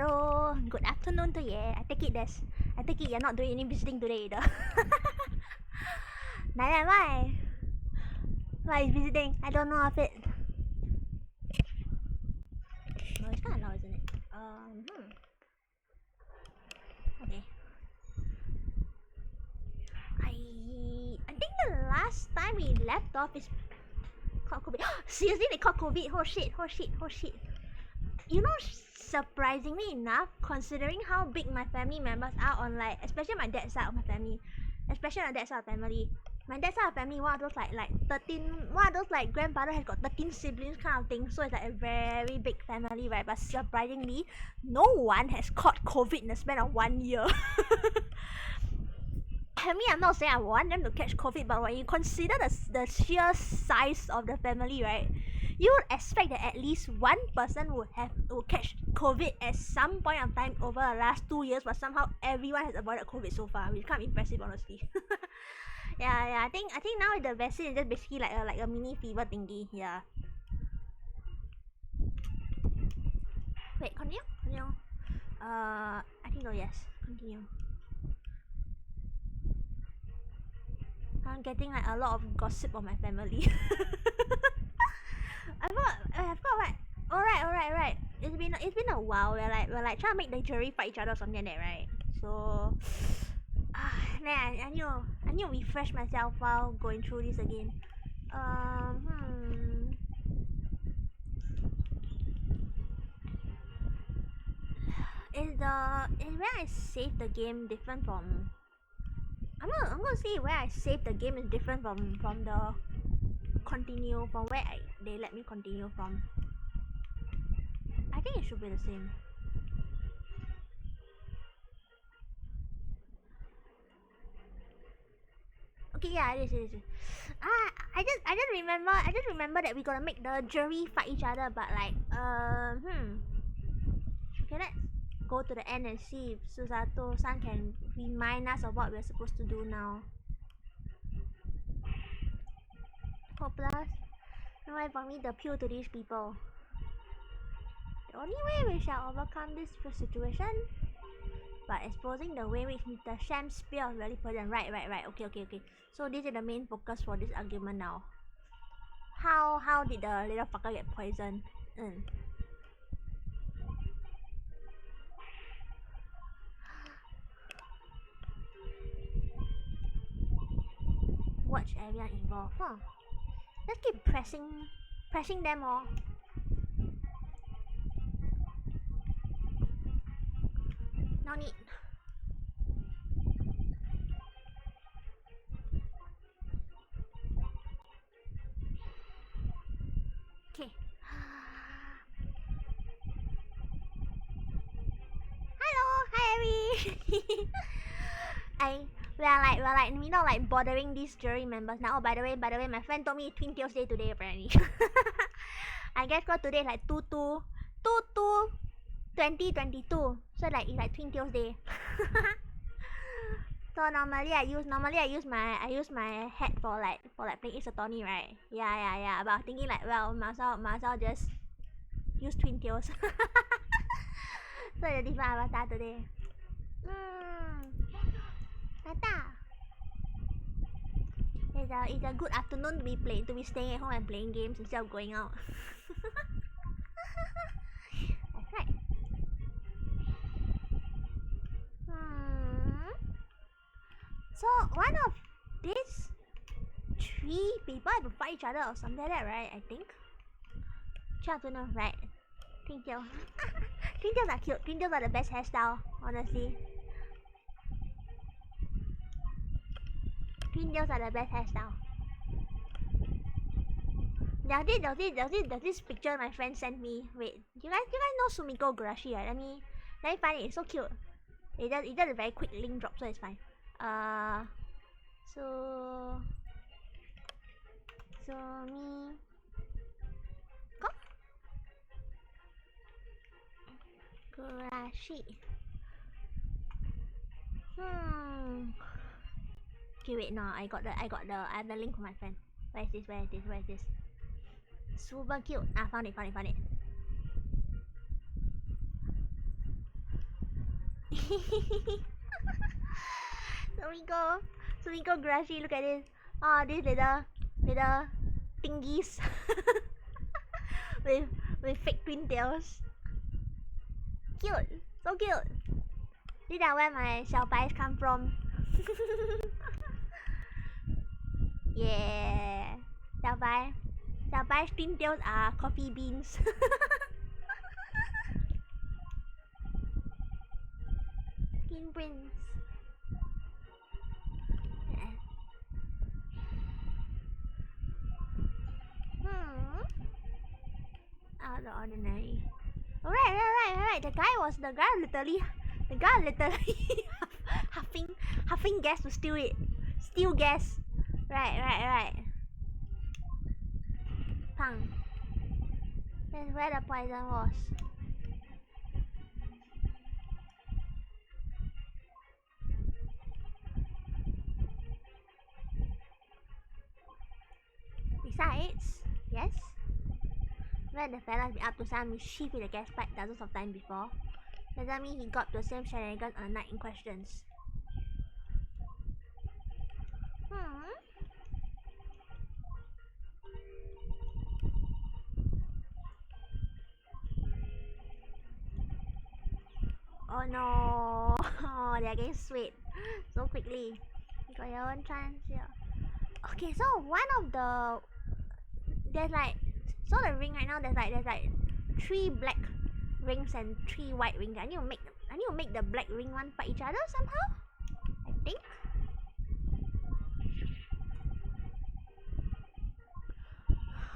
Hello, good afternoon to you. I take it you're not doing any visiting today either. Neither am I. Why is visiting? I don't know of it. Oh, it's kind of loud, isn't it? Okay. I think the last time we left off is called COVID. Seriously, they called COVID. Oh shit. You know, surprisingly enough, considering how big my family members are on like, especially my dad's side of my family, especially my dad's side of family. My dad's side of family, one of those like 13, one of those like grandfather has got 13 siblings kind of thing, so it's like a very big family, right? But surprisingly, no one has caught COVID in the span of 1 year. I mean, I'm not saying I want them to catch COVID, but when you consider the sheer size of the family, right, you would expect that at least one person would catch COVID at some point of time over the last 2 years, but somehow everyone has avoided COVID so far, which is kind of impressive, honestly. yeah. I think now the vaccine is just basically like a mini fever thingy. Yeah. Wait, continue. I think no. Yes, continue. I'm getting like a lot of gossip on my family. I forgot what. Alright. It's been a while. We're like trying to make the jury fight each other or something like that, right? So man, I need to refresh myself while going through this again. Is where I save the game different from? I'm gonna see where I save the game is different from the continue from where they let me continue from. I think it should be the same. Okay, yeah, it is. I just remember that we gotta make the jury fight each other, but like, okay, let's go to the end and see if Susato-san can remind us of what we're supposed to do now. Hopeless. No way for me to appeal to these people. The only way we shall overcome this situation by exposing the way which the sham spear of really present. Right. Okay. So this is the main focus for this argument now. How did the little fucker get poisoned? Watch everyone involved. Let's keep pressing them all. No need. Okay. Hello, hi Harry. We're like like bothering these jury members now. Oh, by the way, my friend told me Twintails Day today apparently. I guess because today is like 2022. So like it's like Twintails Day. So normally I use my hat for like playing Ace Attorney, right? Yeah. But I was thinking like, well, might as well just use Twintails. So the different avatar today. It's a good afternoon to be staying at home and playing games instead of going out. That's right. So one of these 3 people have to fight each other or something like that, right? I think. Afternoon, right? Twintails. Twintails are cute. Twintails are the best hairstyle, honestly. Twintails are the best hairstyle. There's this picture my friend sent me. Wait, you guys know Sumiko Gurashi, right? Let me find it. It's so cute. It does a very quick link drop, so it's fine. So me go Gurashi. Okay, wait, no, I have the link from my friend. Where is this? Super cute. Found it. So we go Grashi, look at this. Oh, this little thingies with fake twintails. Cute, so cute. These are where my 小白 come from. Yeah, 小白 twintails are coffee beans. Skin prints. Out of the ordinary. Alright. The guy literally huffing gas to steal it. Steal gas. Right. Pang. That's where the poison was. Besides, yes, where the fella's been up to some mischief with the gas pipe dozens of times before. Doesn't mean he got the same shenanigans on the night in questions. Oh no! Oh, they're getting sweet so quickly. You got your own chance here. Okay, so one of the there's like the ring right now. There's like 3 black rings and 3 white rings. I need to make the black ring one fight each other somehow. I think.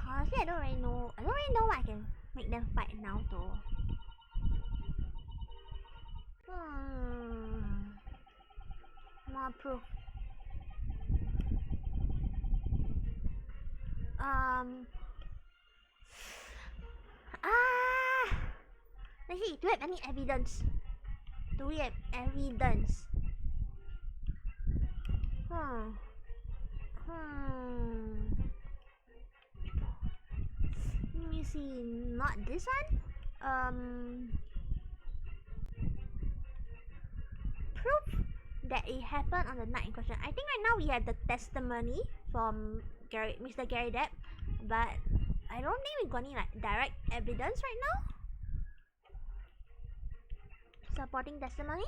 Honestly, I don't really know what I can make them fight now though. More proof. Let's see, do we have any evidence? Let me see, not this one? Proof that it happened on the night in question. I think right now we have the testimony from Mr. Gary Depp, but I don't think we got any like direct evidence right now. Supporting testimony.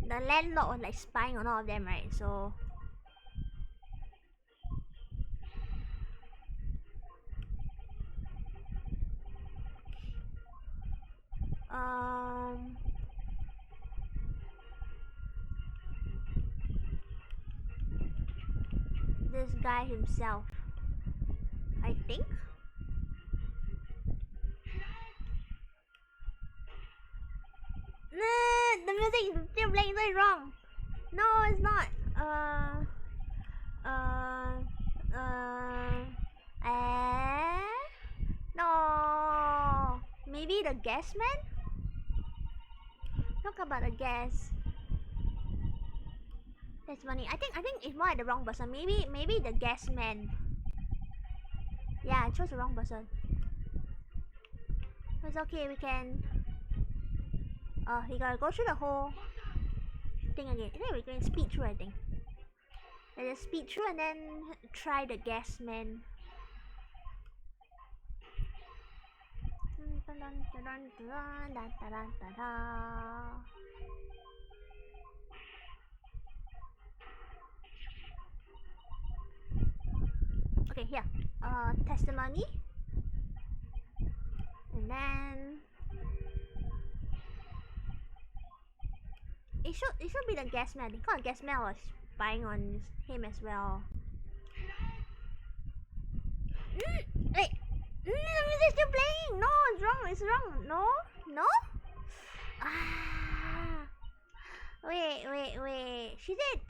The landlord was like spying on all of them, right? So this guy himself, I think. Nah, the music is still playing, so it's wrong. No, it's not. No. Maybe the gas man? Talk about the gas. That's funny. I think it's more like the wrong person. Maybe the gas man. Yeah, I chose the wrong person. It's okay, we can. You gotta go through the whole thing again. I think we're going to speed through, I think. Let's just speed through and then try the gas man. Okay, here. Testimony. And then it should be the gas man, because the gas man was spying on him as well. Wait, the music is still playing. No, it's wrong. No. Wait. She said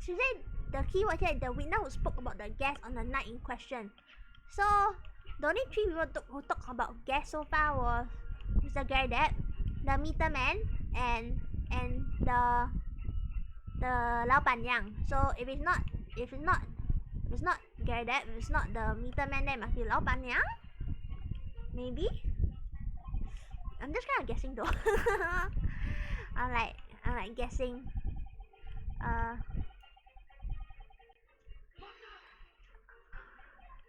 the key was here. The witness who spoke about the gas on the night in question. So the only 3 people who talked about gas so far was Mr. Gary Depp, the meter man, and the 老板娘. So if it's not Gary Depp, if it's not the meter man, then it must be 老板娘. Maybe? I'm just kind of guessing though. I'm like guessing.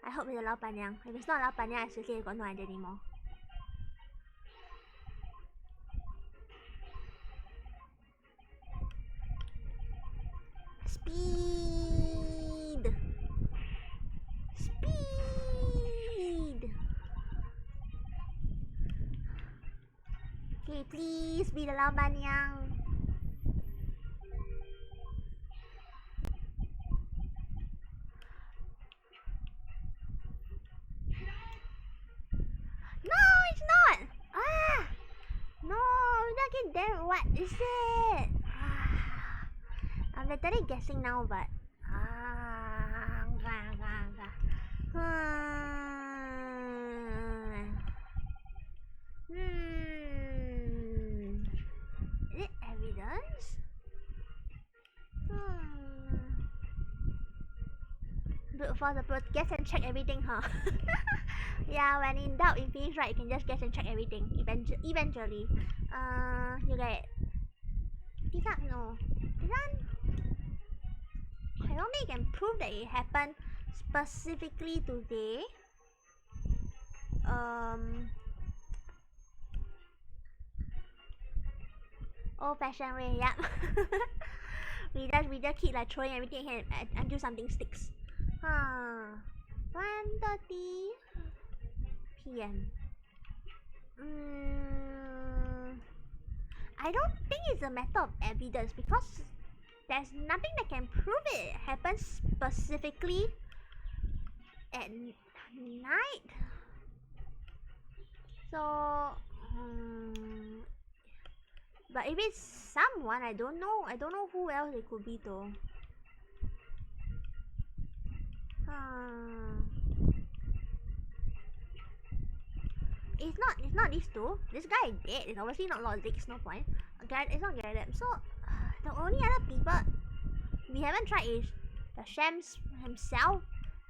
I hope it's a 老板娘. If it's not 老板娘, I seriously got no idea anymore. Speed! Speed! Okay, please be the 老板娘. No, it's not! Ah! No, look at them. What is it? Ah, I'm literally guessing now, but Is it evidence? Brute force approach. Guess and check everything, huh? Yeah, when in doubt, if he's right, you can just guess and check everything. Eventually. You get this one. No, this one. I don't think you can prove that it happened specifically today. Old-fashioned way, yep. we just keep like throwing everything until something sticks. 1:30 p.m. I don't think it's a matter of evidence because there's nothing that can prove it happened specifically at night. So, but if it's someone, I don't know who else it could be though. It's not these two. This guy is dead. It's obviously not Logic, no point. Okay, it's not Garrett. So the only other people we haven't tried is the Shams himself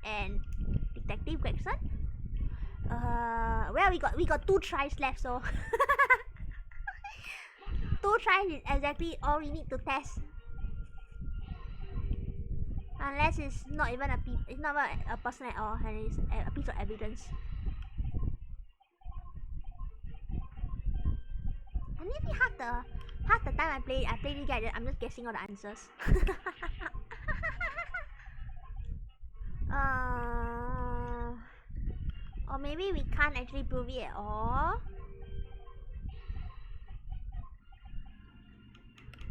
and Detective Gregson. Well, we got 2 tries left, so 2 tries is exactly all we need to test. Unless it's not even a person at all, and it's a piece of evidence. And maybe half the time I play this guy, I'm just guessing all the answers. Or maybe we can't actually prove it at all.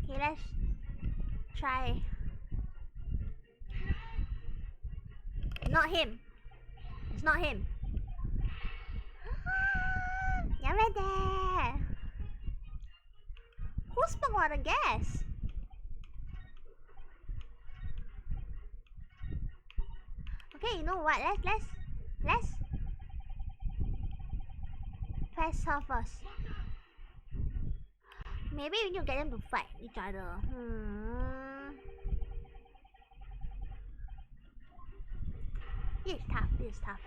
Okay, let's try. Not him. It's not him. You're right there. Who spoke about the gas? Okay, you know what? Let's press her first. Maybe we need to get them to fight each other. This is tough.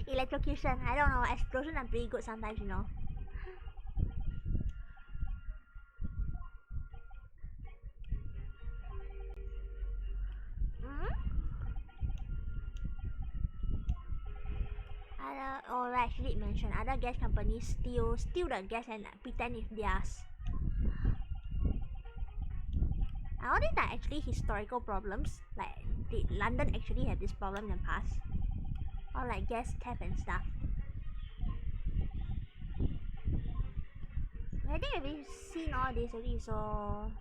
Electrocution. I don't know. Explosion are pretty good sometimes, you know. Right, she did mention other gas companies steal the gas and pretend it's theirs. All these are actually historical problems. Like, did London actually have this problem in the past? Or like gas theft and stuff. I think we've seen all this already, so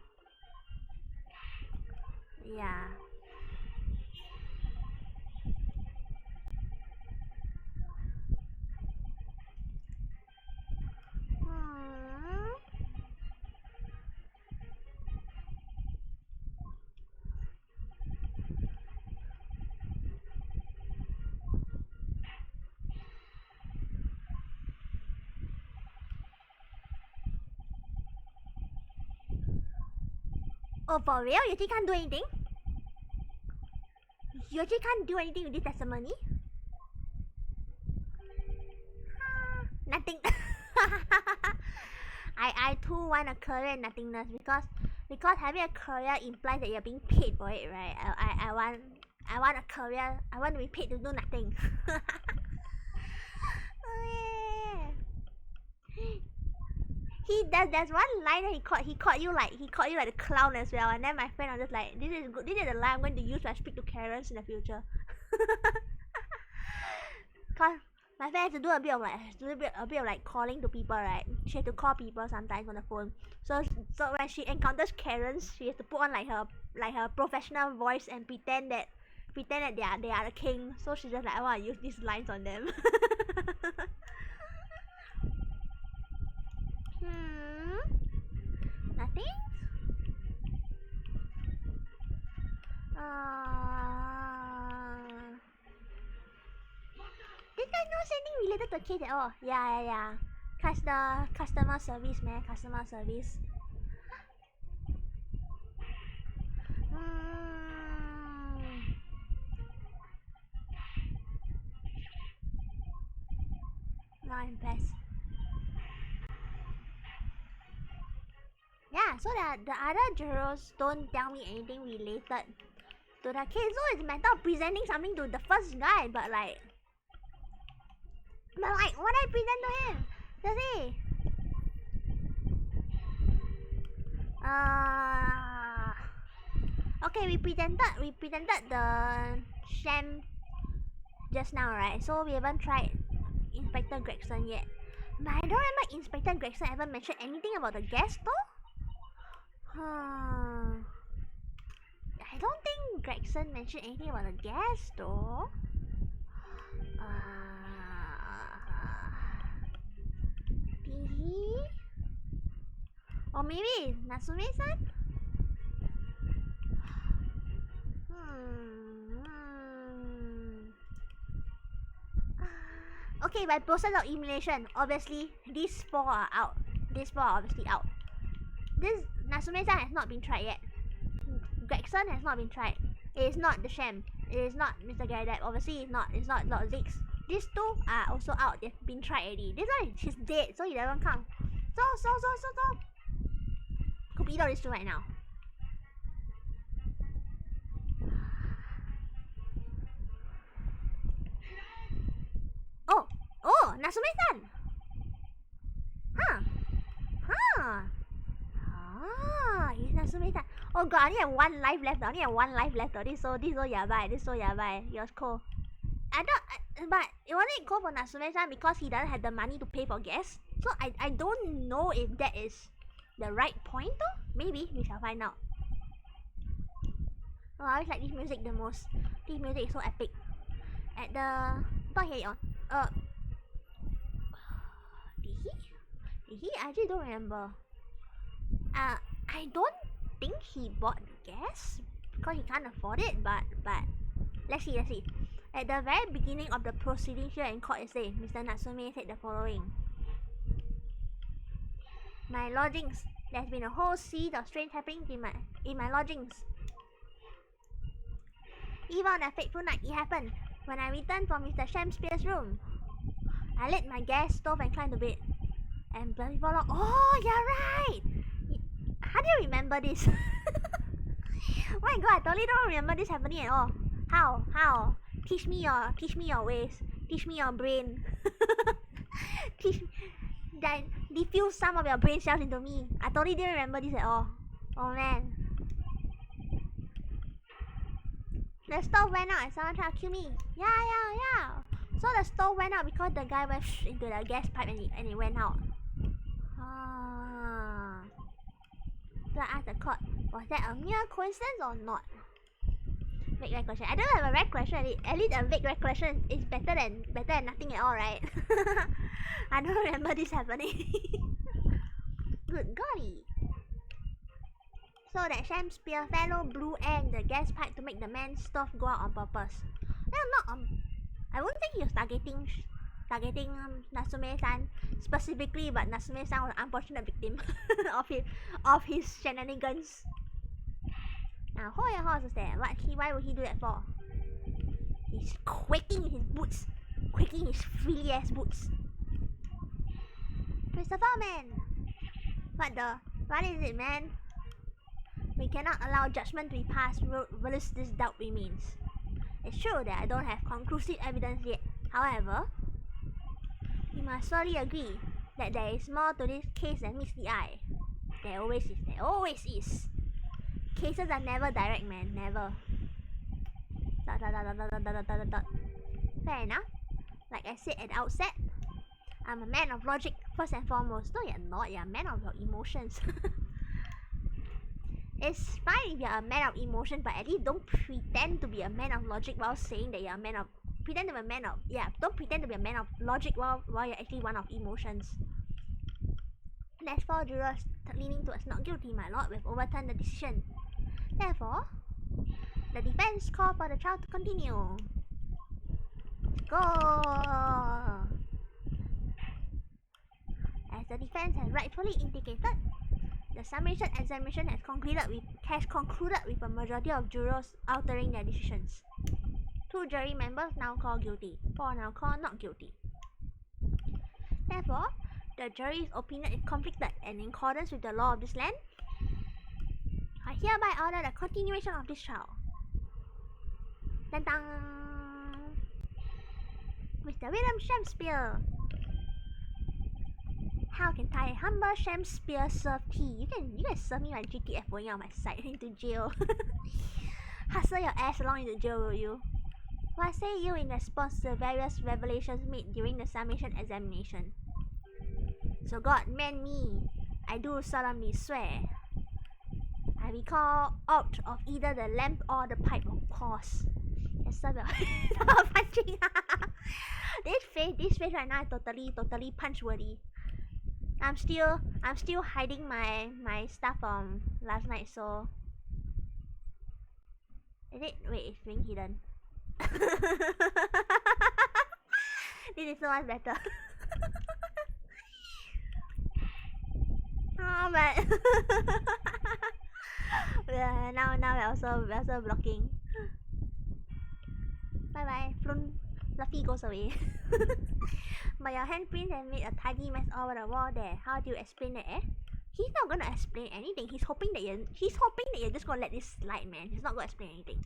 yeah. Oh, for real? You actually can't do anything? You actually can't do anything with this testimony? Nothing. I too want a career in nothingness because having a career implies that you're being paid for it, right? I want a career. I want to be paid to do nothing. Oh, yeah. There's one line that he caught you like a clown as well, and then my friend was just like, this is good. This is the line I'm going to use when I speak to Karens in the future. Cause my friend has to do a bit of like calling to people, right? She has to call people sometimes on the phone. So when she encounters Karens, she has to put on like her professional voice and pretend that they are the king. So she's just like, I want to use these lines on them. Nothing? This guy knows anything related to kids at all. Yeah. Customer service, man. Customer service. Not impressed. Yeah, so the other jurors don't tell me anything related to the case. So it's a matter of presenting something to the first guy, but like what I present to him? Does he? Okay, we presented the sham just now, right? So we haven't tried Inspector Gregson yet. But I don't remember Inspector Gregson ever mentioned anything about the guest though. I don't think Gregson mentioned anything about the guest though. Did he? Or maybe Natsume-san? Okay, by process of elimination, obviously these four are out. These four are obviously out. This Natsume-san has not been tried yet. Gregson has not been tried. It is not the sham. It is not Mr. Garadep. Obviously it's not Lord Zix. These two are also out. They've been tried already. This one she's dead, so he doesn't count. So could be either of these two right now. Oh, Natsume-san! He's Natsume-san. Oh god, I only have one life left. This is so yabai. It was cool. But it wasn't cool for Natsume-san because he doesn't have the money to pay for gas. So I don't know if that is the right point though. Maybe we shall find out. Oh, I always like this music the most. This music is so epic. At the not here on. Did he? I actually don't remember. I don't think he bought gas because he can't afford it. But let's see. At the very beginning of the proceedings here in court, it says Mr. Natsume said the following: My lodgings. There's been a whole series of strange happenings in my lodgings. Even on a fateful night, it happened when I returned from Mr. Shakespeare's room. I lit my gas stove and climbed to bed. And bloody voila! Oh, you're right. How do you remember this? Oh my god, I totally don't remember this happening at all. How? Teach me your ways. Teach me your brain. Diffuse some of your brain cells into me. I totally didn't remember this at all. Oh man. The stove went out and someone tried to kill me. Yeah. So the stove went out because the guy went into the gas pipe and it went out. So I asked the court, was that a mere coincidence or not? Vague recollection. I don't have a recollection. At least a vague recollection is better than nothing at all, right? I don't remember this happening. Good golly. So that Shakespeare fellow blew air in the gas pipe to make the man's stove go out on purpose. I wouldn't think he was targeting Natsume-san specifically, but Natsume-san was an unfortunate victim of his shenanigans. Now hold your horses there. Why would he do that for? He's quaking in his boots. Quaking his frilly ass boots. Christopher, man! What is it, man? We cannot allow judgment to be passed whilst this doubt remains. It's true that I don't have conclusive evidence yet. However, we must surely agree that there is more to this case than meets the eye. There always is. There always is. Cases are never direct, man. Never. Fair enough. Like I said at the outset, I'm a man of logic first and foremost. No, you're not. You're a man of your emotions. It's fine if you're a man of emotion, but at least don't pretend to be a man of logic while saying that you're a man of... Pretend to be a man of... Yeah, don't pretend to be a man of logic while you're actually one of emotions. There's 4 jurors leaning towards not guilty, my lord. We've overturned the decision. Therefore, the defense call for the trial to continue. Go! As the defense has rightfully indicated, the summation examination has concluded with a majority of jurors altering their decisions. 2 jury members now call guilty, 4 now call not guilty. Therefore, the jury's opinion is conflicted, and in accordance with the law of this land, I hereby order the continuation of this trial. Dun dun! Mr. William Shakespeare! How can I, humble Shakespeare, serve tea? You can serve me like GTF going out my side into jail. Hustle your ass along into jail, will you? What say you in response to the various revelations made during the summation examination? So God meant me, I do solemnly swear. I recall out of either the lamp or the pipe, of course. Yes, sir. Punching. This face right now is totally punch worthy. I'm still hiding my stuff from last night, so is it? Wait, it's being hidden. This is so much better. Oh, but now we're also blocking. Bye bye. Fluffy goes away. But your handprints have made a tidy mess all over the wall there. How do you explain it, eh? He's not gonna explain anything. He's hoping that you're just gonna let this slide, man. He's not gonna explain anything.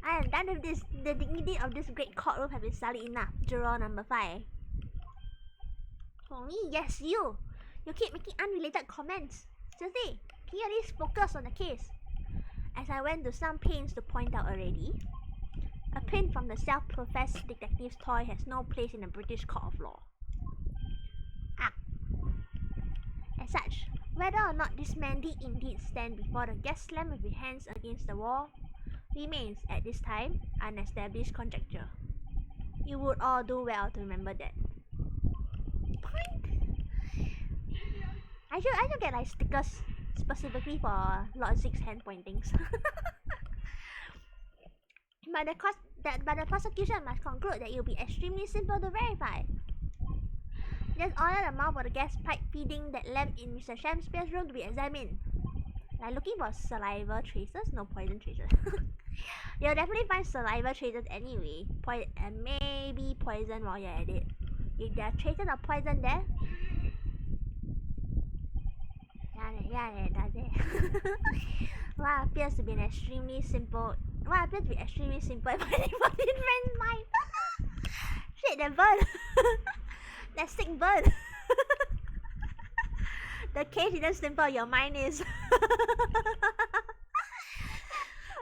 I am done with this. The dignity of this great courtroom has been sullied enough. Juror number 5. For me, yes, you. You keep making unrelated comments. Seriously, can you at least focus on the case? As I went to some pains to point out already, a pin from the self-professed detective's toy has no place in the British court of law. As such, whether or not this man did indeed stand before the gas lamp with his hands against the wall remains, at this time, unestablished conjecture. You would all do well to remember that. I should get like stickers specifically for Lord Zig's hand pointings. But the prosecution must conclude that it will be extremely simple to verify. Just order the mouth of the gas pipe feeding that lamp in Mr. Shakespeare's room to be examined. Like looking for saliva traces? No, poison traces. You'll definitely find saliva traces anyway. And maybe poison while you're at it. If there are traces of poison there, yeah, that's it. What appears to be extremely simple and finding for different mind. Shit, that bird. That sick bird. The case isn't simple, your mind is.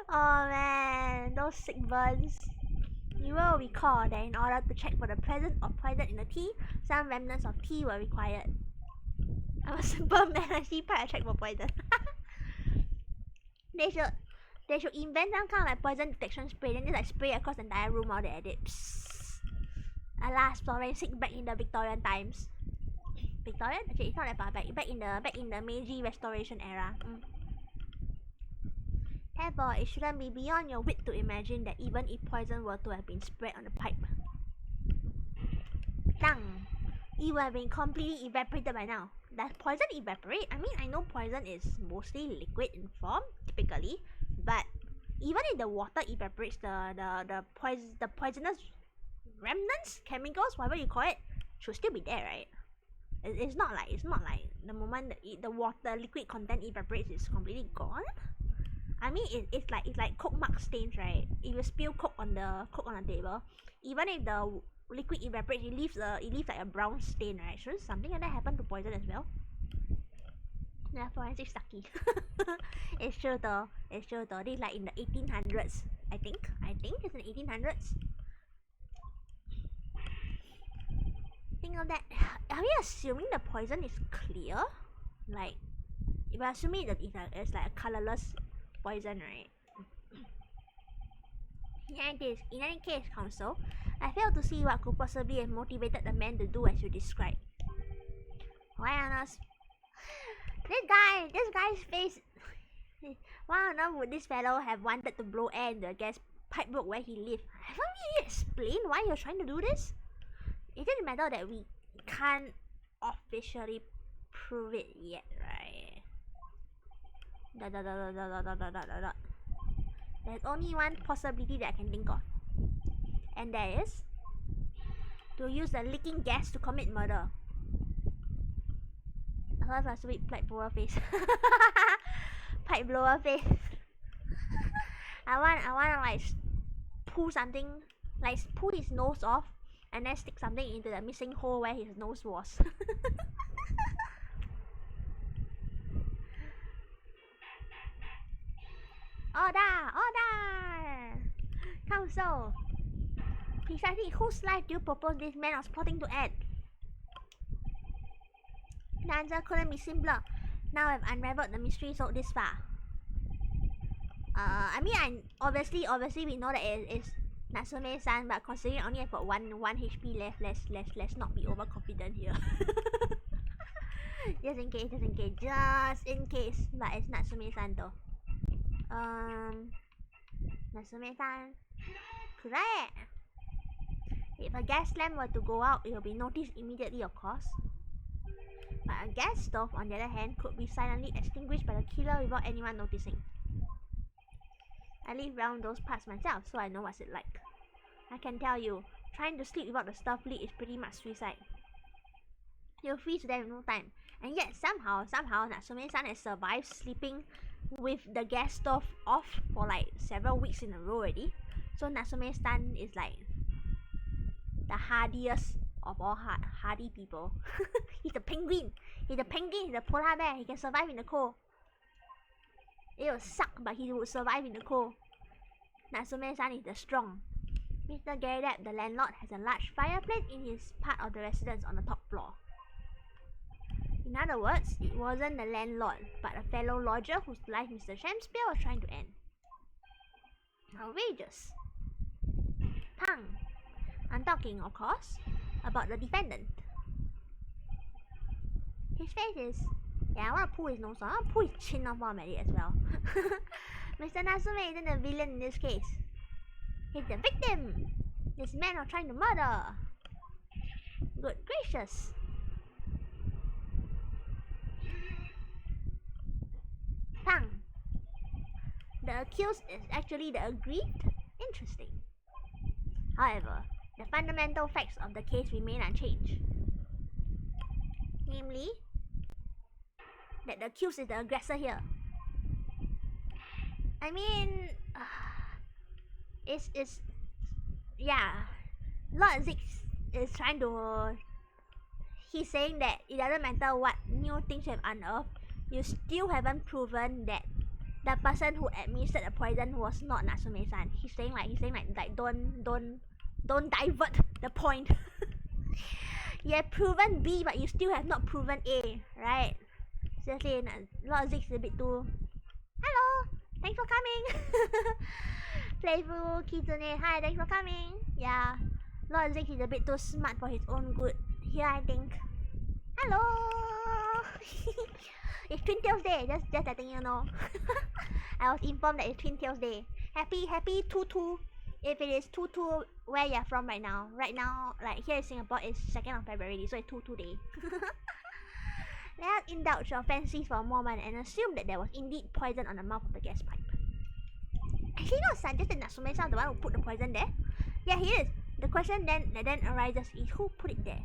Oh man, those sick birds. You will recall that in order to check for the presence of poison in the tea, some remnants of tea were required. I'm a simple man, I see part I check for poison. They should invent some kind of like poison detection spray, then just like spray across the entire room while they're at it. Psst. Alas, forensic back in the Victorian times. Victorian? Actually, it's not that far back. Back in the Meiji Restoration era. Therefore, it shouldn't be beyond your wit to imagine that even if poison were to have been spread on the pipe. Dang! it would have been completely evaporated by now. Does poison evaporate? I mean, I know poison is mostly liquid in form, typically, but even if the water evaporates, the poisonous remnants, chemicals, whatever you call it, should still be there, right? It's not like the moment the water liquid content evaporates, it's completely gone. I mean, it's like Coke mark stains, right? If you spill Coke on the table, even if the liquid evaporates, it leaves like a brown stain, right? Shouldn't something like that happen to poison as well? Yeah, forensic sucky. It's true though. This is like in the 1800s, I think it's in the 1800s. Think of that. Are we assuming the poison is clear? Like, if I assume it's like a colorless poison, right? In any case, counsel, I fail to see what could possibly have motivated the man to do as you described. Why on earth? This guy's face. Why on earth would this fellow have wanted to blow air into the gas pipe broke where he lived? Haven't we explained why you're trying to do this? It doesn't matter that we can't officially prove it yet, right? There's only one possibility that I can think of, and that is to use the leaking gas to commit murder. That's a sweet pipe blower face. Pipe blower face. I wanna like pull something, like pull his nose off, and then stick something into the missing hole where his nose was. Order! Counsel! Precisely whose life do you propose this man was plotting to end? The answer couldn't be simpler. Now I've unraveled the mystery so this far. I mean, obviously we know that it's Natsume-san, but considering I only have got one HP left, let's not be overconfident here. just in case. But it's Natsume-san though. Natsume-san, correct. If a gas lamp were to go out, it will be noticed immediately, of course. But a gas stove, on the other hand, could be silently extinguished by the killer without anyone noticing. I live around those parts myself, so I know what's it like. I can tell you, trying to sleep without the stove lit is pretty much suicide. You'll freeze to death in no time. And yet, somehow, Natsume-san has survived sleeping with the gas stove off for like several weeks in a row already. So Natsume-san is like the hardiest of all hardy people. He's a penguin. He's a polar bear. He can survive in the cold. It will suck, but he would survive in the cold. Natsume-san is the strong. Mr. Garrett, the landlord, has a large fireplace in his part of the residence on the top floor. In other words, it wasn't the landlord, but a fellow lodger whose life Mr. Shakespeare was trying to end. Outrageous. Pang. I'm talking, of course, about the defendant. His face is... Yeah, I want to pull his nose off. I want to pull his chin off while I'm at it as well. Mr. Natsume isn't the villain in this case. He's the victim. This man was trying to murder. Good gracious. Pang. The accused is actually the aggrieved? Interesting. However, the fundamental facts of the case remain unchanged. Namely, that the accused is the aggressor here. I mean, yeah, Lord Zix is trying to, he's saying that it doesn't matter what new things you have unearthed, you still haven't proven that the person who administered the poison was not Natsume-san. He's saying like don't divert the point. You have proven B, but you still have not proven A, right? Seriously, Lord Zix is a bit too... Hello! Thanks for coming! Playful Kitsune, hi, thanks for coming! Yeah, Lord Zix is a bit too smart for his own good. Here, I think. Hello! It's Twintails Day, just letting you know. I was informed that it's Twintails Day. Happy 2-2. if it is 2-2 where you're from right now. Right now, like here in Singapore, it's 2nd of February, so it's 2-2 day. Let us indulge your fancies for a moment and assume that there was indeed poison on the mouth of the gas pipe. Actually, not suggested Natsume-san the one who put the poison there. Yeah, he is. The question then arises is who put it there?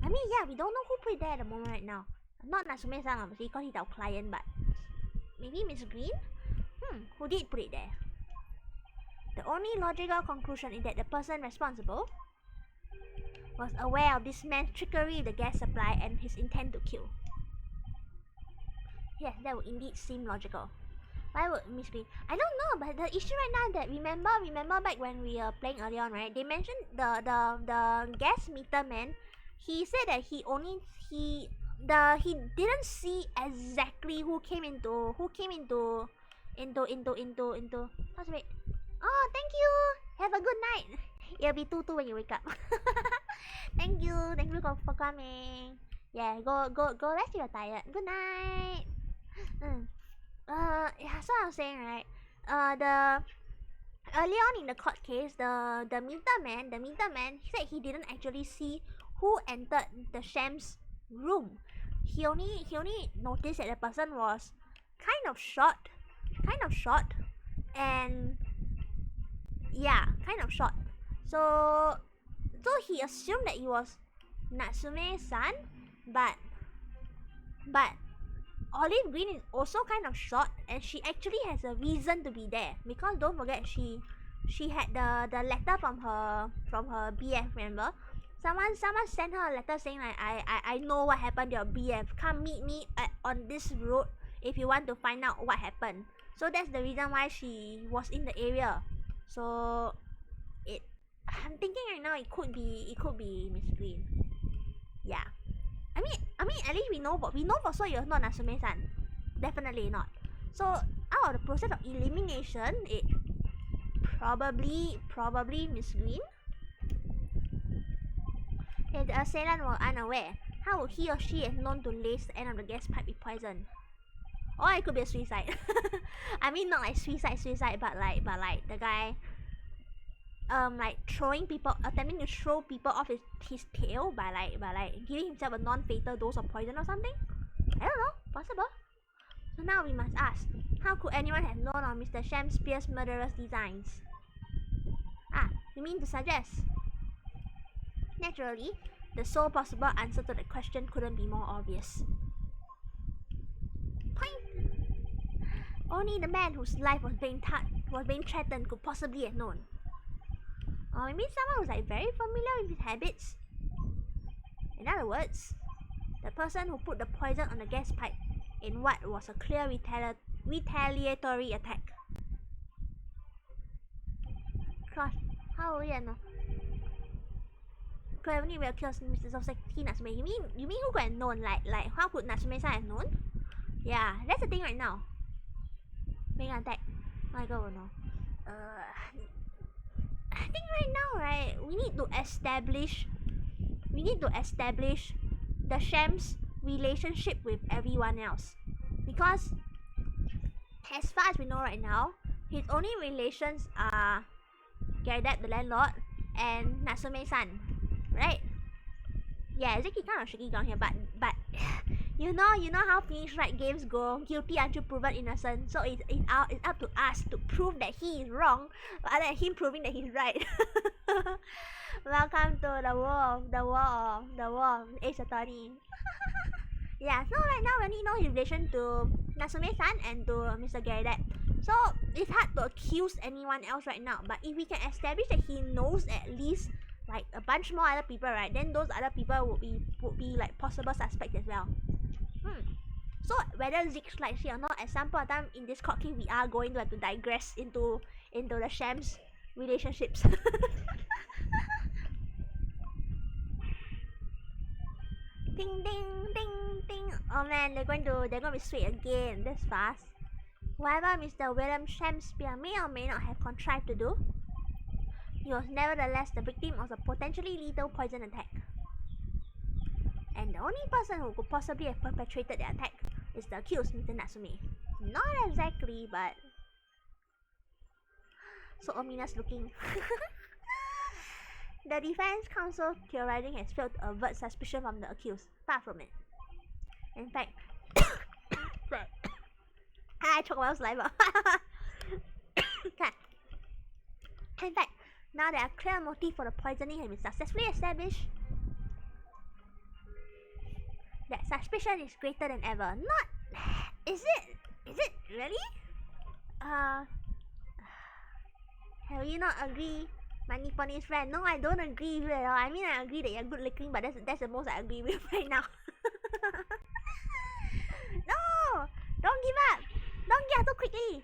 I mean, yeah, we don't know who put it there at the moment right now. Not Natsume-san, obviously, because he's our client, but maybe Miss Green? Who did put it there? The only logical conclusion is that the person responsible was aware of this man's trickery with the gas supply and his intent to kill. Yes, that would indeed seem logical. Why would Miss Green? I don't know, but the issue right now is that remember back when we were playing earlier on, right? They mentioned the gas meter man. He said that he didn't see exactly who came into how's it? Oh, thank you. Have a good night. It'll be 2-2 when you wake up. Thank you for coming. Yeah, go rest if you're tired. Good night. Yeah, so I was saying, right? The early on in the court case, the meter man, he said he didn't actually see who entered the Sham's room. He only noticed that the person was kind of short, and yeah, kind of short. So he assumed that it was Natsume-san, but Olive Green is also kind of short, and she actually has a reason to be there, because don't forget she had the letter from her BF. Remember, someone sent her a letter saying like I know what happened to your BF. Come meet me on this road if you want to find out what happened. So that's the reason why she was in the area. So I'm thinking right now it could be Miss Green. Yeah. I mean at least we know for sure you're not Natsume-san. Definitely not. So out of the process of elimination, it probably Miss Green. If the assailant were unaware, how would he or she have known to lace the end of the gas pipe with poison? Or it could be a suicide. I mean, not like suicide, but like the guy like attempting to throw people off his tail by like giving himself a non-fatal dose of poison or something. I don't know, possible. So now we must ask, how could anyone have known of Mr. Shakespeare's murderous designs? You mean to suggest? Naturally, the sole possible answer to the question couldn't be more obvious. Point. Only the man whose life was being threatened could possibly have known. Or maybe someone who's like very familiar with his habits. In other words, the person who put the poison on the gas pipe in what was a clear retaliatory attack. Gosh, how will you know? Clearly will kill Mr. Soseki Natsume. You mean who could have known? Like how could Natsume-san have known? Yeah, that's the thing right now. Make an attack. My god will know. I think right now, right, we need to establish the Sham's relationship with everyone else, because as far as we know right now, his only relations are Gerdat the landlord and Natsume-san, right? Yeah, it's actually kind of tricky down here, but you know how finish right games go, guilty until proven innocent. So it's up to us to prove that he is wrong, rather than him proving that he's right. Welcome to the war of Ace Attorney. Yeah, so right now we only know his relation to Natsume-san and to Mr. Gerdat. So it's hard to accuse anyone else right now. But if we can establish that he knows at least like a bunch more other people, right, then those other people would be like possible suspects as well. So whether Zeke likes it or not, at some point of time in this court case, we are going to have to digress into the Sham's relationships. Ding ding ding ding. Oh man, they're going to be sweet again. That's fast. Whatever Mr. William Shakespeare may or may not have contrived to do, he was nevertheless the victim of a potentially lethal poison attack. And the only person who could possibly have perpetrated the attack is the accused, Mr. Natsume. Not exactly, but So ominous looking. The defense counsel theorizing has failed to avert suspicion from the accused. Far from it. In fact, I choked my saliva. In fact, now that a clear motive for the poisoning has been successfully established, that suspicion is greater than ever. Not... Is it really? Have you not agree, my Nipponese friend? No, I don't agree with you at all. I mean, I agree that you're good looking, but that's the most I agree with right now. No! Don't give up! Don't give up so quickly!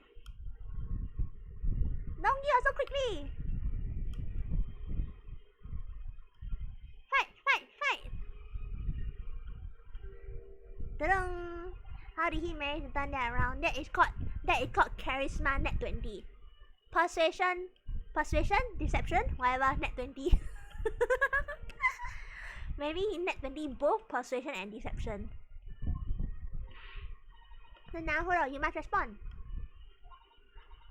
Don't give up so quickly! Fight! Fight! Fight! Ta-dum! How did he manage to turn that around? That is called charisma net 20. Persuasion, deception, whatever, net 20. Maybe in net 20 both persuasion and deception. So now Huro, you must respond.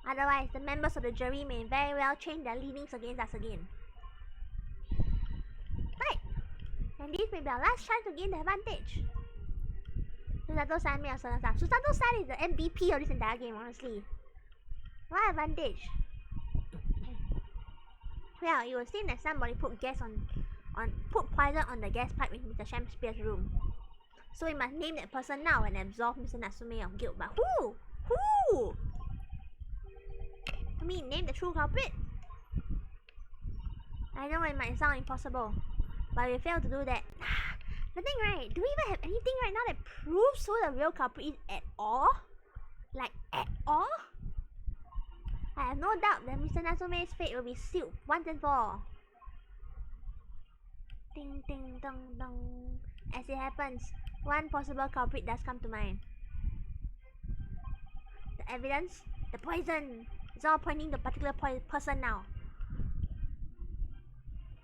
Otherwise, the members of the jury may very well change their leanings against us again. Right! And this may be our last chance to gain the advantage. Susanto-san made a certain stuff. Susanto-san is the MVP of this entire game, honestly. What advantage? Well, it would seem that somebody put poison on the gas pipe in Mr. Shakespeare's room. So we must name that person now and absolve Mr. Natsume of guilt. But who? Who? I mean, name the true culprit. I know it might sound impossible, but we failed to do that. The thing, right? Do we even have anything right now that proves who the real culprit is at all? Like, at all? I have no doubt that Mr. Natsume's fate will be sealed once and for all. Ding ding dong dong. As it happens, one possible culprit does come to mind. The evidence, the poison, is all pointing to a particular person now.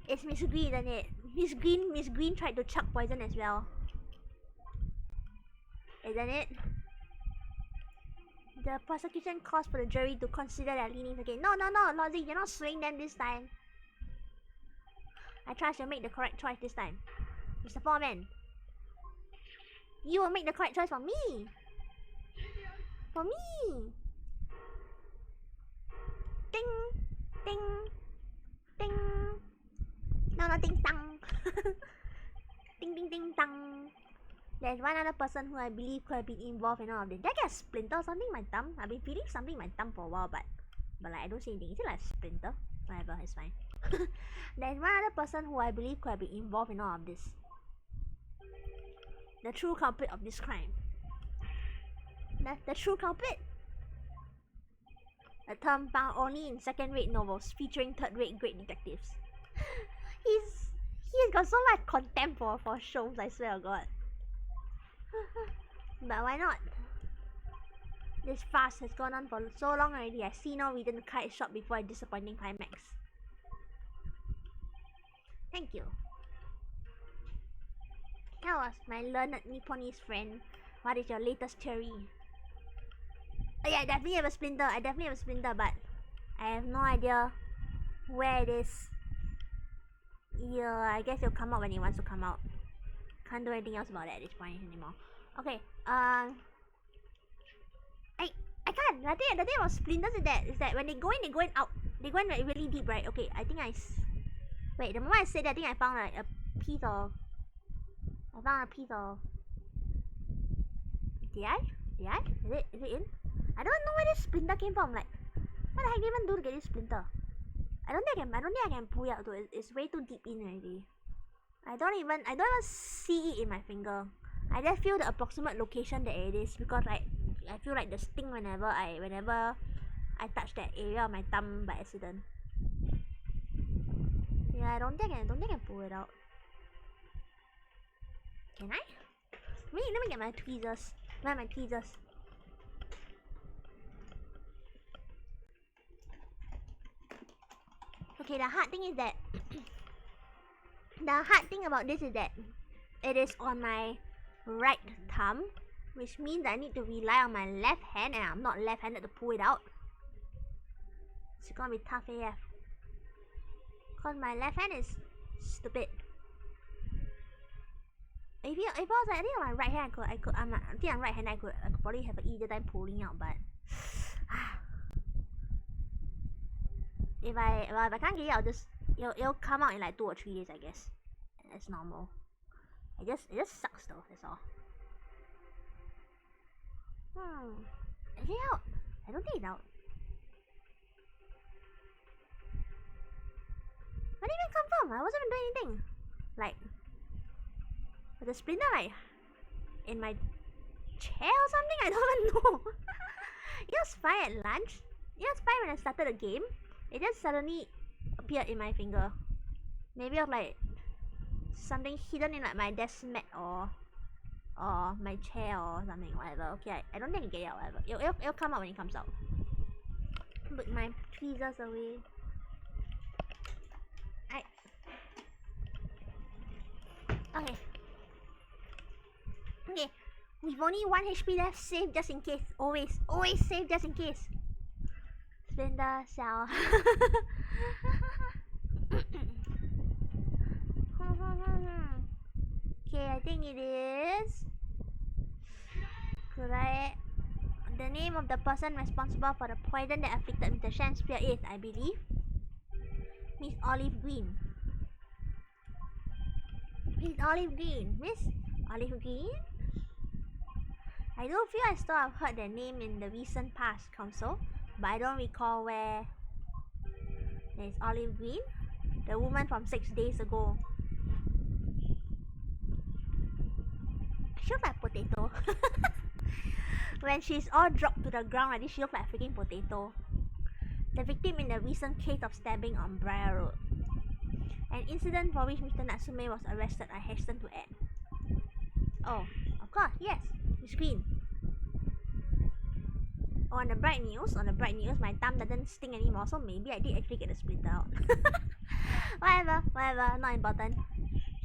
It's Miss Green, isn't it? Miss Green tried to chuck poison as well. Isn't it? The prosecution calls for the jury to consider their leanings again. No, Lozzie, you're not swaying them this time. I trust you'll make the correct choice this time. Mr. Foreman, you will make the correct choice for me. For me. Ding, ding, ding. No, ding dong. Ding ding ding dong. There's one other person who I believe could have been involved in all of this. Did I get a splinter or something in my thumb? I've been feeling something in my thumb for a while, but like I don't see anything. Is it like a splinter? Whatever, it's fine. There's one other person who I believe could have been involved in all of this. The true culprit of this crime. The true culprit. A term found only in second-rate novels featuring third-rate great detectives. He's got so much contempt for shows, I swear to God. But why not? This farce has gone on for so long already. I see no reason to cut it short before a disappointing climax. Thank you. Tell us, my learned Nipponese friend, what is your latest theory? Oh yeah, I definitely have a splinter. But I have no idea where it is. Yeah, I guess it'll come out when it wants to come out. Can't do anything else about it at this point anymore. Okay, I can't. The thing about splinters is that when they go in out. They go in like really deep, right? Okay, I think wait, the moment I said that, I think I found like a piece of... Did I? Is it in? I don't know where this splinter came from. Like, what the heck did I even do to get this splinter? I don't think I can pull it out though. It's way too deep in already. I don't even see it in my finger. I just feel the approximate location that it is because like I feel like the sting whenever I touch that area of my thumb by accident. Yeah, I don't think I can pull it out. Can I? Wait, let me get my tweezers. Where are my tweezers? Okay, the hard thing about this is that it is on my right thumb, which means I need to rely on my left hand, and I'm not left-handed to pull it out. It's gonna be tough AF. Cause my left hand is stupid. If I was like, I think on my right hand, I think on right hand I could probably have an easier time pulling out, but if I can't get it, I'll just it'll come out in like 2 or 3 days, I guess. That's normal. It just sucks though. That's all. Is it out? I don't think it's out. Where did it come from? I wasn't even doing anything. Like, with the splinter like in my chair or something? I don't even know. It was fine at lunch. It was fine when I started the game. It just suddenly appeared in my finger. Maybe of like something hidden in like my desk mat or my chair or something, whatever. Okay, I don't think I can get it out, whatever. It'll come out when it comes out. Put my tweezers away. Okay. Okay. We've only 1 HP left. Save just in case. Always save just in case. Splinter cell. Okay, I think it is. Correct. The name of the person responsible for the poison that afflicted Mr. Shakespeare is, I believe, Miss Olive Green. Miss Olive Green. Miss Olive Green? I do feel I still have heard their name in the recent past, Council, but I don't recall where. Miss Olive Green? The woman from 6 days ago. She looks like potato. When she's all dropped to the ground, I think she looks like a freaking potato. The victim in the recent case of stabbing on Briar Road. An incident for which Mr. Natsume was arrested, I hasten to add. Oh, of course, yes, Miss Green. Oh, on the bright news, my thumb doesn't sting anymore, so maybe I did actually get the splinter out. Whatever, not important.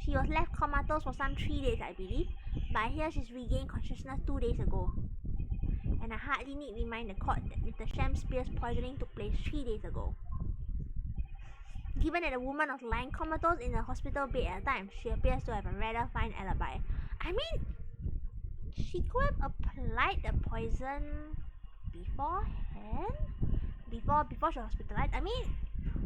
She was left comatose for some 3 days, I believe, but I hear she's regained consciousness 2 days ago. And I hardly need remind the court that Mr. Shakespeare's poisoning took place 3 days ago. Given that the woman was lying comatose in a hospital bed at the time, she appears to have a rather fine alibi. I mean, she could have applied the poison beforehand? Before she was hospitalized? I mean,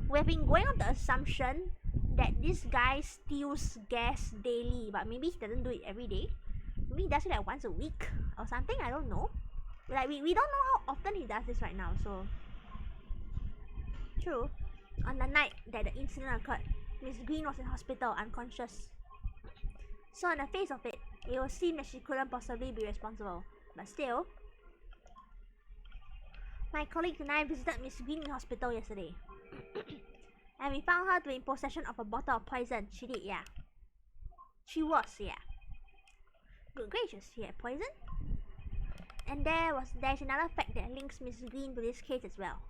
we have been going on the assumption that this guy steals gas daily, but maybe he doesn't do it every day. Maybe he does it like once a week or something, I don't know. Like, we don't know how often he does this right now, so... True. On the night that the incident occurred, Miss Green was in hospital, unconscious. So on the face of it, it would seem that she couldn't possibly be responsible. But still, my colleagues and I visited Miss Green in hospital yesterday. And we found her to be in possession of a bottle of poison. She did, yeah. She was, yeah. Good gracious, she had poison? And there's another fact that links Miss Green to this case as well.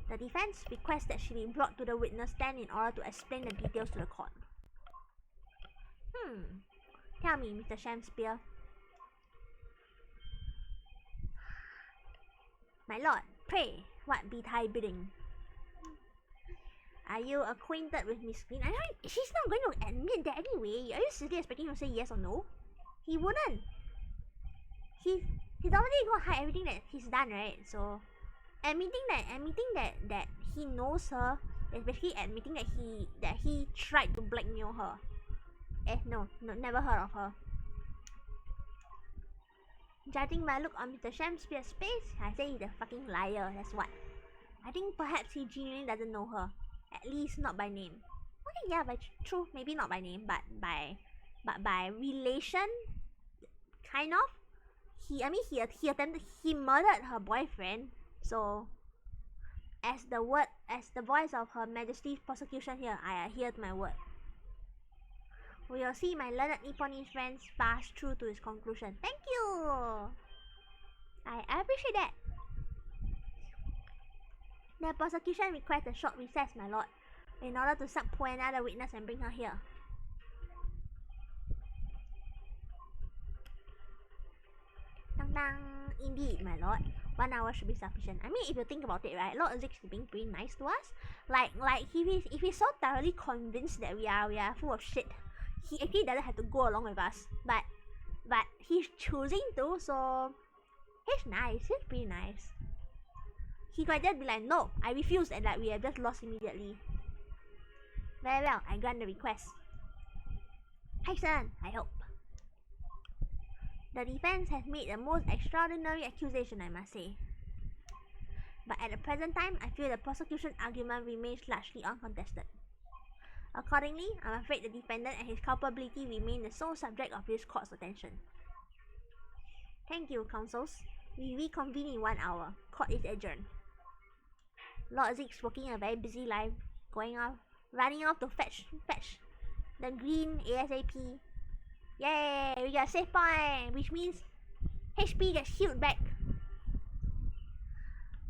The defense requests that she be brought to the witness stand in order to explain the details to the court. Tell me, Mr. Shakespeare. My lord, pray, what be thy bidding? Are you acquainted with Miss Green? I mean, she's not going to admit that anyway. Are you seriously expecting him to say yes or no? He wouldn't. He's obviously gonna hide everything that he's done, right? So admitting that he knows her is basically admitting that he tried to blackmail her. No, never heard of her. Judging by look on Mr. Shakespeare's face, I say he's a fucking liar, that's what. I think perhaps he genuinely doesn't know her. At least not by name. Okay, yeah, but true, maybe not by name, but by relation, kind of. He murdered her boyfriend. So, as the voice of Her Majesty's prosecution here, I adhere to my word. We will see my learned Nipponese friends pass through to his conclusion. Thank you! I appreciate that. The prosecution requests a short recess, my lord, in order to subpoena another witness and bring her here. Dang dang. Indeed, my lord. 1 hour should be sufficient. I mean, if you think about it, right, Lord Zix is being pretty nice to us. Like if he's so thoroughly convinced that we are full of shit, he actually doesn't have to go along with us. But he's choosing to, so he's nice. He's pretty nice. He might just be like, no, I refuse, and like we have just lost immediately. Very well, I grant the request. Excellent, I hope. The defense has made the most extraordinary accusation, I must say. But at the present time, I feel the prosecution argument remains largely uncontested. Accordingly, I'm afraid the defendant and his culpability remain the sole subject of this court's attention. Thank you, counsels. We reconvene in 1 hour. Court is adjourned. Lord Zig's working a very busy life, running off to fetch the green ASAP. Yay, we got a save point, which means HP gets healed back.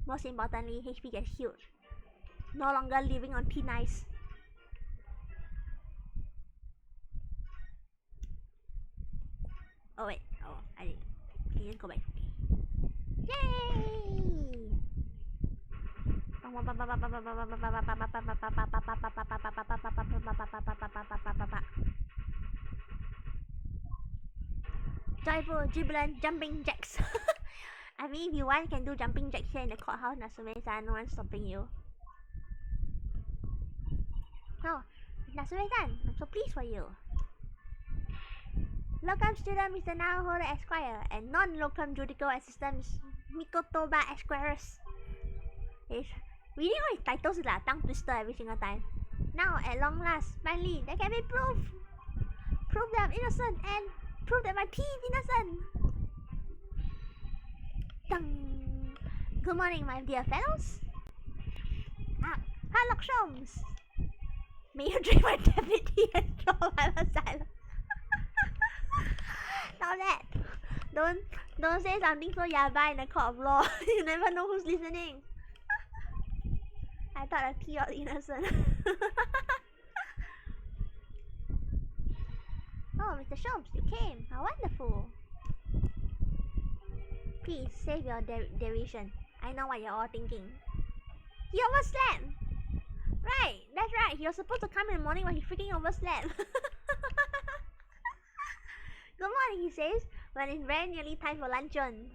Most importantly, HP gets healed. No longer living on thin ice. Oh wait, I did. Okay, let's go back. Yay! Joyful, jubilant, jumping jacks. I mean, if you want, you can do jumping jacks here in the courthouse, Natsume-san. No one's stopping you. Oh, Natsume-san, I'm so pleased for you. Locum student Mr. Naohara Esquire and non-locum judicial assistant Mikotoba Esquires. Reading all his titles is like a tongue twister every single time. Now, at long last, finally, there can be proof! Prove that I'm innocent and prove that my tea is innocent! Dun. Good morning, my dear fellows. Harlock Sholmes! May you drink my deputy and throw my asylum. Now that, don't say something so yaba in the court of law. You never know who's listening. I thought the tea was innocent. Oh, Mr. Sholmes, you came. How wonderful. Please, save your derision. I know what you're all thinking. He overslept! Right, that's right. He was supposed to come in the morning, but he freaking overslept. Good morning, he says, when it's very nearly time for luncheon.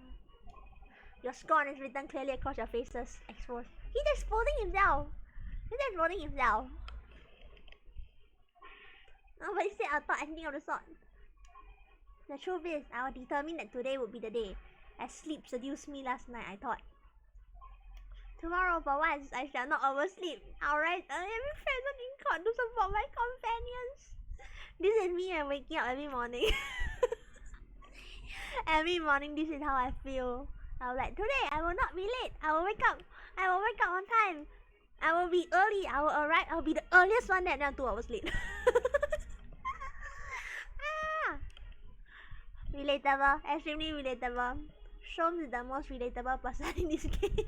Your scorn is written clearly across your faces. Exposed. He's exposing himself. Nobody said I thought anything of the sort. The truth is, I was determined that today would be the day. As sleep seduced me last night, I thought. Tomorrow, for once, I shall not oversleep. I'll rise every present in court to support my companions. This is me when waking up every morning. Every morning, this is how I feel. I'm like, today I will not be late. I will wake up on time. I will be early. I will arrive. I will be the earliest one there. Now 2 hours late. Relatable, extremely relatable. Sholmes is the most relatable person in this game.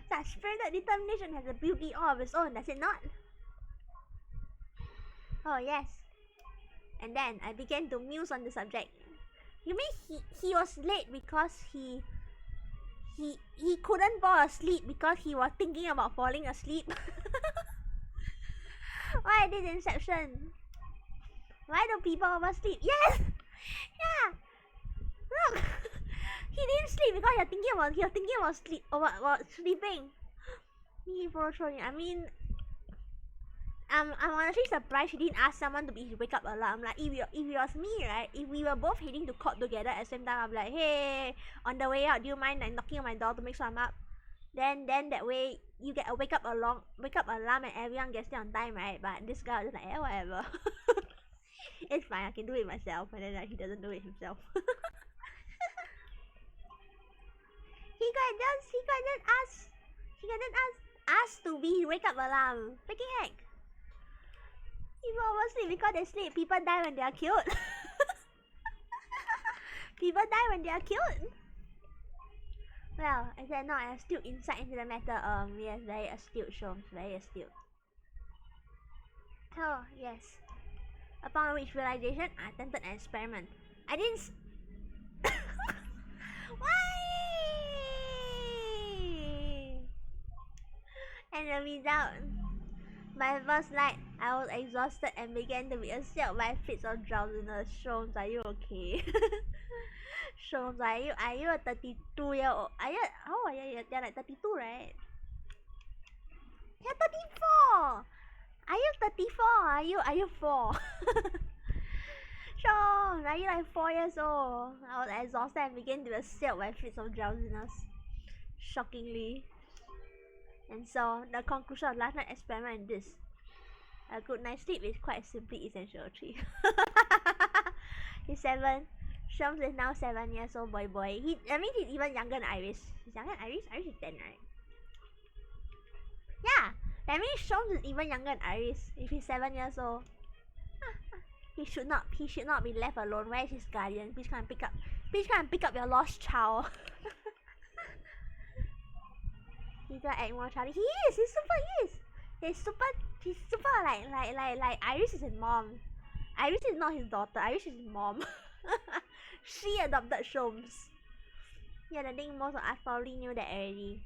Such spirited determination has a beauty all of its own, does it not? Oh yes. And then I began to muse on the subject. You mean he was late because he couldn't fall asleep because he was thinking about falling asleep? Why this inception? Why do people oversleep? Yes! Yeah! Look! He didn't sleep because he was thinking about sleeping. Me for showing. I mean, I'm honestly surprised he didn't ask someone to be his wake up alarm. Like if it was me, right? If we were both heading to court together at the same time, I'm like, hey, on the way out, do you mind like knocking on my door to make sure I'm up? Then that way you get a wake up alarm and everyone gets there on time, right? But this guy was just like, eh, whatever. It's fine, I can do it myself. And then like, he doesn't do it himself. He could just ask to be wake up alarm. Freaking heck. People oversleep because they sleep. People die when they are killed. People die when they are killed. Well, I said no, astute insight into the matter. Yes, very astute, Sholmes, very astute. Oh, yes. Upon which realization, I attempted an experiment. I didn't. Why? And the result, my first night, I was exhausted and began to be assailed by fits of drowsiness. Sholmes, are you okay? Sholmes, are you a 32-year-old? Are you, how old are you? They're like 32, right? You're 34! Are you 34? Are you 4? Sholmes, are you like 4 years old? I was exhausted and began to be assailed by fits of drowsiness. Shockingly. And so, the conclusion of last night's experiment is this. A good night's sleep is quite simply essential. 3. He's 7. Sholmes is now 7 years old, boy. I mean, he's even younger than Iris. He's younger than Iris? Iris is 10, right? Yeah! That means Sholmes is even younger than Iris if he's 7 years old. He should not be left alone. Where is his guardian? Please come and pick up your lost child. He's gonna act more childish. He's super like Iris is his mom. Iris is not his daughter, Iris is his mom. She adopted Sholmes. Yeah, the thing most of us probably knew that already.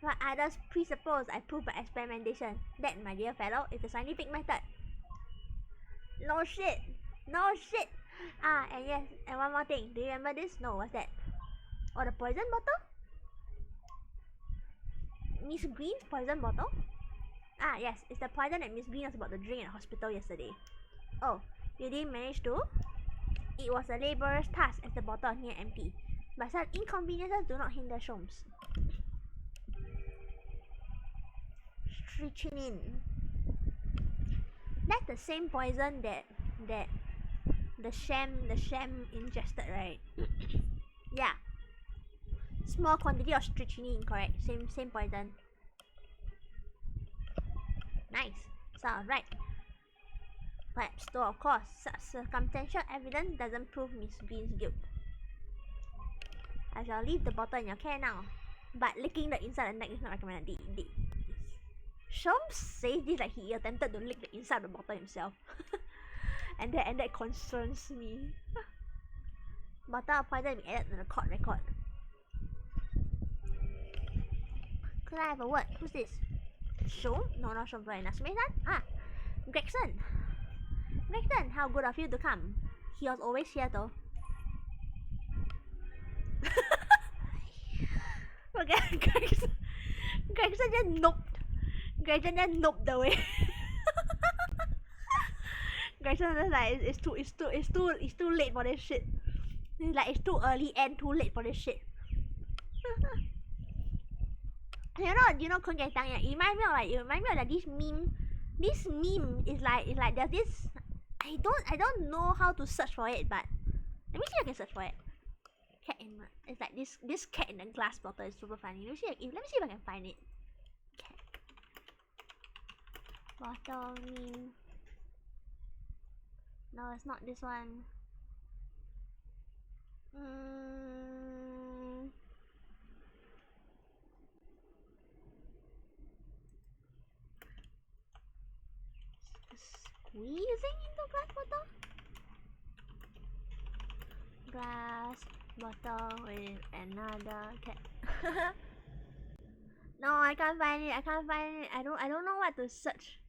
What others presuppose I prove by experimentation. That, my dear fellow, is the scientific method. No shit. Ah, and yes, and one more thing. Do you remember this? No, what's that? Oh, the poison bottle? Miss Green's poison bottle? Ah, yes, it's the poison that Miss Green was about to drink in the hospital yesterday. Oh, you didn't manage to? It was a laborious task as the bottle was near empty. But such inconveniences do not hinder Sholmes. Strychnine. That's the same poison that the sham ingested, right? Yeah. Small quantity of strychnine, correct? Same poison. Nice. Sounds right. Perhaps though, of course, such circumstantial evidence doesn't prove Miss Green's guilt. I shall leave the bottle in your care now. But licking the inside of the neck is not recommended. Sholmes says this like he attempted to lick the inside of the bottle himself. and that concerns me. Bottle of poison will be added to the court record. Could I have a word? Who's this? Sholmes? No, not Sholmes. Sorry, Natsume's son? Ah, Gregson. Gregson, how good of you to come. He was always here though. Okay, Gregson just noped. Gregson just noped away. Gregson was like, it's too late for this shit. It's like, it's too early and too late for this shit. You know, Kun Gai Tang, yeah, it reminds me of like this meme. This meme is like there's this. I don't know how to search for it, but let me see if I can search for it. Cat in it's like this cat in the glass bottle is super funny. Let me see if I can find it. Cat bottle meme. No, it's not this one. Squeezing into glass bottle? Glass bottle with another cat. No, I can't find it. I don't know what to search.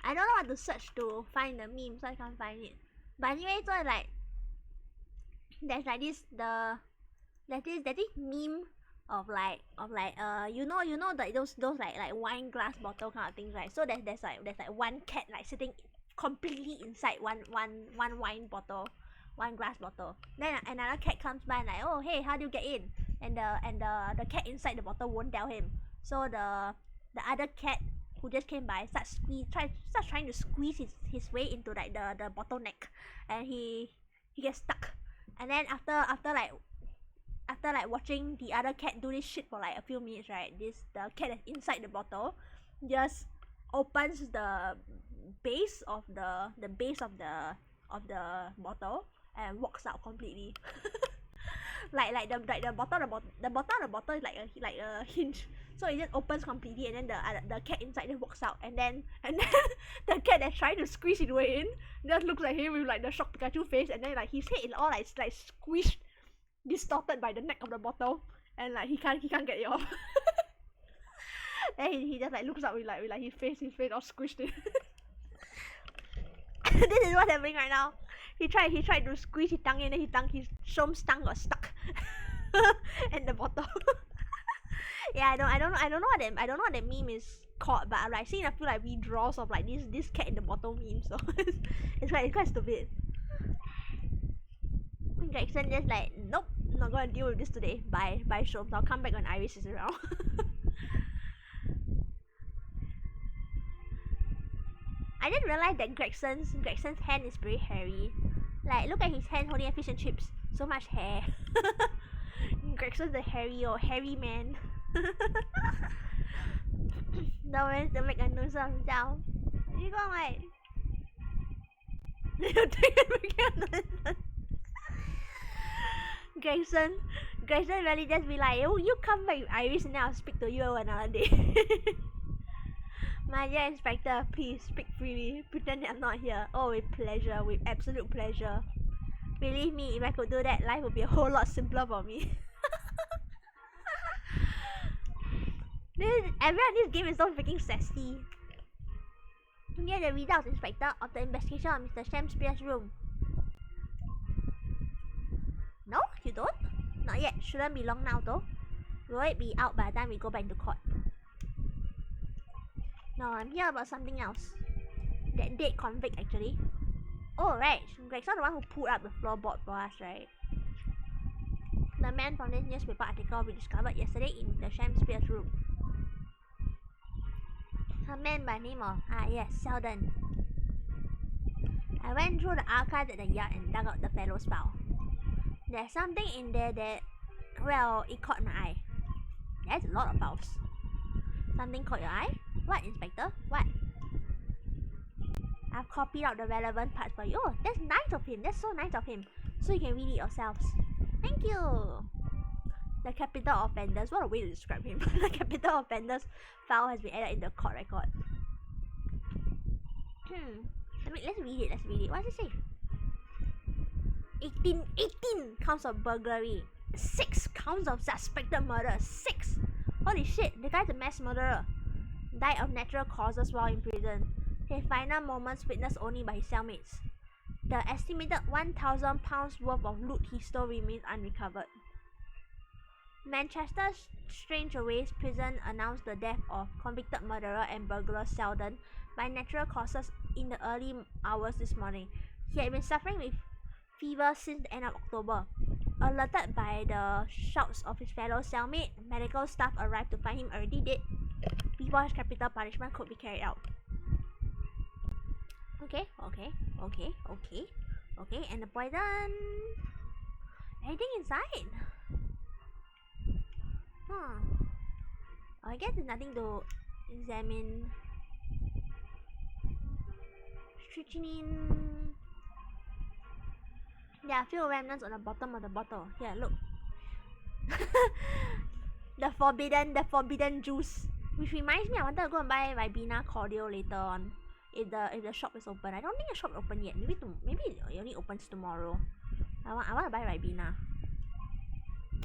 I don't know what to search to find the meme, so I can't find it. But anyway, so like there's this meme of like you know like those like wine glass bottle kind of things, right? So there's like one cat like sitting completely inside one wine bottle, one glass bottle. Then another cat comes by and like, oh hey, how do you get in? And the cat inside the bottle won't tell him. So the other cat who just came by starts trying to squeeze his way into like the bottleneck, and he gets stuck. And then after watching the other cat do this shit for like a few minutes, right? The cat that's inside the bottle just opens the base of the bottle and walks out completely. like the bottom of the bottle is like a hinge, so it just opens completely, and then the cat inside just walks out, and then the cat that's trying to squeeze his way in just looks at him with like the shocked Pikachu face, and then like his head is all like squished, distorted by the neck of the bottle, and like he can't get it off. Then he just like looks up with like his face all squished in. This is what's happening right now. He tried to squeeze his tongue in, and his Shom's tongue got stuck in the bottle. Yeah, I don't know what that meme is called, but I've seen a few like redraws of like this cat in the bottle meme, so it's quite stupid. Gregson just like, nope, not gonna deal with this today. Bye Shoms. I'll come back when Iris is around. I didn't realize that Gregson's hand is very hairy. Like, look at his hand holding a fish and chips. So much hair. Gregson's the hairy man. No one to make a noise of himself. You go like you take a Gregson really just be like, oh, you come back with Iris and then I'll speak to you another day. My dear Inspector, please speak freely. Pretend that I'm not here. Oh, with pleasure, with absolute pleasure. Believe me, if I could do that, life would be a whole lot simpler for me. Everyone in this game is so freaking sassy. Here are the results, Inspector, of the investigation of Mr. Shakespeare's room. No, you don't? Not yet. Shouldn't be long now though. Will it be out by the time we go back to court? No, I'm here about something else. That dead convict actually. Oh right, Greg's the one who pulled up the floorboard for us, right? The man from this newspaper article we discovered yesterday in the Shakespeare's room. A man by name of, yes, Sheldon. I went through the archives at the yard and dug out the fellow's file. There's something in there that, well, it caught my eye. There's a lot of files. Something caught your eye? What, Inspector? What? I've copied out the relevant parts for you. Oh, that's nice of him. That's so nice of him. So you can read it yourselves. Thank you. The capital offenders. What a way to describe him. The capital offenders file has been added in the court record. Let's read it. What does it say? 18 counts of burglary. 6 counts of suspected murder. 6! Holy shit, the guy's a mass murderer. Died of natural causes while in prison. His final moments witnessed only by his cellmates. The estimated £1,000 worth of loot he stole remains unrecovered. Manchester Strangeways Prison announced the death of convicted murderer and burglar Sheldon by natural causes in the early hours this morning. He had been suffering with fever since the end of October. Alerted by the shouts of his fellow cellmate, medical staff arrived to find him already dead before his capital punishment could be carried out. Okay, and the poison... anything inside? I guess there's nothing to examine. Strychnine... there are few remnants on the bottom of the bottle. Here, look. the forbidden juice. Which reminds me, I wanted to go and buy Ribena cordial later on. If the shop is open. I don't think the shop is open yet. Maybe it only opens tomorrow. I want to buy Ribena.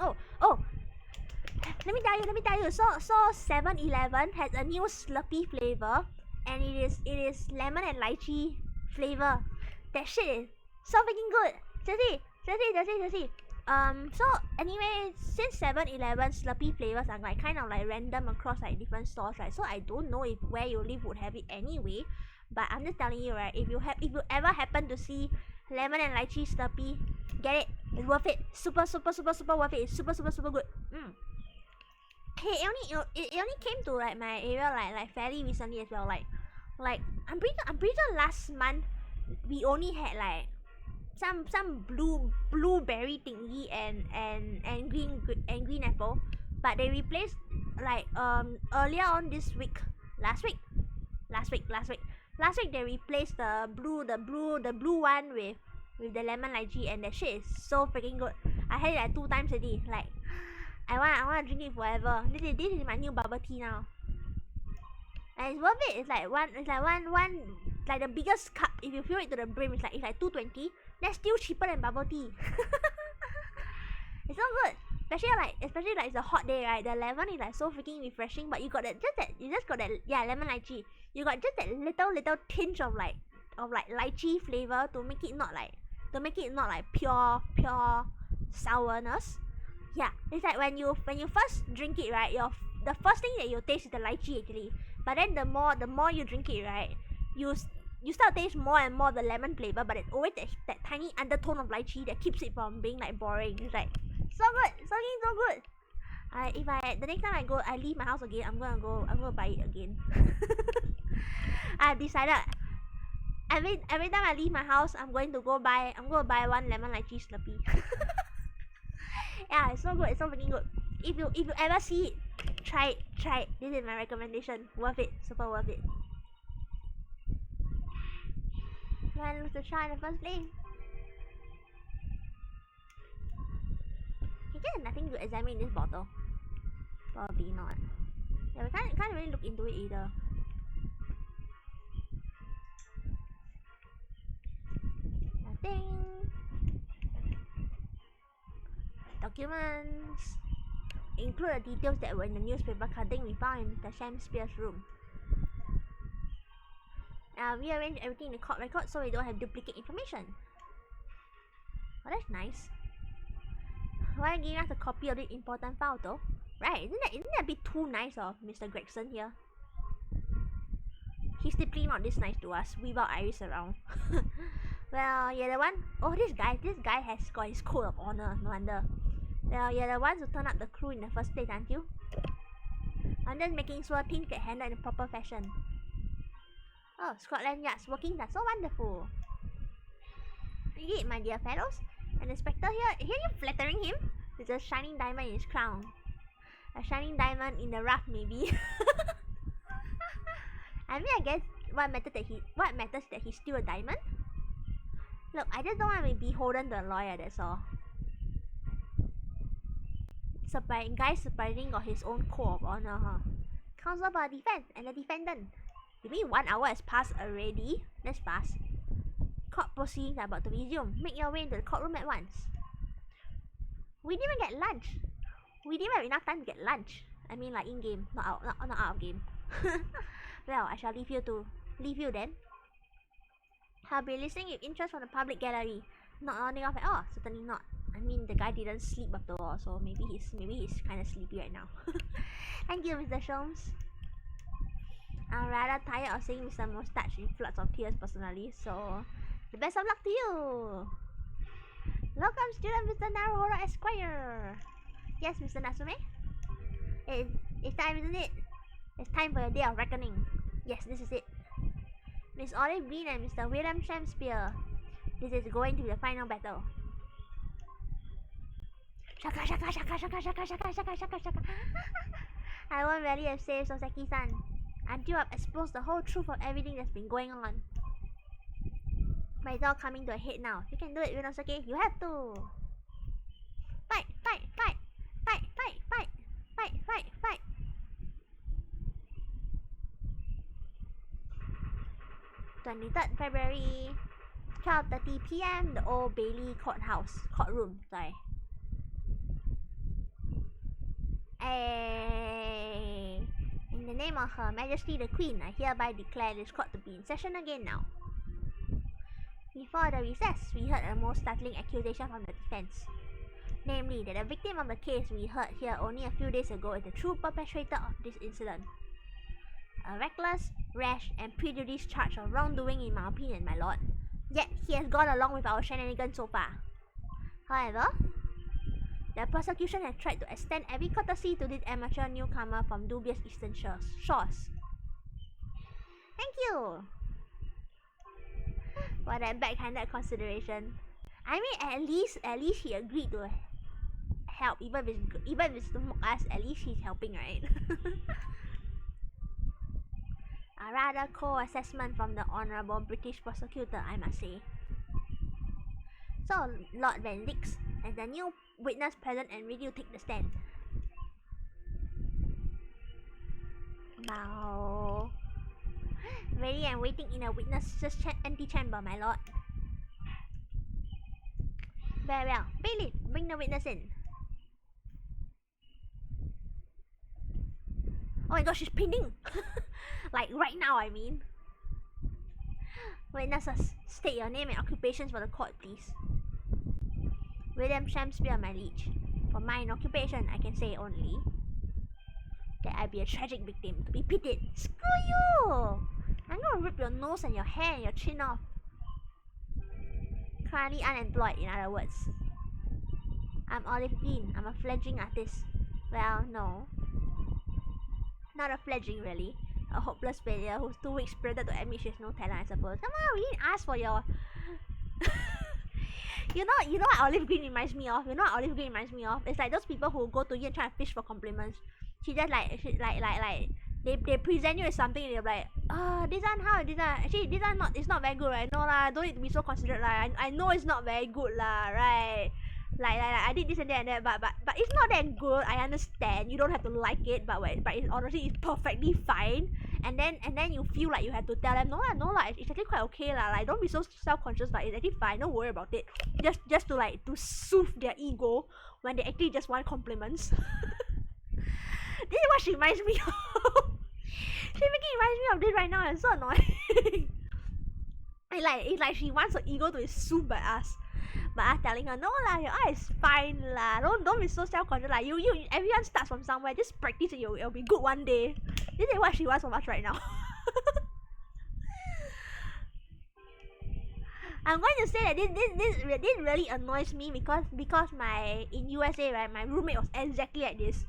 Oh! Let me tell you. So 7-Eleven has a new Slurpee flavor, and it is lemon and lychee flavor. That shit is so freaking good. Seriously. So anyway, since 7-Eleven Slurpee flavors are like kind of like random across like different stores, right? So I don't know if where you live would have it anyway. But I'm just telling you, right? If you ever happen to see lemon and lychee Slurpee, get it. It's worth it. Super worth it. It's super good. Hey, it only came to like my area like fairly recently as well. Like I'm pretty sure last month we only had like some blueberry thingy and green apple, but they replaced like earlier on this week, last week they replaced the blue one with the lemon lychee, and that shit is so freaking good. I had it like 2 times already. Like I want to drink it forever. This is my new bubble tea now, and it's worth it. It's like one like the biggest cup. If you fill it to the brim, it's like $2.20. That's still cheaper than bubble tea. It's so good. especially like it's a hot day, right? The lemon is like so freaking refreshing, but you just got that lemon lychee. You got just that little tinge of like lychee flavor to make it not like pure sourness. Yeah, it's like when you first drink it, right? The first thing that you taste is the lychee actually, but then the more you drink it, right? You start to taste more and more the lemon flavor, but it's always that tiny undertone of lychee that keeps it from being like boring. It's like so good, so good. If the next time I leave my house again, I'm gonna buy it again. I've decided every time I leave my house, I'm gonna buy one lemon lychee Slurpee. Yeah, it's so good, it's so freaking good. If you ever see it, try it. This is my recommendation. Worth it, super worth it. Man lose the try in the first place. Can get nothing to examine in this bottle. Probably not. Yeah, we can't really look into it either. Nothing. Documents include the details that were in the newspaper cutting we found in the Shakespeare's room. Rearrange everything in the court record so we don't have duplicate information. Oh, that's nice. Why are you giving us a copy of the important file though? Right, isn't that a bit too nice of Mr. Gregson here? He's typically not this nice to us without Iris around. Well, you're the one. Oh, this guy has got his code of honor, no wonder. Well, you're the ones who turned up the crew in the first place, aren't you? I'm just making sure things get handled in a proper fashion. Oh, Scotland Yard's working, that's so wonderful. Indeed, my dear fellows. An inspector here you flattering him? With a shining diamond in his crown. A shining diamond in the rough, maybe. I mean, I guess what matters that he's still a diamond? Look, I just don't want to be beholden to a lawyer, that's all. Guy surprising got his own code of honor, huh? Counsel for the defense and the defendant. You mean 1 hour has passed already? That's fast. Court proceedings are about to resume. Make your way into the courtroom at once. We didn't even get lunch. We didn't have enough time to get lunch. I mean like in-game, not out of game. Well, I shall leave you then. I'll be listening with interest from the public gallery. Not nodding off at all, certainly not. I mean, the guy didn't sleep after all, so maybe he's kind of sleepy right now. Thank you, Mr. Sholmes. I'm rather tired of seeing Mr. Mustache in floods of tears personally, so the best of luck to you. Welcome, student Mr. Naruhodo Esquire. Yes, Mr. Natsume? It's time, isn't it? It's time for your day of reckoning. Yes, this is it. Miss Olive Green and Mr. William Shakespeare. This is going to be the final battle. Shaka shaka shaka shaka shaka shaka shaka shaka shaka. I won't really have saved Soseki-san until I've exposed the whole truth of everything that's been going on. But it's all coming to a head now. You can do it, Rinosuke. You have to. Fight, fight, fight, fight, fight, fight, fight, fight, fight. 23rd February, 12:30 PM, the Old Bailey courtroom. Sorry. In the name of Her Majesty the Queen, I hereby declare this court to be in session again now. Before the recess, we heard a most startling accusation from the defense. Namely, that the victim of the case we heard here only a few days ago is the true perpetrator of this incident. A reckless, rash, and prejudiced charge of wrongdoing in my opinion, my lord. Yet, he has gone along with our shenanigans so far. However, the prosecution has tried to extend every courtesy to this amateur newcomer from dubious eastern shores. Thank you for that backhanded consideration. I mean, at least he agreed to help, even if it's to mock us. At least he's helping, right? A rather cold assessment from the honourable British prosecutor, I must say. So, Lord Van Dix, as the new witness present and ready to take the stand. Bow. Ready and waiting in a witness's antechamber, my lord. Very well. Bailiff, bring the witness in. Oh my god, she's painting! Like right now, I mean. Witnesses, state your name and occupations for the court, please. William Shakespeare, my liege. For mine occupation, I can say only that I be a tragic victim to be pitied. Screw you! I'm gonna rip your nose and your hair and your chin off. Currently unemployed, in other words. I'm Olive Green. I'm a fledgling artist. Well, no. Not a fledgling, really. A hopeless failure who's too weak-spirited to admit she has no talent, I suppose. Come on, we didn't ask for your... You know what Olive Green reminds me of? It's like those people who go to you and try to fish for compliments. They present you with something and they're like, this one how? This one actually this one it's not very good, right? No lah, don't need to be so considerate lah. I know it's not very good lah, right? Like I did this and that and that, but it's not that good. I understand. You don't have to like it, but it's honestly it's perfectly fine. And then you feel like you have to tell them, no lah, it's actually quite okay lah. Like don't be so self-conscious, like it's actually fine. Don't worry about it. Just to soothe their ego when they actually just want compliments. This is what she reminds me of. She making reminds me of this right now. It's so annoying. It's like she wants her ego to be soothed by us. But us telling her, no lah, your eye is fine lah. Don't be so self-conscious lah. You everyone starts from somewhere. Just practice it. It'll be good one day. This is what she wants from us right now. I'm going to say that this really annoys me because in USA, right, my roommate was exactly like this.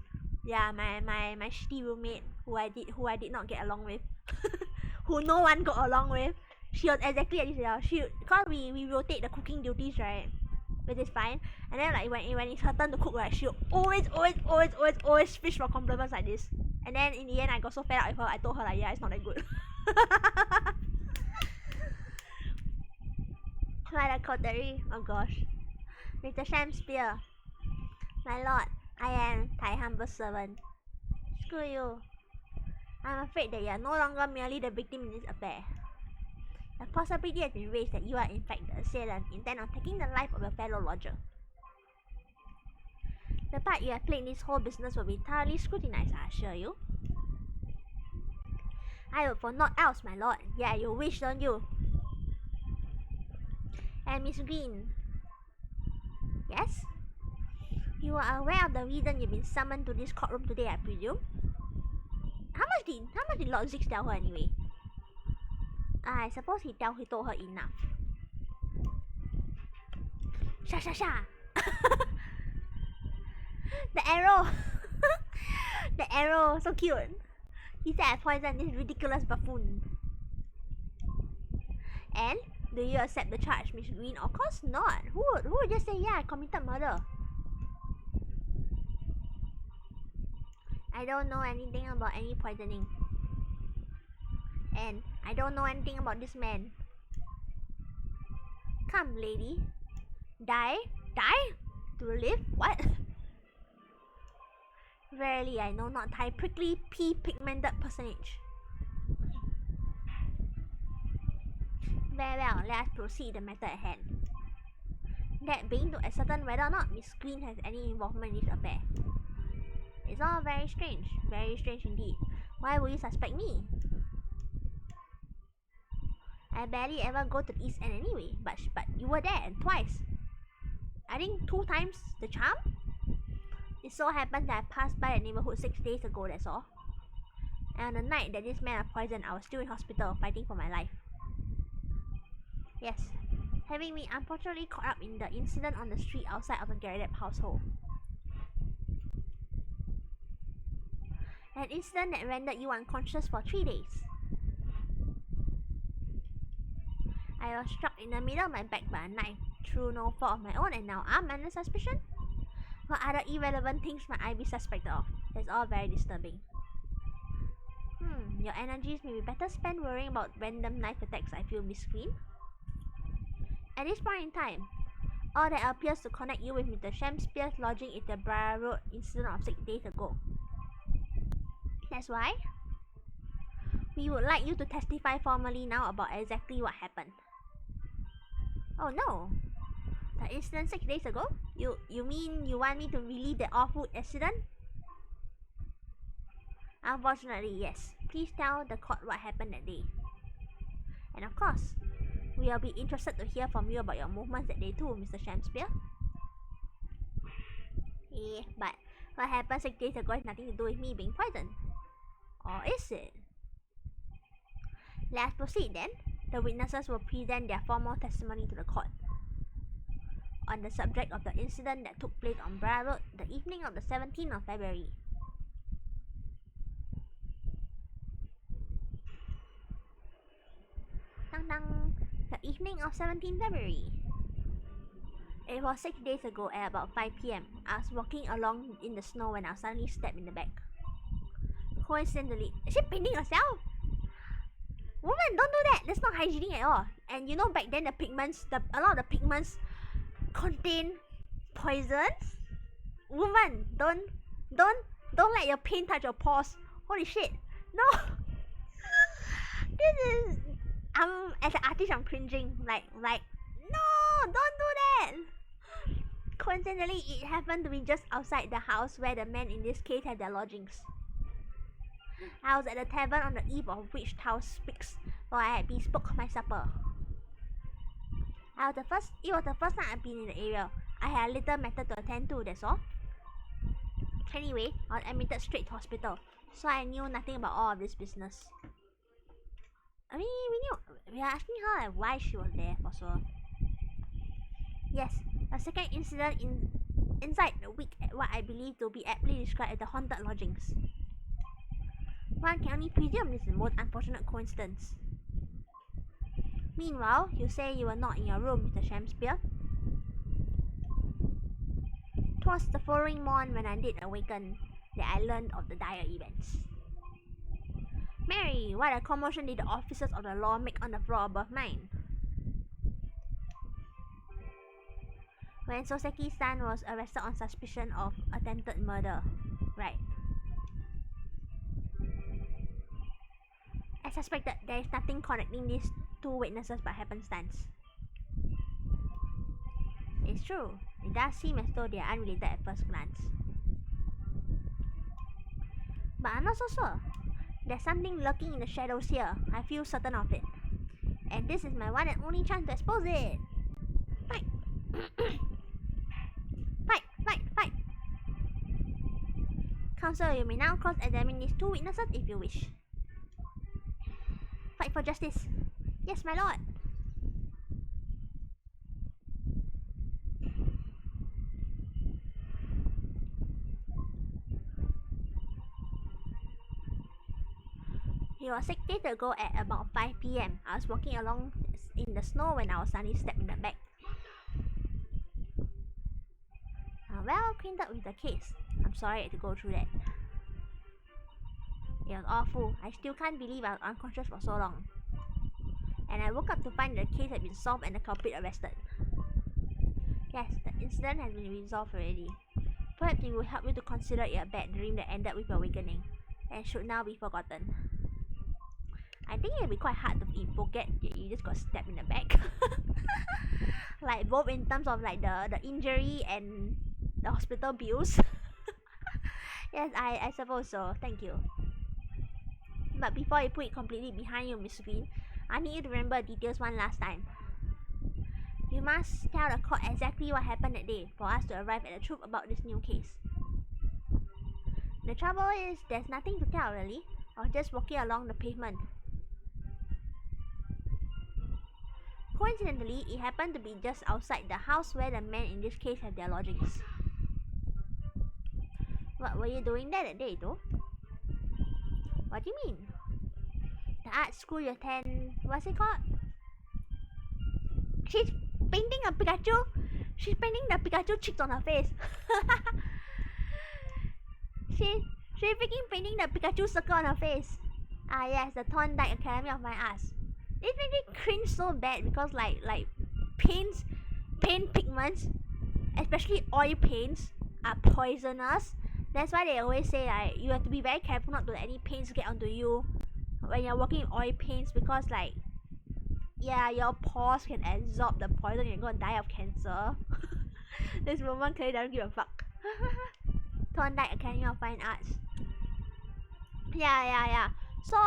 Yeah, my shitty roommate who I did not get along with, who no one got along with. She was exactly like this. Cause we rotate the cooking duties, right, which is fine. And then like when it's her turn to cook, right, she'll always fish for compliments like this. And then in the end, I got so fed up with her. I told her like, yeah, it's not that good. Like a coterie. Oh gosh. Mr. Shakespeare, my lord, I am thy humble servant. Screw you. I'm afraid that you are no longer merely the victim in this affair. The possibility has been raised that you are in fact the assailant intent on taking the life of your fellow lodger. The part you have played in this whole business will be thoroughly scrutinized, I assure you. I will for naught else, my lord. Yeah, you wish, don't you? And Miss Green. Yes? You are aware of the reason you've been summoned to this courtroom today, I presume? How much did Lord Zix tell her anyway? I suppose he told her enough. Sha. The arrow. The arrow, so cute. He said I poisoned this ridiculous buffoon. And do you accept the charge, Miss Green? Of course not. Who would just say, yeah, I committed murder? I don't know anything about any poisoning. And I don't know anything about this man. Come, lady. Die? To live? What? Verily, I know not thy prickly pea-pigmented personage. Very well, let us proceed the matter at hand. That being to ascertain whether or not Miss Green has any involvement in this affair. It's all very strange indeed. Why would you suspect me? I barely ever go to the East End anyway, but you were there, and twice. I think 2 times the charm? It so happened that I passed by the neighborhood 6 days ago, that's all. And on the night that this man was poisoned, I was still in hospital fighting for my life. Yes, having been unfortunately caught up in the incident on the street outside of the Garrett household. An incident that rendered you unconscious for 3 days. I was struck in the middle of my back by a knife through no fault of my own, and now I'm under suspicion? What other irrelevant things might I be suspected of? That's all very disturbing. Your energies may be better spent worrying about random knife attacks, I feel, Miss Green. At this point in time, all that appears to connect you with Mr. Shakespeare's lodging is the Briar Road incident of 6 days ago. That's why we would like you to testify formally now about exactly what happened. Oh no! The incident 6 days ago? You mean you want me to relive the awful incident? Unfortunately, yes. Please tell the court what happened that day. And of course, we will be interested to hear from you about your movements that day too, Mr. Shakespeare. But what happened 6 days ago has nothing to do with me being poisoned. Or is it? Let's proceed then. The witnesses will present their formal testimony to the court on the subject of the incident that took place on Bra Road the evening of the 17th of February. The evening of 17th February. It was 6 days ago at about 5 p.m. I was walking along in the snow when I suddenly stepped in the back. Coincidentally, is she painting herself? Woman, don't do that! That's not hygienic at all. And you know back then the pigments, a lot of the pigments contain poisons? Woman, don't let your paint touch your paws. Holy shit. No! This is... as an artist, I'm cringing. Like, no! Don't do that! Coincidentally, it happened to be just outside the house where the men in this case had their lodgings. I was at the tavern on the eve of which Tao speaks, while I had bespoke my supper. It was the first time I'd been in the area. I had a little matter to attend to, that's all. Anyway, I was admitted straight to hospital, so I knew nothing about all of this business. I mean, we were asking her like, why she was there for so. Yes, a second incident inside the week at what I believe to be aptly described as the haunted lodgings. One can only presume this is the most unfortunate coincidence. Meanwhile, you say you were not in your room, Mr. Shakespeare. 'Twas the following morn when I did awaken that I learned of the dire events. Mary, what a commotion did the officers of the law make on the floor above mine. When Soseki's son was arrested on suspicion of attempted murder. Right. As suspected, there is nothing connecting these two witnesses but happenstance. It's true. It does seem as though they are unrelated at first glance. But I'm not so sure. There's something lurking in the shadows here. I feel certain of it. And this is my one and only chance to expose it. Fight! Fight! Counsel, you may now cross-examine these two witnesses if you wish. Fight for justice. Yes, my lord. It was 6 days ago at about 5 p.m. I was walking along in the snow when I was suddenly stepped in the back. Well acquainted with the case. I'm sorry I had to go through that. It was awful. I still can't believe I was unconscious for so long. And I woke up to find the case had been solved and the culprit arrested. Yes, the incident has been resolved already. Perhaps it will help you to consider it a bad dream that ended with your awakening, and should now be forgotten. I think it'll be quite hard to forget that you just got stabbed in the back. Like both in terms of like the injury and the hospital bills. Yes, I suppose so. Thank you. But before you put it completely behind you, Miss Green, I need you to remember the details one last time. You must tell the court exactly what happened that day for us to arrive at the truth about this new case. The trouble is, there's nothing to tell really. I was just walking along the pavement. Coincidentally, it happened to be just outside the house where the men in this case had their lodgings. What were you doing there that day though? What do you mean? The art school you attend, what's it called? She's painting a Pikachu? She's painting the Pikachu cheeks on her face. She's freaking painting the Pikachu circle on her face. Ah yes, the Thorndike Academy of Fine Arts. It made me cringe so bad because like paint pigments, especially oil paints, are poisonous. That's why they always say like you have to be very careful not to let any paints get onto you when you're working with oil paints, because like yeah, your pores can absorb the poison and you're gonna die of cancer. This woman clearly doesn't give a fuck. Thorndike Academy of Fine Arts. Yeah. So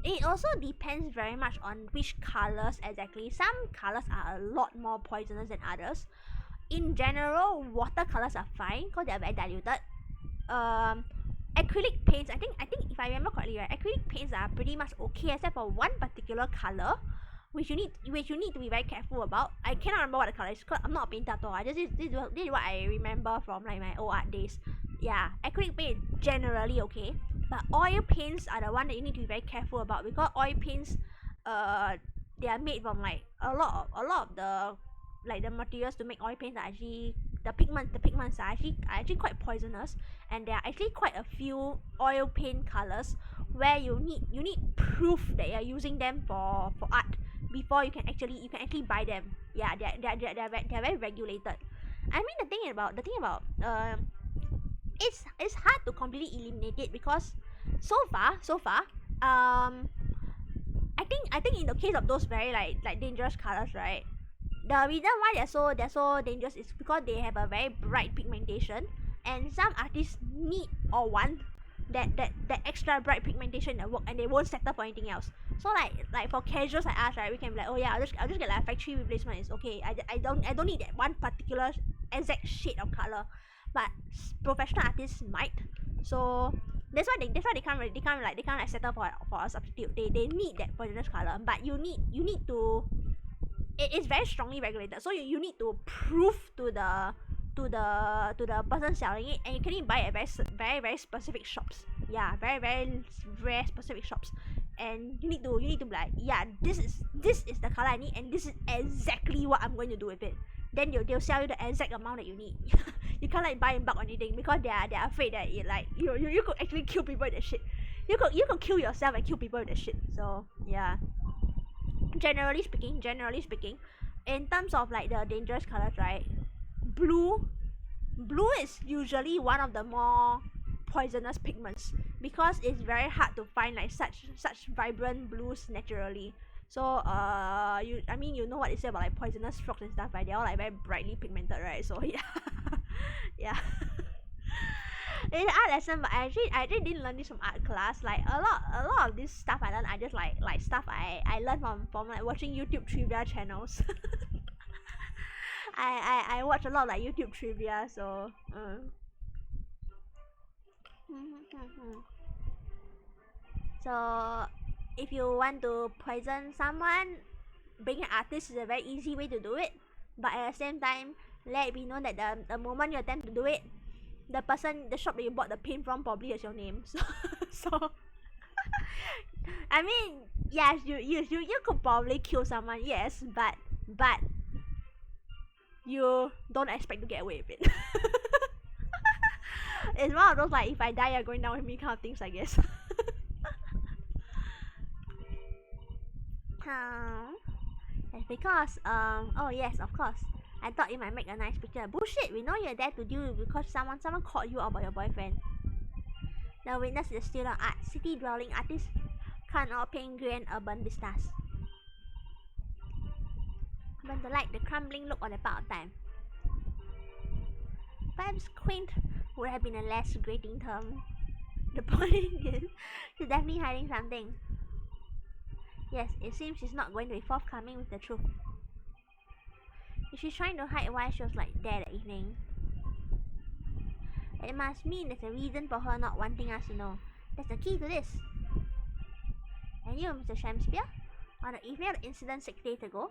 it also depends very much on which colors exactly. Some colors are a lot more poisonous than others. In general, watercolors are fine because they are very diluted. Acrylic paints, I think if I remember correctly, right, acrylic paints are pretty much okay except for one particular color which you need to be very careful about. I cannot remember what the color is because I'm not a painter at all. This is what I remember from like my old art days. Yeah, acrylic paint generally okay, but oil paints are the one that you need to be very careful about because oil paints, they are made from like a lot of the like the materials to make oil paints are actually the pigments are actually quite poisonous, and there are actually quite a few oil paint colors where you need proof that you're using them for art before you can actually buy them. Yeah, they're very regulated. I mean the thing about it's hard to completely eliminate it because so far I think in the case of those very like dangerous colors, right, the reason why they're so dangerous is because they have a very bright pigmentation, and some artists need or want that extra bright pigmentation in their work, and they won't settle for anything else. So like for casuals like us, right, we can be like, oh yeah, I'll just get like a factory replacement. It's okay. I don't need that one particular exact shade of color, but professional artists might. So that's why they can't settle for a substitute. They need that poisonous color, but you need to, it is very strongly regulated, so you need to prove to the person selling it, and you can only buy at very specific shops. Yeah, very specific shops, and you need to be like, yeah, this is the color I need, and this is exactly what I'm going to do with it. Then they'll sell you the exact amount that you need. You can't like buy in bulk or anything because they're afraid that it like you could actually kill people with the shit. You could kill yourself and kill people with the shit. So yeah. Generally speaking, in terms of like the dangerous colors, right, blue is usually one of the more poisonous pigments because it's very hard to find like such vibrant blues naturally. So you know what they say about like poisonous frogs and stuff, right? They're all like very brightly pigmented, right? So yeah. Yeah. It's an art lesson, but I actually didn't learn this from art class. Like a lot of this stuff I learned, I just like stuff I learned from like watching YouTube trivia channels. I watch a lot of like YouTube trivia, so so if you want to poison someone, being an artist is a very easy way to do it. But at the same time, let it be known that the moment you attempt to do it, the shop that you bought the paint from probably has your name. So I mean, yes, you could probably kill someone, yes, but you don't expect to get away with it. It's one of those like, if I die, you're going down with me kind of things, I guess. It's because oh yes, of course, I thought you might make a nice picture. Bullshit, we know you're there to deal with because someone called you about your boyfriend. The witness is still an art. City dwelling artist can't all paint grand urban business. When to like the crumbling look on the part of time. Perhaps quaint would have been a less grating term. The point is, she's definitely hiding something. Yes, it seems she's not going to be forthcoming with the truth. If she's trying to hide why she was like there that evening, it must mean there's a reason for her not wanting us to know. That's the key to this. And you, Mr. Shakespeare, on the evening of the incident 6 days ago,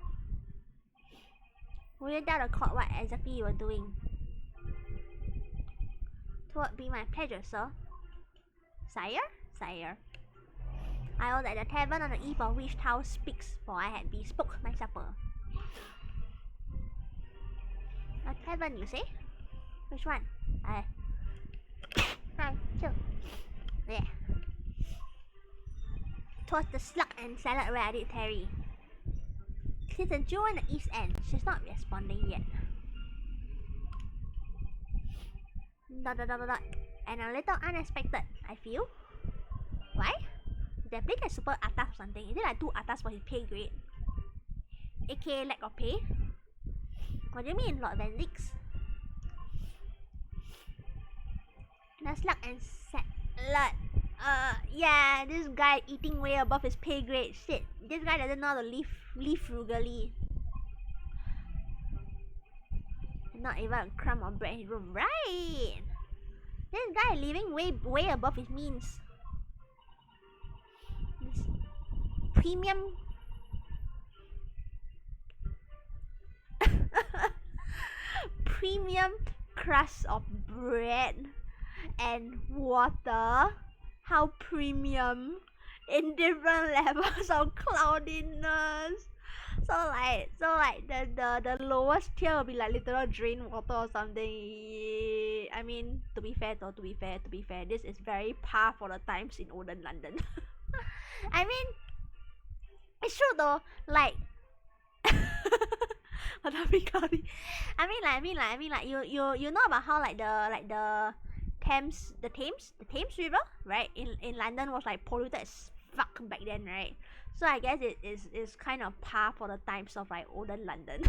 will you tell the court what exactly you were doing? Twould be my pleasure, sir. Sire? I was at the tavern on the eve of which Tao speaks, for I had bespoke my supper. A tavern, you say? Which one? Hi, chill. Yeah. 'Twas the slug and salad where I did tarry. She's a jewel in the East End. She's not responding yet. ... And a little unexpected, I feel. Why? That Blake is super atas or something. Is it like too atas for his pay grade? AKA lack of pay? What do you mean, Lord Van Dix? The slug and salad Yeah, this guy eating way above his pay grade. Shit, this guy doesn't know how to live frugally. Not even a crumb of bread in his room. Right! This guy living way above his means. This premium premium crust of bread and water. How premium in different levels of cloudiness. So like the lowest tier will be like literal drain water or something. I mean, to be fair, this is very par for the times in olden London. I mean, it's true though. Like, what are we calling? I mean like you know about how like the Thames River, right? In London was like polluted as fuck back then, right? So I guess it is kind of par for the times of like olden London.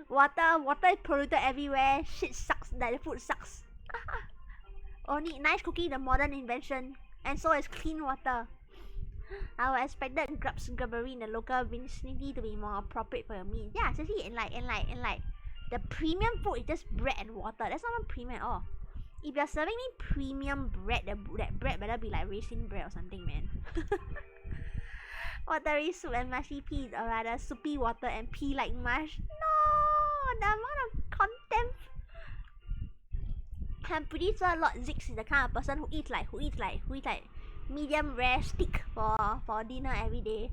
water is polluted everywhere. Shit sucks. Like the food sucks. Only nice cooking, the modern invention, and so is clean water. I expected grubbery in the local vicinity to be more appropriate for your meals. Yeah, seriously, and like the premium food is just bread and water. That's not even premium at all. If you're serving me premium bread, that bread better be like raisin bread or something, man. Watery soup and mushy peas, or rather soupy water and pea like mush. No, the amount of contempt. I'm pretty sure Lord Zix is the kind of person who eats like medium rare steak for dinner every day.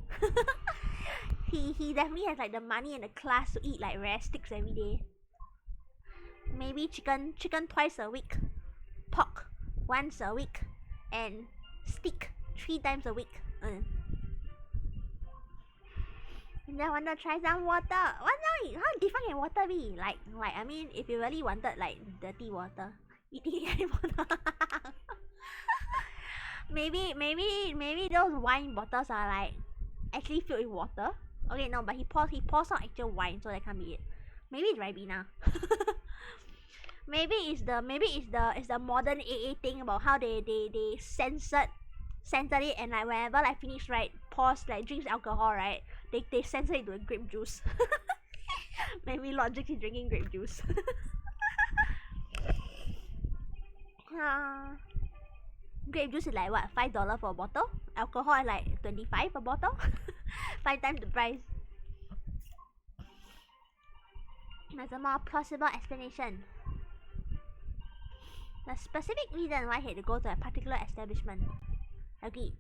he definitely has like the money and the class to eat like rare steaks every day. Maybe chicken twice a week, pork once a week, and steak 3 times a week. And I want to try some water. What now? How different can water be? Like I mean, if you really wanted like dirty water, eating any water. maybe those wine bottles are like actually filled with water. Okay, no, but he pours out actual wine, so that can't be it. Maybe it's Ribena. maybe it's the modern AA thing about how they censored it, and like whenever like finish right, pours like drinks alcohol right, they censor it to a grape juice. Maybe Logic is drinking grape juice. Grape juice is like what, $5 for a bottle? Alcohol is like 25 a bottle. 5 times the price. There's a more plausible explanation. The specific reason why he had to go to a particular establishment. Agreed.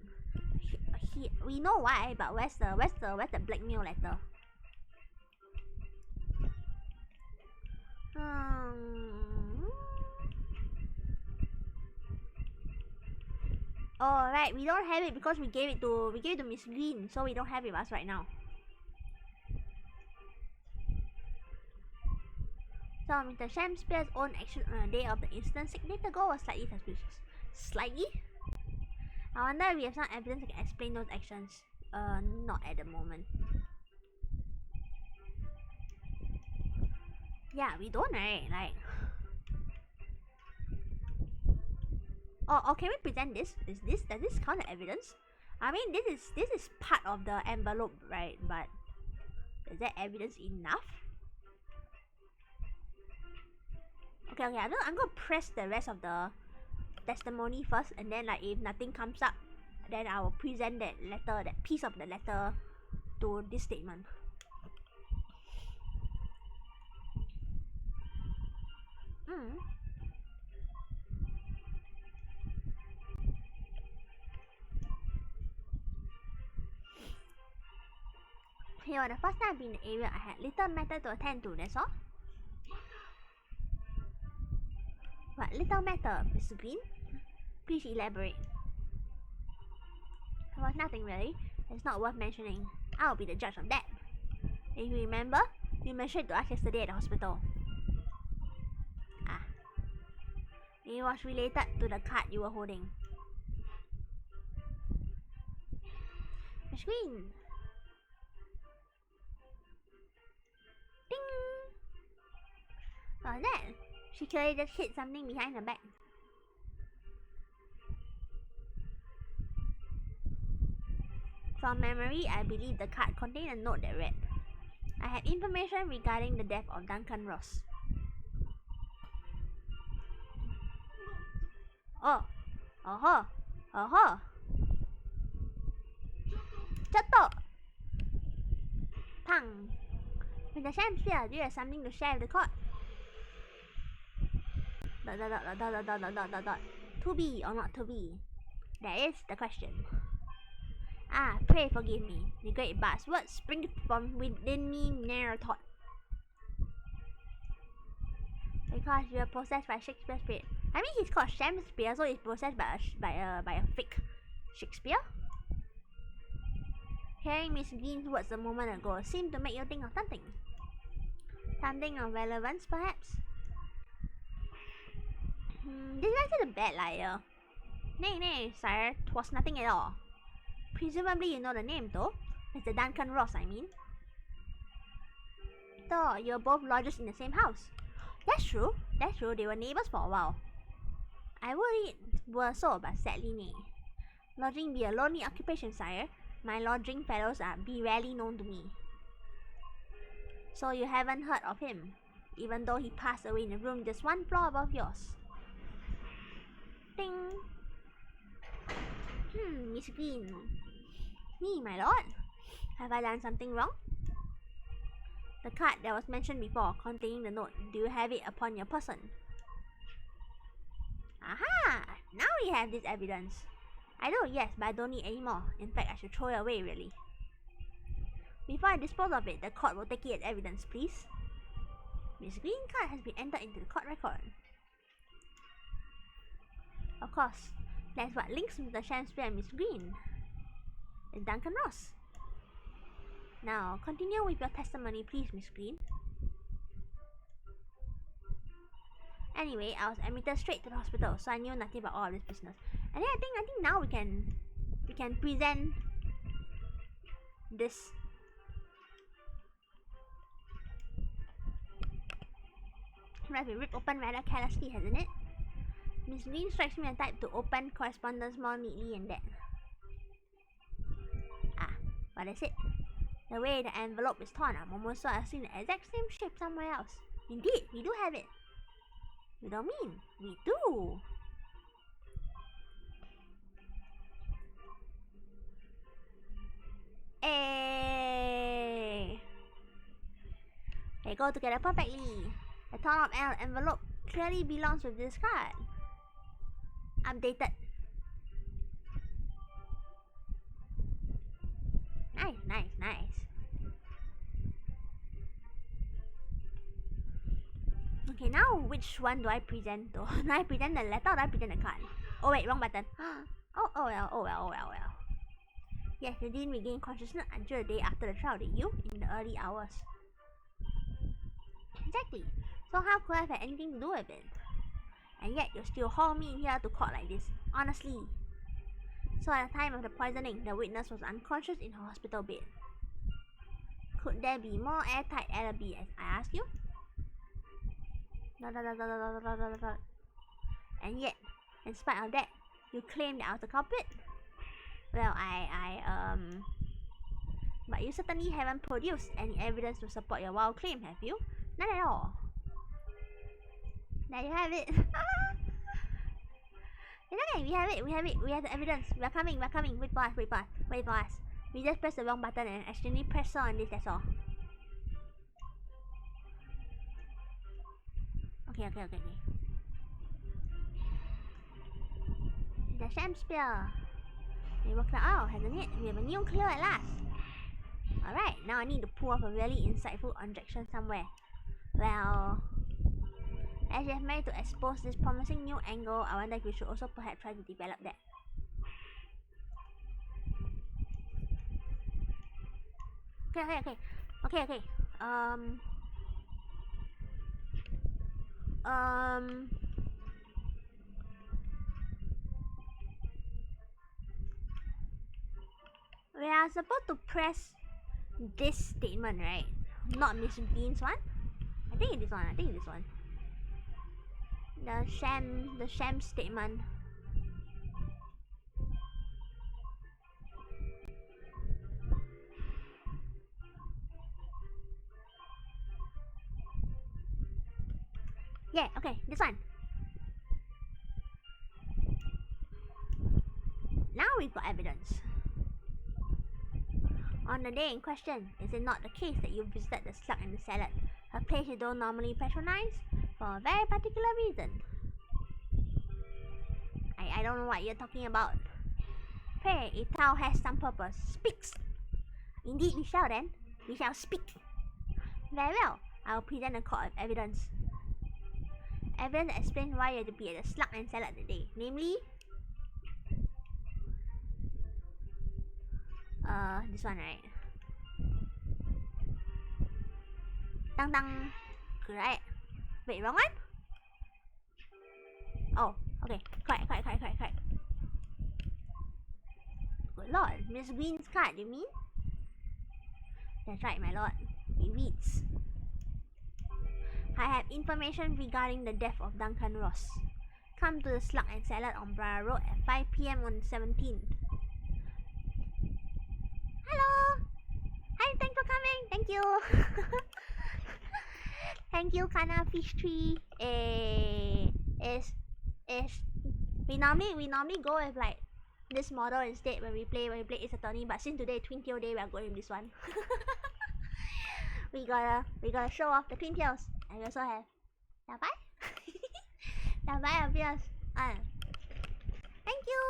We know why, but where's the blackmail letter? Oh right, we don't have it because we gave it to Miss Green, so we don't have it with us right now. So Mr. Shakespeare's own action on the day of the incident 6 days ago was slightly suspicious. Slightly? I wonder if we have some evidence that can explain those actions. Not at the moment. Yeah, we don't, right? Like, or can we present this? Does this count as evidence? I mean, this is part of the envelope, right? But is that evidence enough? Okay, I'm gonna press the rest of the testimony first, and then like if nothing comes up, then I will present that letter, that piece of the letter, to this statement. Here, the first time I've been in the area, I had little matter to attend to, that's all. What little matter, Mr. Green? Please elaborate. It was nothing really. It's not worth mentioning. I'll be the judge of that. If you remember, you mentioned it to us yesterday at the hospital. It was related to the card you were holding. Miss Green. Ding! Oh, that. She clearly just hit something behind her back. From memory, I believe the card contained a note that read, I have information regarding the death of Duncan Ross. Oh. Oh. Chato! Pang! With the sham sphere, do you have something to share with the court? To be or not to be? That is the question. Ah, pray forgive me. The great buzzword spring from within me ne'er thought. Because you are possessed by Shakespeare's spirit. I mean, he's called Shakespeare, so he's possessed by a fake Shakespeare. Hearing Miss Green's words a moment ago seemed to make you think of something. Something of relevance, perhaps? This guy's a bad liar. Nay, sire, 'twas nothing at all. Presumably you know the name, though. It's the Duncan Ross, I mean. So, you're both lodgers in the same house. That's true. They were neighbors for a while. I would it were so, but sadly nay. Lodging be a lonely occupation, sire. My lodging fellows be rarely known to me. So you haven't heard of him, even though he passed away in a room just one floor above yours. Ding! Miss Green. Me, my lord? Have I done something wrong? The card that was mentioned before, containing the note, do you have it upon your person? Aha! Now we have this evidence. I do, yes, but I don't need any more. In fact, I should throw it away, really. Before I dispose of it, the court will take it as evidence, please. Miss Green's card has been entered into the court record. Of course, that's what links the Shakespeare and Miss Green. It's Duncan Ross. Now, continue with your testimony, please, Miss Green. Anyway, I was admitted straight to the hospital, so I knew nothing about all of this business. And then I think now we can present this. Right, we ripped open rather carelessly, hasn't it? Miss Green strikes me the type to open correspondence more neatly and that. But that's it. The way the envelope is torn, I'm almost sure I've seen the exact same shape somewhere else. Indeed, we do have it. You don't mean? We do. Hey! They go together perfectly. The torn up envelope clearly belongs with this card. Updated. Nice. Okay, now which one do I present though? Do I present the letter or do I present the card? Oh wait, wrong button. Oh well. Yes, you didn't regain consciousness until the day after the trial, did you? In the early hours. Exactly. So how could I have had anything to do with it? And yet you still haul me in here to court like this. Honestly. So at the time of the poisoning, the witness was unconscious in her hospital bed. Could there be more airtight alibi, as I ask you? And yet, in spite of that, you claim that I was the culprit? Well, but you certainly haven't produced any evidence to support your wild claim, have you? None at all. There you have it. It's okay, we have the evidence. We're coming. Wait for us. We just pressed the wrong button and accidentally pressed on this, that's all. Okay. The Shakespeare. It worked out, hasn't it? We have a new clue at last. Alright, now I need to pull off a really insightful objection somewhere. Well, as you have managed to expose this promising new angle, I wonder if we should also perhaps try to develop that. Okay. We are supposed to press this statement, right? Not Miss Bean's one? I think it is one. The sham statement. Yeah, okay, this one. Now we've got evidence. On the day in question, is it not the case that you visited the Slug and the Salad, a place you don't normally patronize, for a very particular reason? I don't know what you're talking about. Pray, if Tao has some purpose, speaks. Indeed we shall then. We shall speak. Very well, I will present a court of evidence. Evidence that explains why you had to be at the Slug and Salad that day. Namely, this one, right? Dang dang. Correct. Wait, wrong one? Oh, okay. Correct. Good lord, Miss Green's card, you mean? That's right, my lord. It reads, I have information regarding the death of Duncan Ross. Come to the Slug and Salad on Briar Road at 5 PM on the 17th. Hello! Hi, thanks for coming. Thank you. Thank you, Kana Fish Tree. We normally go with like this model instead when we play Ace Attorney, but since today Twintail Day, we are going with this one. we gotta show off the Twintails, and we also have Dabai. Dabai appears. Thank you.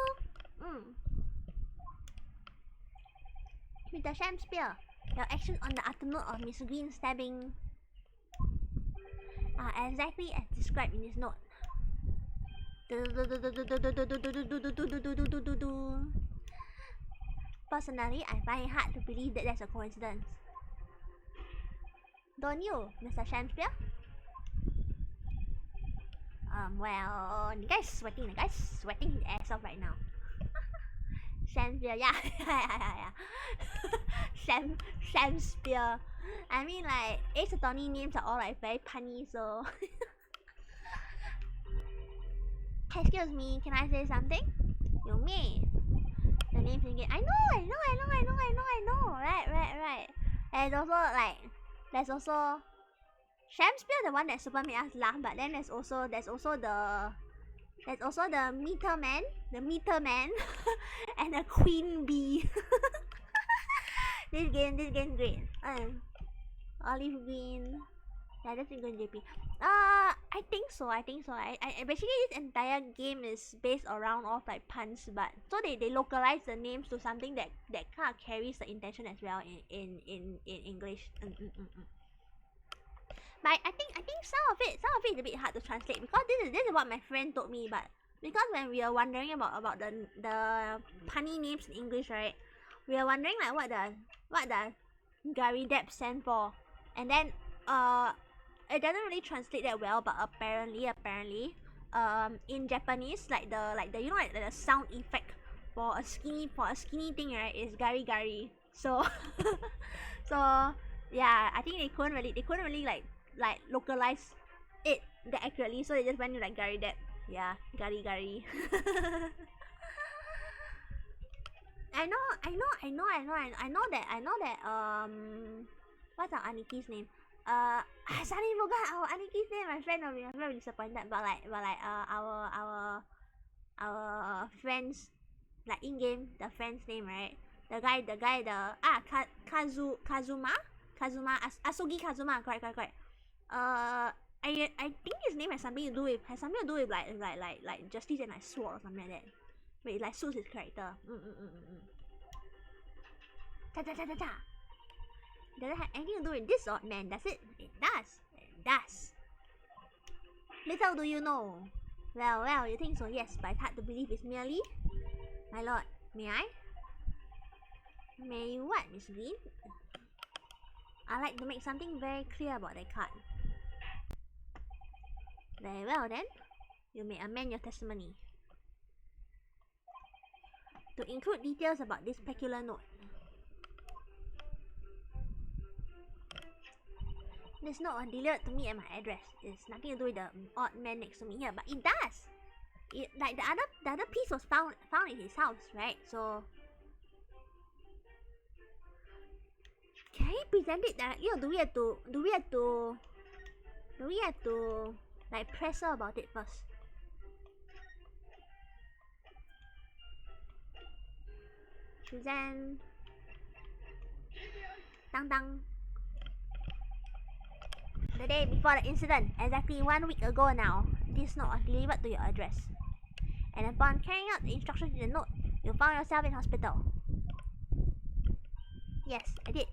With the sham spear, your actions on the afternoon of Miss Green's stabbing are exactly as described in his note. Personally, I find it hard to believe that that's a coincidence. Don't you, Mr. Shakespeare? Well, the guy's sweating his ass off right now. Shakespeare, yeah. Shakespeare. I mean, like, Ace Attorney names are all like very punny, so. Excuse me, can I say something? You may. The name's again. I know. Right. There's also Shakespeare, the one that super made us laugh, but then there's also the meter man, and the queen bee. This game great. Olive green. Yeah, that's good, JP. I think so. I basically this entire game is based around all like puns, but so they localize the names to something that kind of carries the intention as well in English. But I think some of it is a bit hard to translate because this is what my friend told me. But because when we are wondering about the punny names in English, right, we are wondering like what the Gary Depp stand for, and then it doesn't really translate that well, but apparently in Japanese like the you know like the sound effect for a skinny thing, right, is gari. So yeah, I think they couldn't really like localize it that accurately, so they just went to like Gary Depp. Yeah, gari. I know that what's our Aniki's name? I suddenly forgot our Aniki's name. My friend will be very disappointed. But our friends, like in game, the friend's name, right? The Kazuma, Asugi Kazuma. Correct. I think his name has something to do with like justice and like sword or something like that. Wait, like suits his character. Ta. Doesn't have anything to do with this odd man, does it? It does. Little do you know. Well, you think so, yes, but it's hard to believe it's merely. My lord, may I? May you what, Miss Green? I'd like to make something very clear about that card. Very well then. You may amend your testimony to include details about this peculiar note. This note was delivered to me at my address. It's nothing to do with the odd man next to me here, but it does. It like the other piece was found in his house, right? So can he present it directly, or do we have to Like, press her about it first. Suzanne. Dang dang. The day before the incident, exactly 1 week ago now, this note was delivered to your address. And upon carrying out the instructions in the note, you found yourself in hospital. Yes, I did.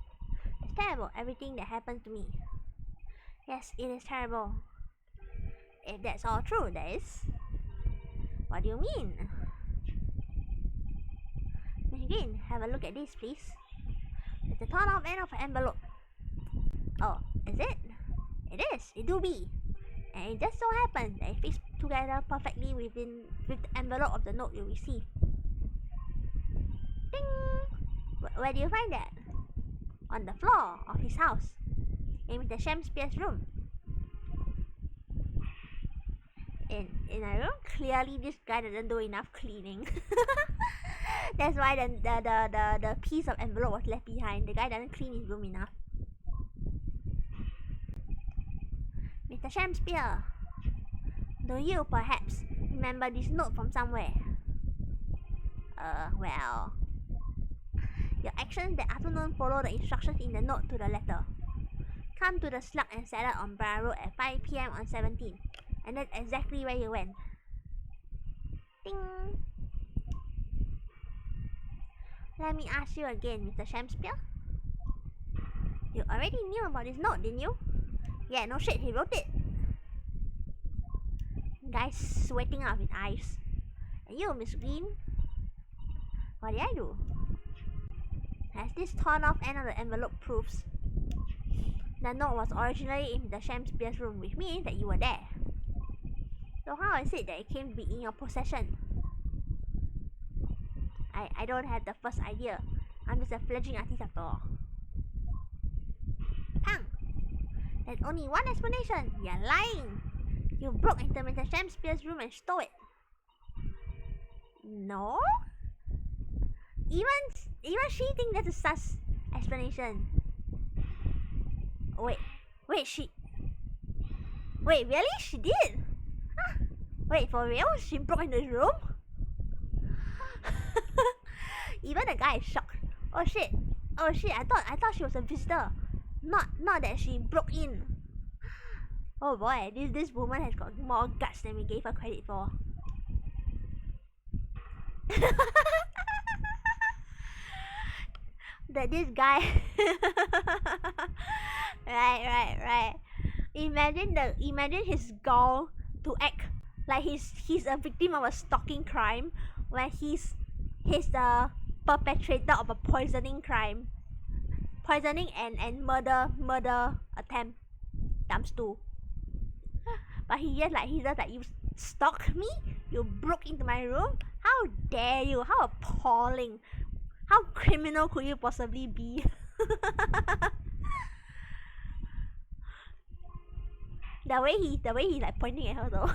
It's terrible, everything that happened to me. Yes, it is terrible. If that's all true, that is. What do you mean? Miss Green, have a look at this, please. It's the torn off end of an envelope. Oh, is it? It is, it do be. And it just so happens that it fits together perfectly with the envelope of the note you received. Ding! Where do you find that? On the floor of his house, in Mr. Shakespeare's room. In a room? Clearly this guy doesn't do enough cleaning. That's why the piece of envelope was left behind. The guy doesn't clean his room enough. Mr. Shakespeare, do you perhaps remember this note from somewhere? Well, your actions that afternoon follow the instructions in the note to the letter. Come to the Slug and Salad on Briar Road at 5 PM on 17th, and that's exactly where you went. Ding! Let me ask you again, Mr. Shakespeare. You already knew about this note, didn't you? Yeah, no shit, he wrote it. Guy's sweating out of his eyes. And you, Miss Green? What did I do? As this torn off end of the envelope proves, the note was originally in the Shakespeare's room, which means that you were there. So how is it that it came to be in your possession? I don't have the first idea. I'm just a fledgling artist after all. Pang! There's only one explanation. You're lying. You broke into Mr. Shakespeare's room and stole it. No? Even she thinks that's a sus explanation. Wait, really? She did? Huh? Wait, for real? She broke into his room? Even the guy is shocked. Oh shit, I thought she was a visitor. Not that she broke in. Oh boy, this woman has got more guts than we gave her credit for. That this guy right. Imagine his goal to act like he's a victim of a stalking crime when he's the perpetrator of a poisoning crime. Poisoning and murder attempt times 2. But he's just like, you stalked me? You broke into my room? How dare you? How appalling. How criminal could you possibly be? The way he's like pointing at her though.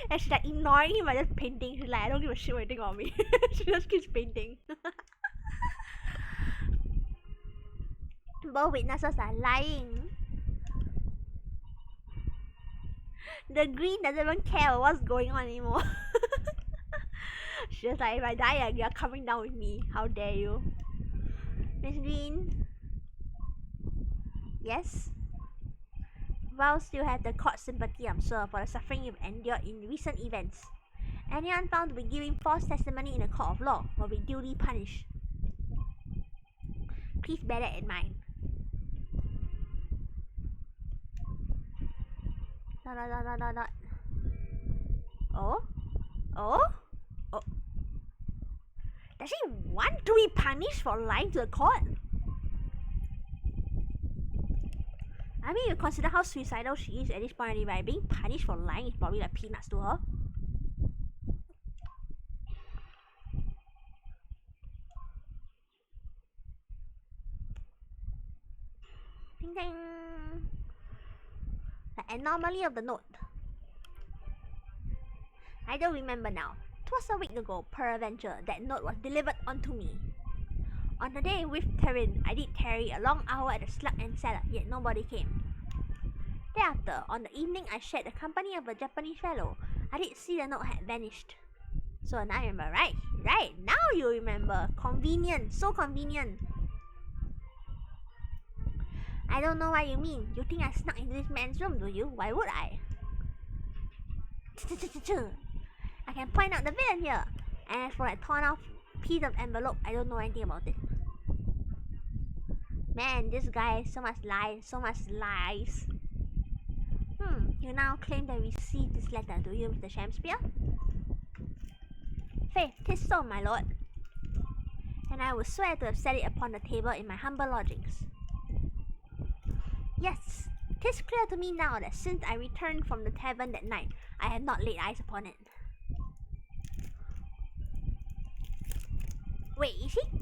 And she's like ignoring him by just painting. She's like, I don't give a shit what you think of me. She just keeps painting. Both witnesses are lying. The Green doesn't even care what's going on anymore. She's just like, if I die, you're coming down with me. How dare you? Miss Green? Yes? Whilst you have the court sympathy, I'm sure, for the suffering you've endured in recent events, anyone found to be giving false testimony in a court of law will be duly punished. Please bear that in mind. Oh? Does she want to be punished for lying to the court? I mean, you consider how suicidal she is at this point already, right? Being punished for lying is probably like peanuts to her. Ding ding! The anomaly of the note. I don't remember now. 'Twas a week ago, peradventure, that note was delivered unto me. On the day with Terrin, I did tarry a long hour at the Slug and Cellar, yet nobody came. Shortly after, on the evening I shared the company of a Japanese fellow, I did see the note had vanished. So now you remember, right? Right, now you remember. Convenient, so convenient. I don't know what you mean. You think I snuck into this man's room, do you? Why would I? I can point out the villain here. And as for that torn off piece of envelope, I don't know anything about it. Man, this guy, so much lies, so much lies. You now claim that you received this letter, do you, Mr. Shakespeare? Faith, 'tis so, my lord. And I would swear to have set it upon the table in my humble lodgings. Yes, 'tis clear to me now that since I returned from the tavern that night, I have not laid eyes upon it. Wait,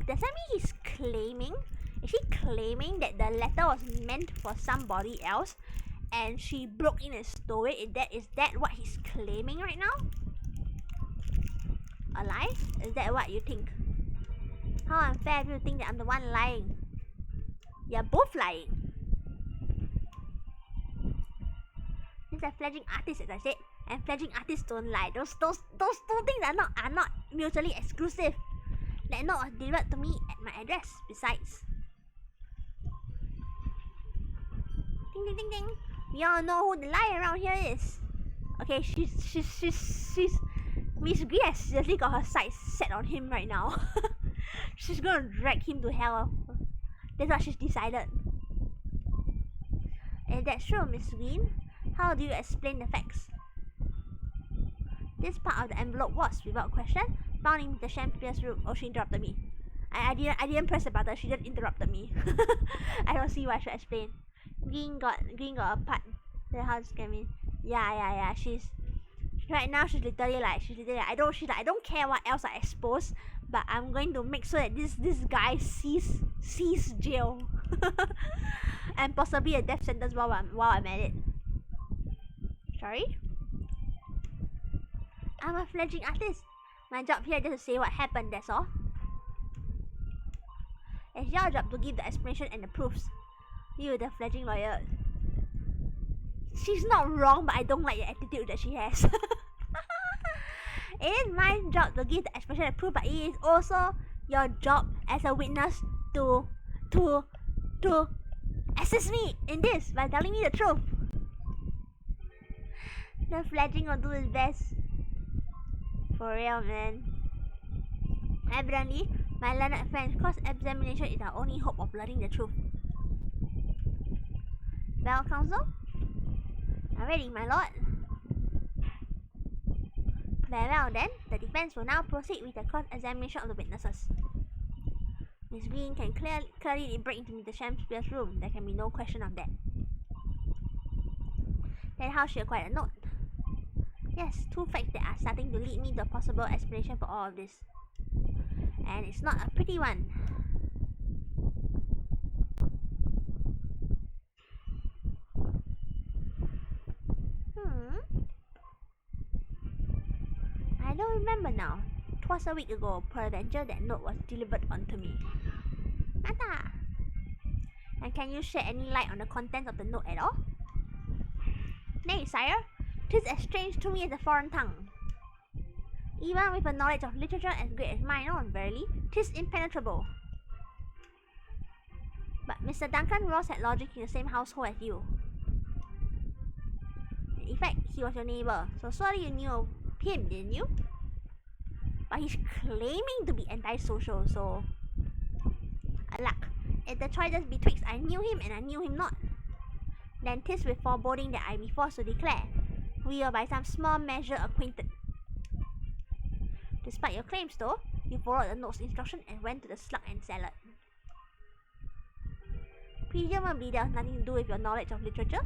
does that mean he's claiming? Is he claiming that the letter was meant for somebody else and she broke in and stole it? Is that what he's claiming right now? A lie? Is that what you think? How unfair if you think that I'm the one lying. You're both lying. He's a fledgling artist, as I said, and fledgling artists don't lie. Those two things are not mutually exclusive. That note was delivered to me at my address. Besides, ding ding ding ding. We all know who the liar around here is. Okay, she's Miss Green has seriously got her sights set on him right now. She's gonna drag him to hell. That's what she's decided. If that's true, Miss Green, how do you explain the facts? This part of the envelope was, without question, found in the Shakespeare's room. Oh, she interrupted me. I didn't press the button. She just interrupted me. I don't see why I should explain. Green got a part. Then how to scare me? Yeah. She's right now. She's literally like I don't care what else I expose, but I'm going to make sure that this guy sees jail and possibly a death sentence while I'm at it. Sorry? I'm a fledgling artist. My job here is just to say what happened, that's all. It's your job to give the explanation and the proofs. You, the fledgling lawyer. She's not wrong, but I don't like the attitude that she has. It is my job to give the explanation and proof, but it is also your job as a witness to assist me in this by telling me the truth. The fledgling will do his best. For real, man. Evidently, my learned friend's cross-examination is our only hope of learning the truth. Well, counsel? I'm ready, my lord. Very well then, the defense will now proceed with the cross-examination of the witnesses. Miss Green can clearly break into Mr. Shakespeare's room. There can be no question of that. Then how she acquired a note? Yes, two facts that are starting to lead me to a possible explanation for all of this. And it's not a pretty one. I don't remember now. 'Twas a week ago, peradventure, that note was delivered unto me. Nata! And can you shed any light on the contents of the note at all? Nay, sire. 'Tis as strange to me as a foreign tongue. Even with a knowledge of literature as great as mine own, verily, 'tis impenetrable. But Mr. Duncan Ross had lodging in the same household as you. In fact, he was your neighbor, so surely you knew of him, didn't you? But he's claiming to be antisocial, so... Alack, if the choice is betwixt I knew him and I knew him not, then 'tis with foreboding that I be forced to declare we are by some small measure acquainted. Despite your claims though, you followed the note's instruction and went to the slug and salad. Presumably there was nothing to do with your knowledge of literature?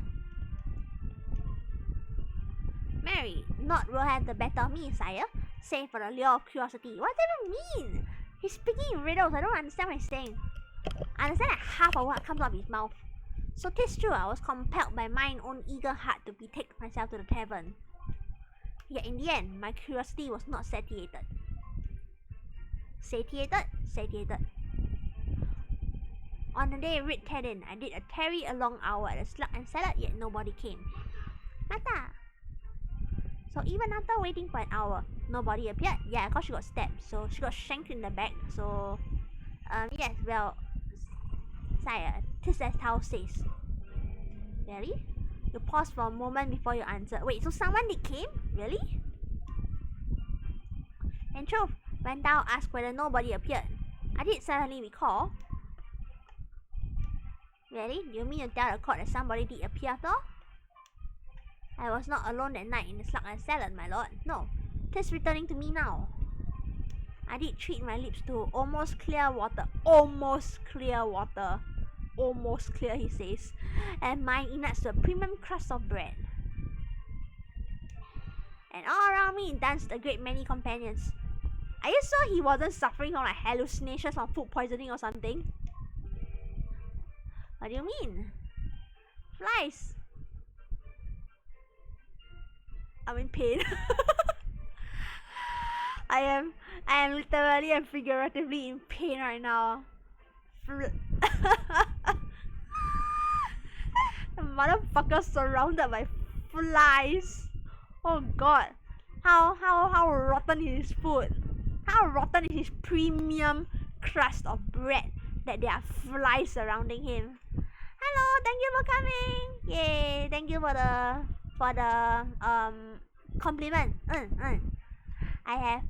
Marry, naught will have the better of me, sire, save for the lure of curiosity. What does that even mean? He's speaking in riddles, I don't understand what he's saying. I understand like half of what comes out of his mouth. So 'tis true, I was compelled by mine own eager heart to betake myself to the tavern. Yet in the end, my curiosity was not satiated. Satiated? Satiated. On the day Rit Ted in, I did a tarry a long hour at a slug and salad, yet nobody came. Nata. So even after waiting for an hour, nobody appeared. Yeah, cause she got stabbed, so she got shanked in the back. So, yes, well, sire, this as Tao says. Really? You paused for a moment before you answered. Wait, so someone did came? Really? In truth, when Tao asked whether nobody appeared, I did suddenly recall. Really? You mean to tell the court that somebody did appear after all? I was not alone that night in the slug and salad, my lord. No, 'tis returning to me now. I did treat my lips to almost clear water. Almost clear water. Almost clear, he says. And my innards to a premium crust of bread. And all around me danced a great many companions. Are you sure he wasn't suffering from like hallucinations from food poisoning or something? What do you mean? Flies. I'm in pain. I am literally and figuratively in pain right now. The motherfucker surrounded by flies. Oh god. How rotten is his food? How rotten is his premium crust of bread that there are flies surrounding him? Hello, thank you for coming. Yay, thank you for the compliment. I have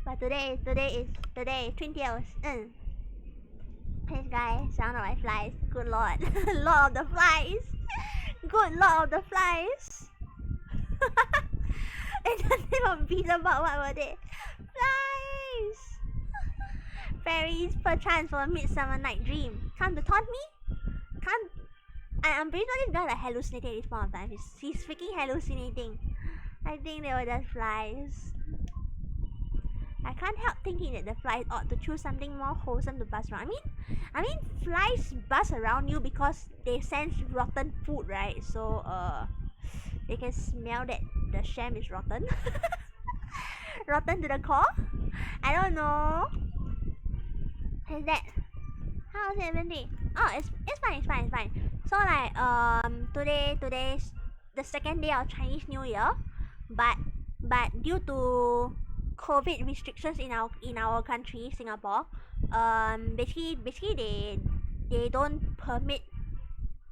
but today Twintails. This guy surrounded by flies. Good lord. Lord of the flies. Good lord of the flies. And the name of Beelzebub, what were they? Flies. Fairies perchance for a midsummer night dream. Come to taunt me? I'm pretty sure this guy like hallucinated at this point of time. He's freaking hallucinating. I think they were just flies. I can't help thinking that the flies ought to choose something more wholesome to buzz around. I mean flies buzz around you because they sense rotten food, right? So they can smell that the sham is rotten. Rotten to the core? I don't know. Is that? How's it everything? Oh, it's fine. So like today's the second day of Chinese New Year, but due to COVID restrictions in our country, Singapore, basically they don't permit.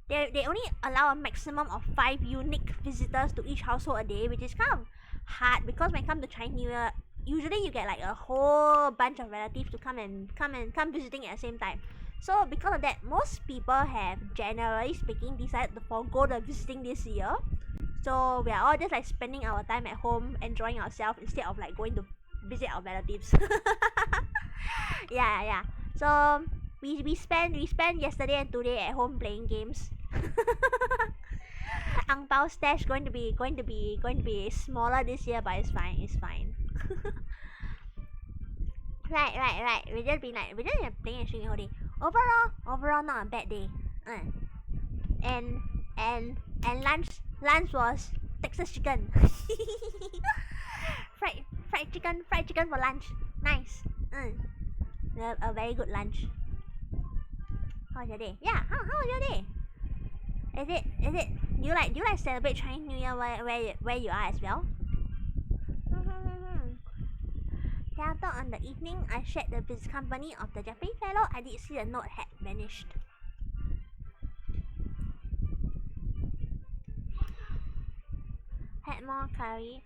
They only allow a maximum of 5 unique visitors to each household a day, which is kind of hard because when it comes to Chinese New Year, usually you get like a whole bunch of relatives to come visiting at the same time. So because of that, most people have, generally speaking, decided to forego the visiting this year. So we are all just like spending our time at home, enjoying ourselves instead of like going to visit our relatives. yeah. So we spent yesterday and today at home playing games. Ang Pao stash going to be smaller this year, but it's fine. Right. We just been playing and streaming all day. Overall not a bad day. And lunch was Texas chicken. fried chicken for lunch. Nice. A very good lunch. How's your day? Yeah, how was your day? Is it do you like celebrate Chinese New Year where you are as well? Thereafter on the evening I shared the visit company of the Japanese fellow, I did see the note had vanished. Had more curry.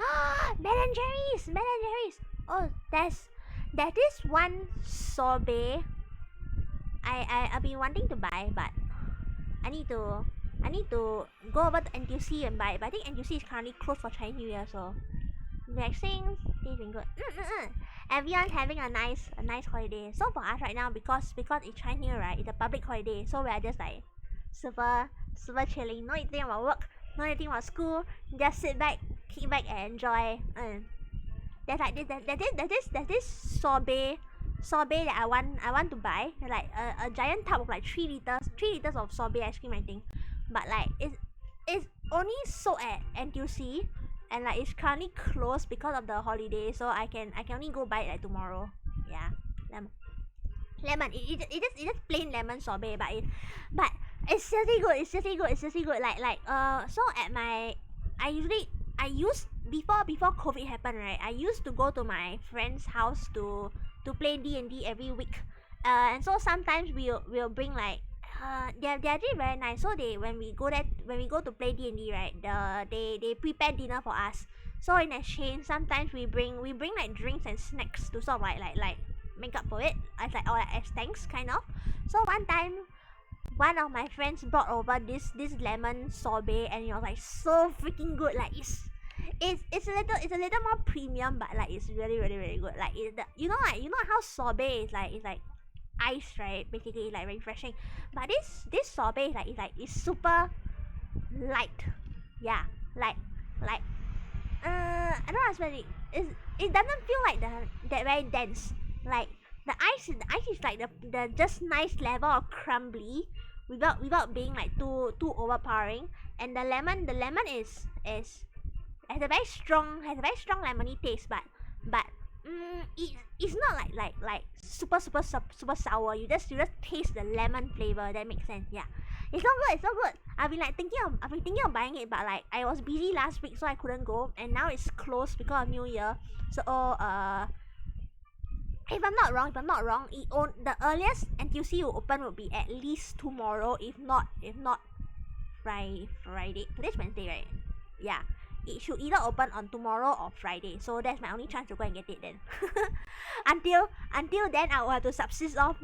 Ben and Jerry's. Oh, there's this one sorbet I've been wanting to buy, but I need to go over to NTUC and buy it. But I think NTUC is currently closed for Chinese New Year, so vaccines, they've been good. Everyone's having a nice holiday. So for us right now, because it's Chinese New Year, right, it's a public holiday, so we're just like super chilling. No eating about work, no eating about school. Just sit back, kick back and enjoy. There's this sorbet that I want to buy, like a giant tub of like 3 liters of sorbet ice cream, I think. But like it's only sold at NTUC, and like it's currently closed because of the holiday, so I can only go buy it like tomorrow. Yeah, lemon. It just plain lemon sorbet, but it's seriously good. It's seriously good. So at my I used before COVID happened, right? I used to go to my friend's house to play D&D every week. And so sometimes we'll bring like they're actually very nice. So when we go to play D&D, right? They prepare dinner for us. So in exchange, sometimes we bring like drinks and snacks to sort of like make up for it, as thanks kind of. So one time, one of my friends brought over this lemon sorbet, and it was like so freaking good. Like it's a little more premium, but like it's really good. Like you know how sorbet is like ice, right? Basically like refreshing. But this sorbet is it's super light. Yeah, like I don't know how to explain it. It doesn't feel like that very dense. Like the ice is like the just nice level of crumbly without being like too overpowering. And the lemon is has a very strong lemony taste, but it's not like super sour. You just taste the lemon flavor. That makes sense. Yeah, it's so good. I've been thinking of buying it, but like I was busy last week, so I couldn't go, and now it's closed because of New Year. So if I'm not wrong, the earliest NTUC will open will be at least tomorrow, if not Friday. Today's Wednesday, right? Yeah. It should either open on tomorrow or Friday, so that's my only chance to go and get it then. until then, I will have to subsist off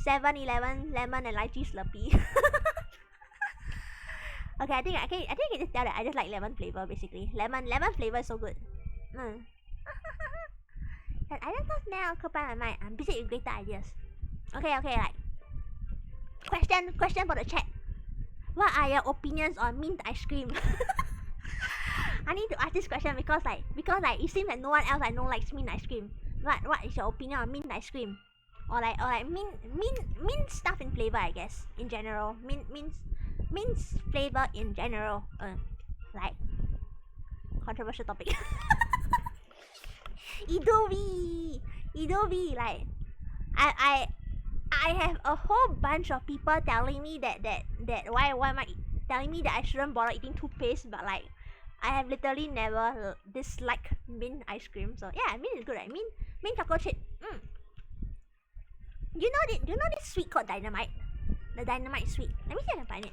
7-Eleven lemon and lychee Slurpee. Okay, I think I can just tell that I just like lemon flavor basically. Lemon flavor is so good. And I just thought now occupy my mind. I'm busy with greater ideas. Okay, like question for the chat. What are your opinions on mint ice cream? I need to ask this question because it seems like no one else I know likes mint ice cream. What is your opinion on mint ice cream? Or like mint stuff in flavor, I guess, in general. Mint flavor in general. Like controversial topic. Idovi, like I have a whole bunch of people telling me that why am I telling me that I shouldn't bother eating toothpaste, but like I have literally never disliked mint ice cream. So yeah, mint is good, right? Mint chocolate chip. You know this sweet called dynamite? The dynamite sweet. Let me see if I can find it.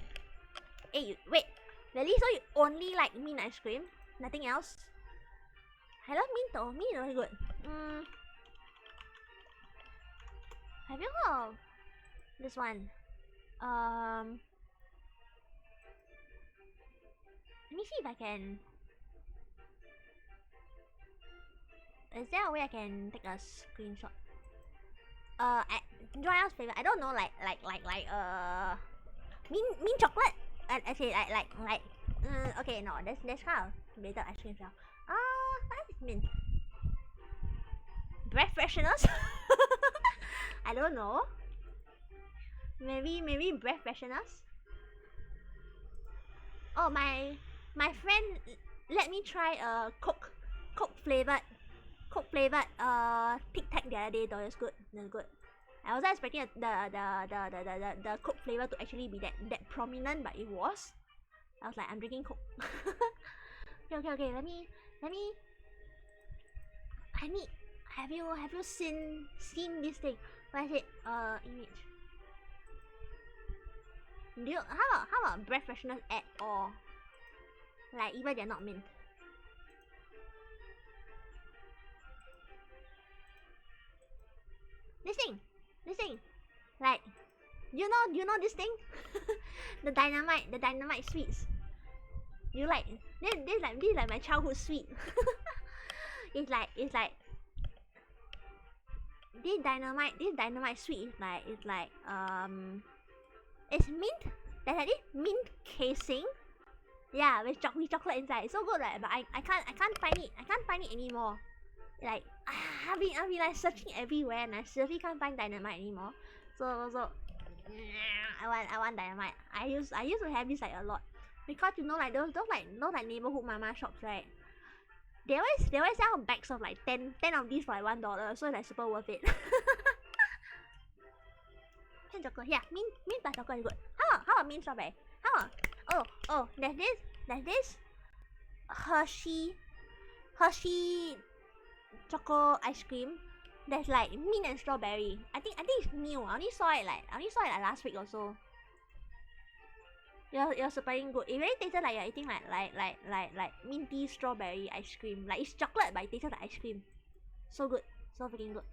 Hey, wait. Really? So you only like mint ice cream? Nothing else? I love mint though. Mint is really good. Have you heard of this one? Let me see if I can. Is there a way I can take a screenshot? Dry house flavor. I don't know, mint chocolate. Actually, okay, no, that's kind of related ice cream now. What is mint? Breath fresheners? I don't know. Maybe breath fresheners. Oh, my friend let me try a Coke flavored Tic Tac the other day. Though it's good. I wasn't expecting the Coke flavor to actually be that prominent, but it was. I was like, I'm drinking Coke. Okay. Let me. Have you seen this thing? What is it? Image. How about breath fresheners at all? Like even they're not mint. This thing. Like, you know this thing? the dynamite sweets. You like this is like my childhood sweet. it's like this dynamite sweet is like it's mint. There's like this mint casing. Yeah, with chocolate inside. It's so good, right? But I can't find it. I can't find it anymore. Like I've been like searching everywhere, and I seriously can't find dynamite anymore. So I want dynamite. I used to have this like a lot, because like those like neighborhood mama shops, right? they always sell bags of like 10 of these for like $1, so it's like super worth it. Mint chocolate, yeah, mint plus chocolate is good. How about mint strawberry? Oh, there's this Hershey choco ice cream. There's like mint and strawberry. I think it's new. I only saw it like last week or so. You're surprisingly good. It really tasted like you're eating like minty strawberry ice cream. Like it's chocolate but it tastes like ice cream. So good. So freaking good.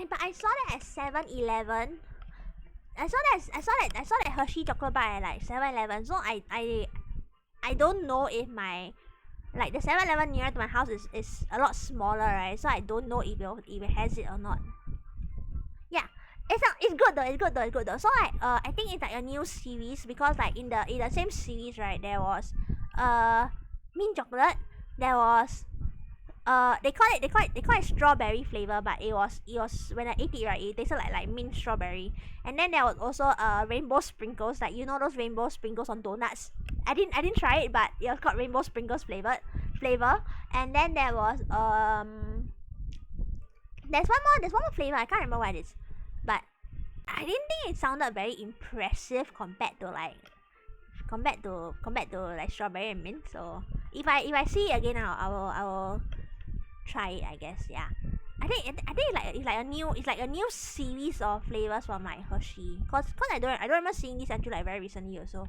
But I saw that at 7-Eleven. I saw that Hershey chocolate bar at like 7-Eleven. So I don't know if my like the 7-Eleven near to my house is a lot smaller, right? So I don't know if it has it or not. Yeah, it's good though. So like I think it's like a new series because like in the same series, right? There was mint chocolate. There was they call it strawberry flavor, but it was when I ate it, right, it tasted like mint strawberry. And then there was also rainbow sprinkles, like you know those rainbow sprinkles on donuts. I didn't try it, but it was called rainbow sprinkles flavor. And then there was there's one more flavor, I can't remember what it is, but I didn't think it sounded very impressive compared to like strawberry and mint. So if I see it again, I will try it, I guess. Yeah, I think it's like a new series of flavors from like Hershey. Cause I don't remember seeing this until like very recently also.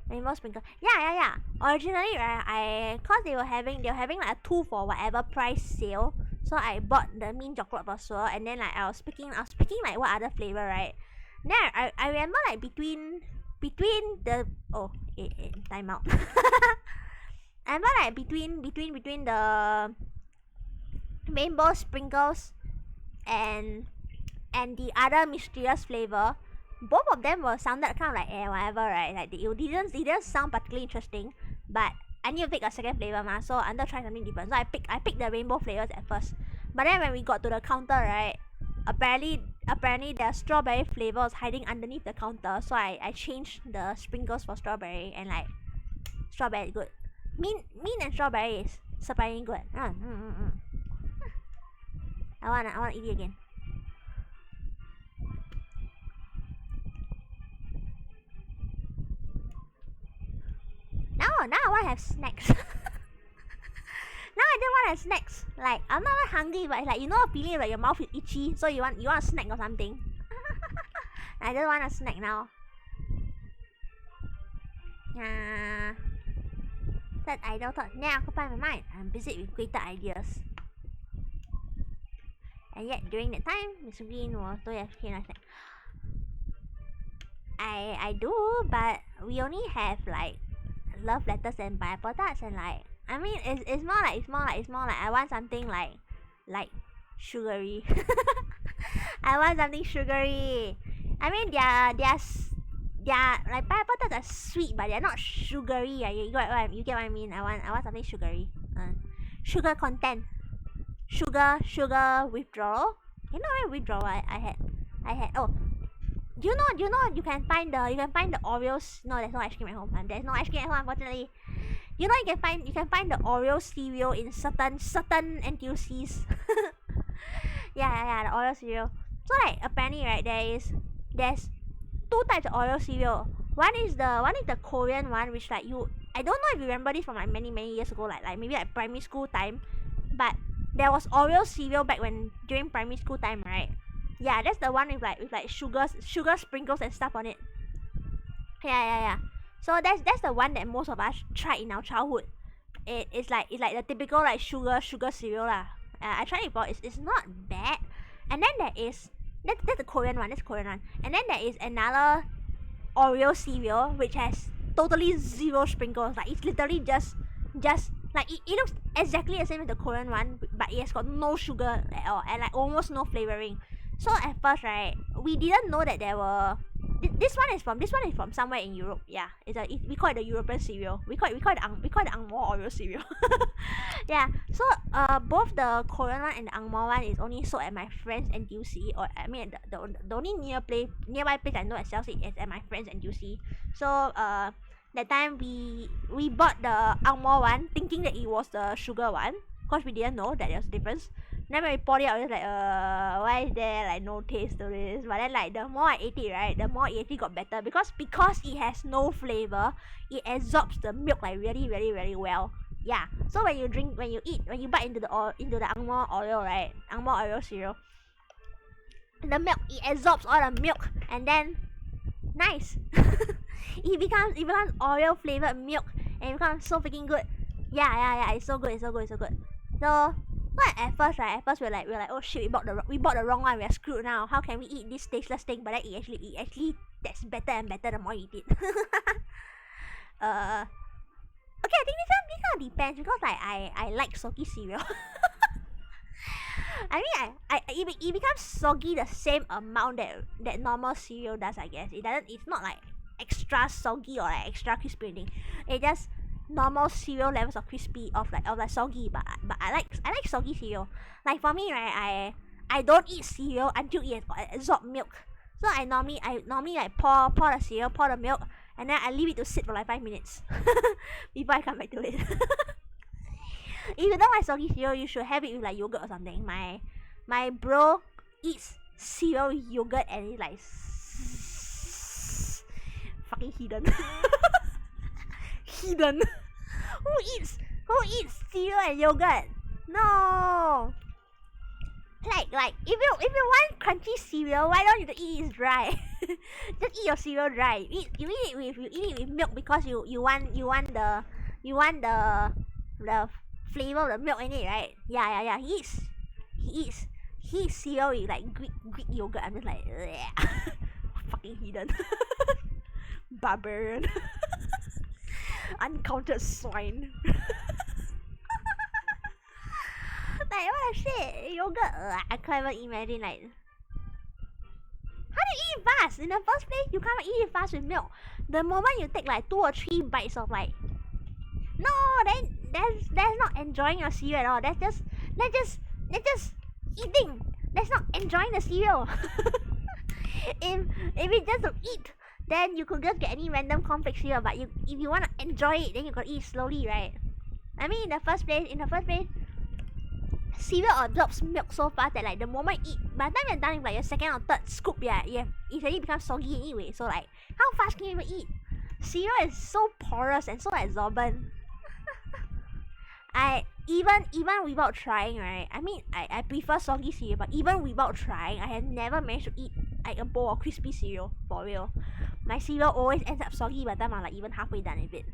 Rainbow sprinkle. Yeah. Originally, right, cause they were having like a 2 for whatever price sale. So I bought the mint chocolate for sure, and then like I was picking like what other flavor, right? Then I remember like between the time out. I remember like between the rainbow sprinkles and the other mysterious flavor, both of them were sounded kind of like whatever, right? Like they didn't sound particularly interesting, but I need to pick a second flavor ma, so I wanted to try something different. So I picked the rainbow flavors at first, but then when we got to the counter, right, apparently the strawberry flavor was hiding underneath the counter, so I changed the sprinkles for strawberry, and like strawberry is good. Mint and strawberry is surprisingly good. I wanna eat it again. Now I wanna have snacks. Now I don't want to have snacks. Like I'm not hungry, but it's like you know a feeling like your mouth is itchy, so you want a snack or something. I just want a snack now. That idle thought now occupy my mind. I'm busy with greater ideas. And yet during that time, Mr. Green was doing a snack. I do, but we only have like love letters and pineapple tarts, and like I mean it's more like I want something like sugary. I want something sugary. I mean they're like pineapple tarts are sweet, but they're not sugary. You get what I mean? I want something sugary. Sugar content. Sugar withdrawal. You know what withdrawal I had? Oh, do you know you can find the Oreos? No, there's no ice cream at home. There's no ice cream at home, unfortunately. You know you can find the Oreo cereal in certain NTUCs. yeah, the Oreo cereal. So like apparently, right, there's 2 types of Oreo cereal. One is the Korean one, which like I don't know if you remember this from like many years ago, like maybe like primary school time, but there was Oreo cereal back during primary school time, right? Yeah, that's the one with like sugar sprinkles and stuff on it. Yeah. So that's the one that most of us tried in our childhood. It's like the typical like sugar cereal lah. I tried it before. It's not bad. And then that's the Korean one. And then there is another Oreo cereal which has totally 0 sprinkles. Like it's literally just like it looks exactly the same as the Korean one, but it has got no sugar at all and like almost no flavoring. So at first, right, we didn't know that there were. This one is from somewhere in Europe. Yeah, we call it the European cereal. We call it the Angmo Oreo cereal. Yeah. So both the Korean one and the Angmo one is only sold at my friend's NTUC, or I mean the only nearby place I know that sells it is at my friend's NTUC. So That time we bought the angmo one, thinking that it was the sugar one, cause we didn't know that there was a difference. Then when we poured it out, it was like, why is there like no taste to this? But then like the more I ate it, right, the more it actually got better because it has no flavor, it absorbs the milk like really, really, really well. Yeah. So when you bite into the angmo oil, right, angmo oil cereal, the milk it absorbs all the milk and then nice. it becomes oil flavored milk and it becomes so freaking good. Yeah. It's so good. So but at first we're like, oh shit, we bought the wrong one. We're screwed now. How can we eat this tasteless thing? But then it actually gets better and better the more you eat it. Okay, I think this one depends because like I like soggy cereal. I mean, it becomes soggy the same amount that normal cereal does. I guess it's not like extra soggy or like extra crispy thing. It just normal cereal levels of crispy of like soggy. But I like soggy cereal. Like for me, right, I don't eat cereal until it has absorbed milk. So I normally like pour the cereal, pour the milk, and then I leave it to sit for like 5 minutes before I come back to it. If you don't like soggy cereal, you should have it with like yogurt or something. My bro eats cereal with yogurt and it's like fucking hidden. Hidden. Who eats cereal and yogurt? No. Like if you want crunchy cereal, why don't you eat it dry? Just eat your cereal dry. You eat it with milk because you want the flavor of the milk in it, right? Yeah. He eats cereal with like Greek yogurt. I'm just like fucking hidden. Barbarian. Uncounted swine. Like what the shit? Yogurt? I can't even imagine like. How do you eat fast? In the first place, you can't eat it fast with milk. The moment you take like 2 or 3 bites of like, no, then that's not enjoying your cereal at all. That's just eating. That's not enjoying the cereal. if it's just to eat, then you could just get any random cornflakes cereal. But if you wanna enjoy it, then you gotta eat slowly, right? I mean, in the first place, cereal absorbs milk so fast that like the moment you eat, by the time you're done with like your second or third scoop, it already becomes soggy anyway. So like, how fast can you even eat? Cereal is so porous and so absorbent. I even without trying, right? I mean, I prefer soggy cereal, but even without trying, I have never managed to eat like a bowl of crispy cereal for real. My cereal always ends up soggy by the time I'm like even halfway done with it.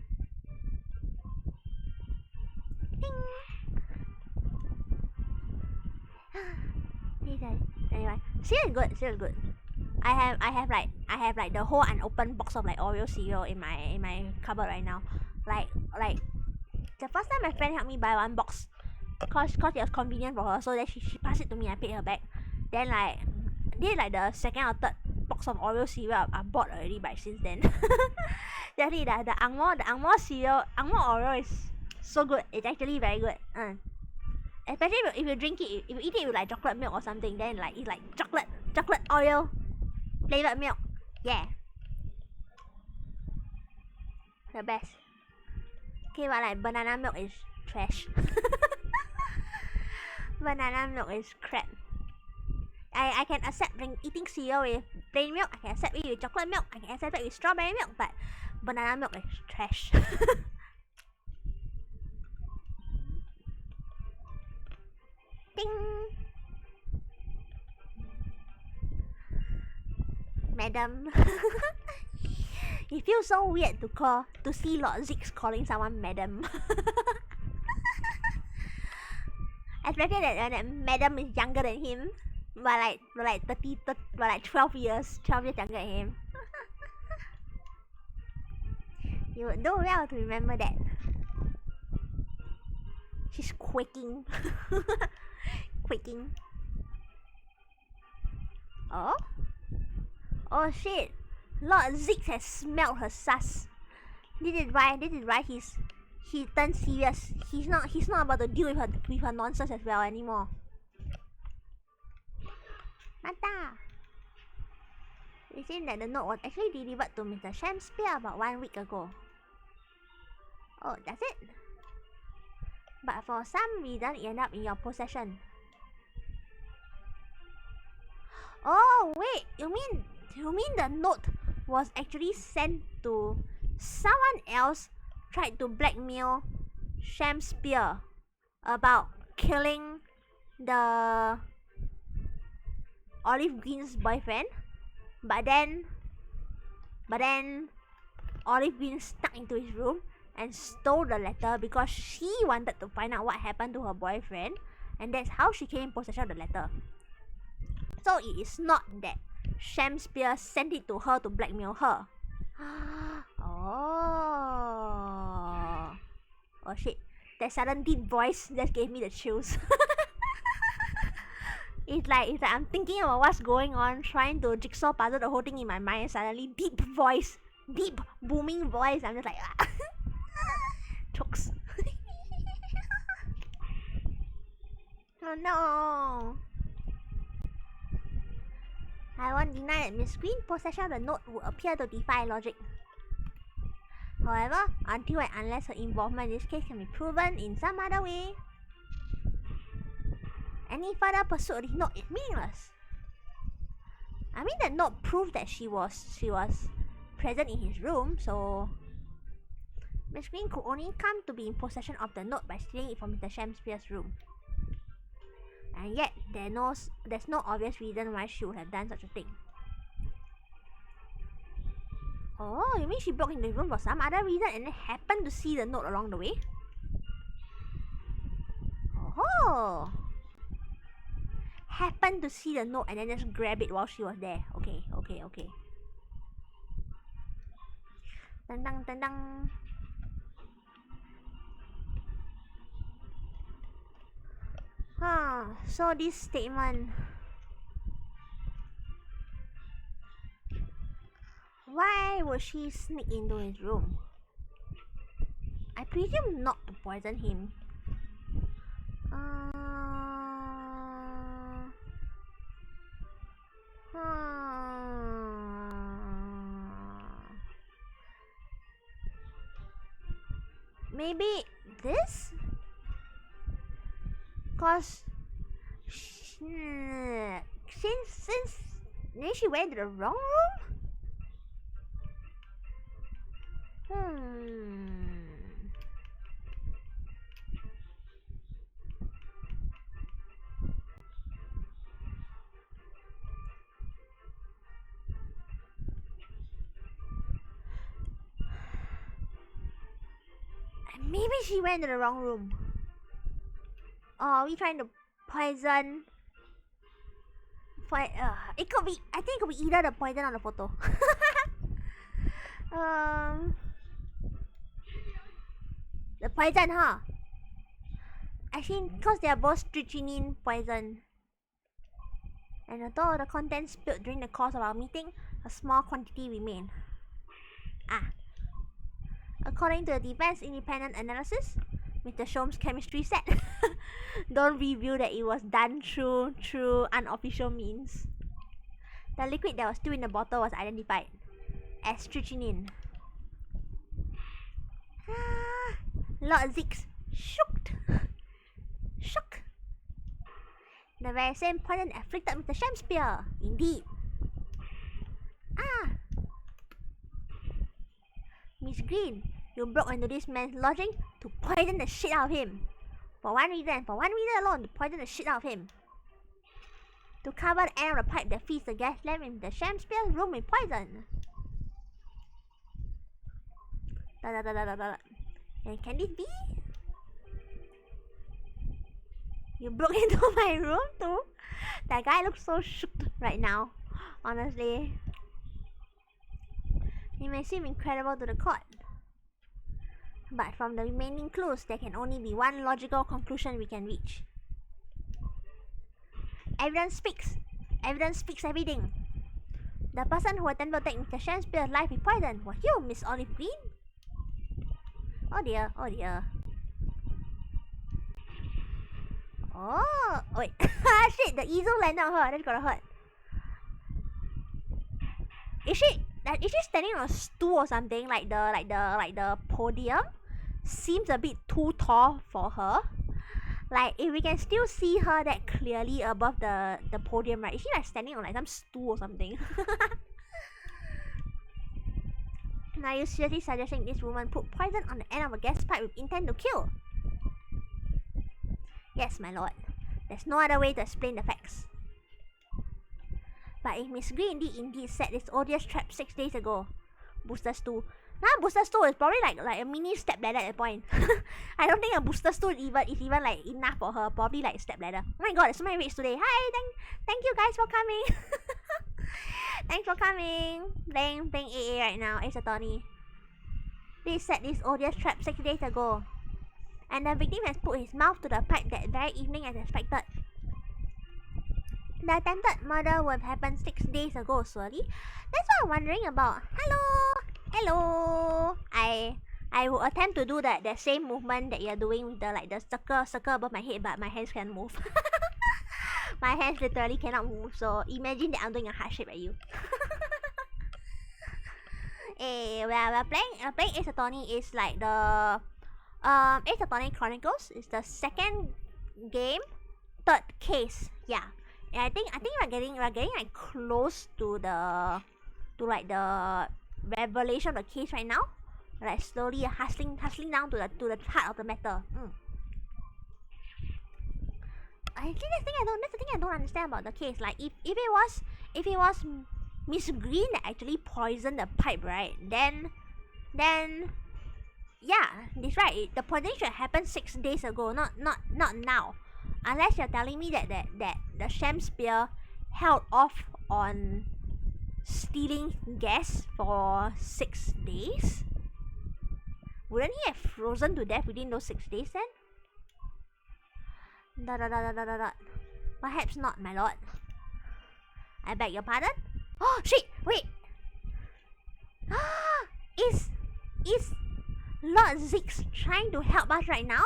Anyway, cereal is good. I have like the whole unopened box of like Oreo cereal in my cupboard right now. Like the first time my friend helped me buy one box, cause it was convenient for her, so then she passed it to me. I paid her back. Then like the second or third box of Oreo cereal I bought already by since then. Definitely the angmo cereal, angmo Oreo is so good. It's actually very good. Especially if you drink it, if you eat it with like chocolate milk or something, then like it's like chocolate Oreo flavored milk. Yeah, the best. Okay, but like banana milk is trash. Banana milk is crap. I can accept eating cereal with plain milk. I can accept it with chocolate milk. I can accept it with strawberry milk. But banana milk is trash. Ding. Madam. It feels so weird to see Lord Zix calling someone madam. Especially that madam is younger than him. But like 12 years younger than him. You would do well to remember that. She's quaking. Quaking. Oh shit. Lord Zix has smelled her sus. This is why he turned serious. He's not about to deal with her nonsense as well anymore. Mata. It seems that the note was actually delivered to Mr. Shakespeare about 1 week ago. Oh, that's it. But for some reason, it ended up in your possession. Oh, wait. You mean the note was actually sent to someone else tried to blackmail Shakespeare about killing the Olive Green's boyfriend, but then Olive Green snuck into his room and stole the letter because she wanted to find out what happened to her boyfriend, and that's how she came in possession of the letter. So it is not that Shakespeare sent it to her to blackmail her. Oh shit. That sudden deep voice just gave me the chills. It's like I'm thinking about what's going on, trying to jigsaw puzzle the whole thing in my mind, and suddenly deep voice, deep booming voice. I'm just like, chokes. Oh no. I won't deny that Miss Green's possession of the note would appear to defy logic. However, until and unless her involvement in this case can be proven in some other way, any further pursuit of this note is meaningless. I mean, the note proved that she was present in his room, so Miss Green could only come to be in possession of the note by stealing it from Mr. Shakespeare's room. And yet, there's no obvious reason why she would have done such a thing. Oh, you mean she broke into the room for some other reason and then happened to see the note along the way? Oh! Happened to see the note and then just grab it while she was there. Okay. Dun dun dun dun. So this statement. Why would she sneak into his room? I presume not to poison him. Maybe this? Cause since maybe she went to the wrong room? Maybe she went to the wrong room. Or are we trying to poison? It could be. I think it could be either the poison or the photo. The poison, huh? I think because they are both strychnine poison. And although the contents spilled during the course of our meeting, a small quantity remained. According to the defense independent analysis, Mr. Shom's chemistry set don't reveal that it was done through unofficial means. The liquid that was still in the bottle was identified as strychnine. Lord Zix shook. The very same poison afflicted Mr. Shakespeare, indeed. Miss Green, you broke into this man's lodging to poison the shit out of him. For one reason alone, to poison the shit out of him. To cover the end of the pipe that feeds the gas lamp in the Shakespeare's room with poison. And can this be? You broke into my room too? That guy looks so shook right now, honestly. It may seem incredible to the court, but from the remaining clues, there can only be one logical conclusion we can reach. Evidence speaks everything. The person who attempted to take Mr. Shakespeare's life with poison was you, Miss Olive Green. Oh dear. Oh, wait. Shit, the easel landed on her. That's gonna hurt. Is she standing on a stool or something, like the podium? seems a bit too tall for her. Like, if we can still see her that clearly above the podium, right? Is she like standing on like some stool or something? Are you seriously suggesting this woman put poison on the end of a gas pipe with intent to kill? Yes, my lord. There's no other way to explain the facts. But if Miss Green indeed set this odious trap 6 days ago, booster stool. Now booster stool is probably like a mini step ladder at that point. I don't think a booster stool is even like enough for her. Probably like step ladder. Oh my god, there's so many raids today. Hi, thank you guys for coming. Thanks for coming. Playing AA right now. Ace Attorney. They set this odious trap 6 days ago, and the victim has put his mouth to the pipe that very evening as expected. The attempted murder would have happened 6 days ago, surely. That's what I'm wondering about. Hello. I will attempt to do that same movement that you're doing with the circle above my head, but my hands can't move. My hands literally cannot move, so imagine that I'm doing a heart shape at you. We're playing Ace Attorney is like the Ace Attorney Chronicles is the second game, third case. Yeah. And I think we're getting like close to the revelation of the case right now. Like slowly hustling down to the heart of the matter. I think that's the thing I don't understand about the case. Like if it was Miss Green that actually poisoned the pipe, right? Then yeah, that's right. The poisoning should happen 6 days ago, not now. Unless you're telling me that the Shakespeare held off on stealing gas for 6 days. Wouldn't he have frozen to death within those 6 days then? Perhaps not, my lord. I beg your pardon? Oh shit! Wait! Is Lord Zix trying to help us right now?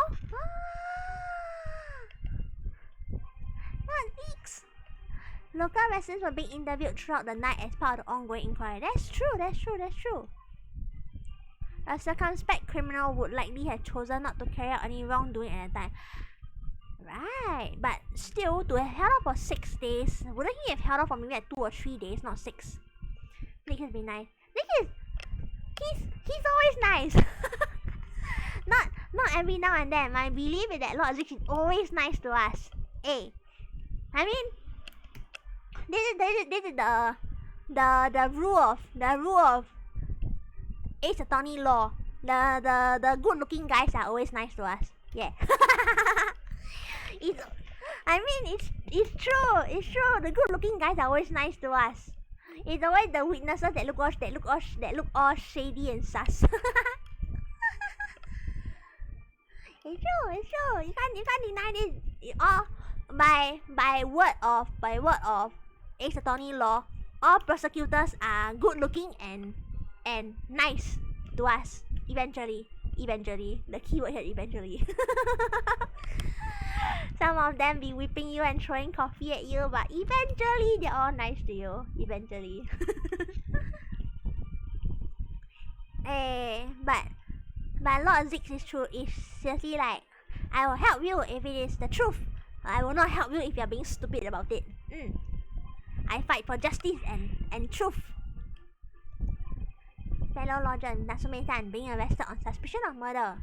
Lord Zix! Local residents were being interviewed throughout the night as part of the ongoing inquiry. That's true. A circumspect criminal would likely have chosen not to carry out any wrongdoing at the time. Right, but still, to have held off for 6 days, wouldn't he have held off for maybe like 2 or 3 days, not 6? Nick has been nice. He's always nice. not every now and then. My belief is that Lord Zix is always nice to us. I mean, this is the rule of Ace Attorney law. The good looking guys are always nice to us. Yeah. It's true. The good looking guys are always nice to us. It's always the witnesses that look all shady and sus. It's true. You can't deny this. All by word of Ace Attorney law, all prosecutors are good looking and nice to us. Eventually. The keyword here, eventually. Some of them be whipping you and throwing coffee at you, but eventually they're all nice to you. Eventually. But Lord Zix is seriously like, I will help you if it is the truth. I will not help you if you're being stupid about it. I fight for justice and truth. Fellow lodger Natsume-san being arrested on suspicion of murder.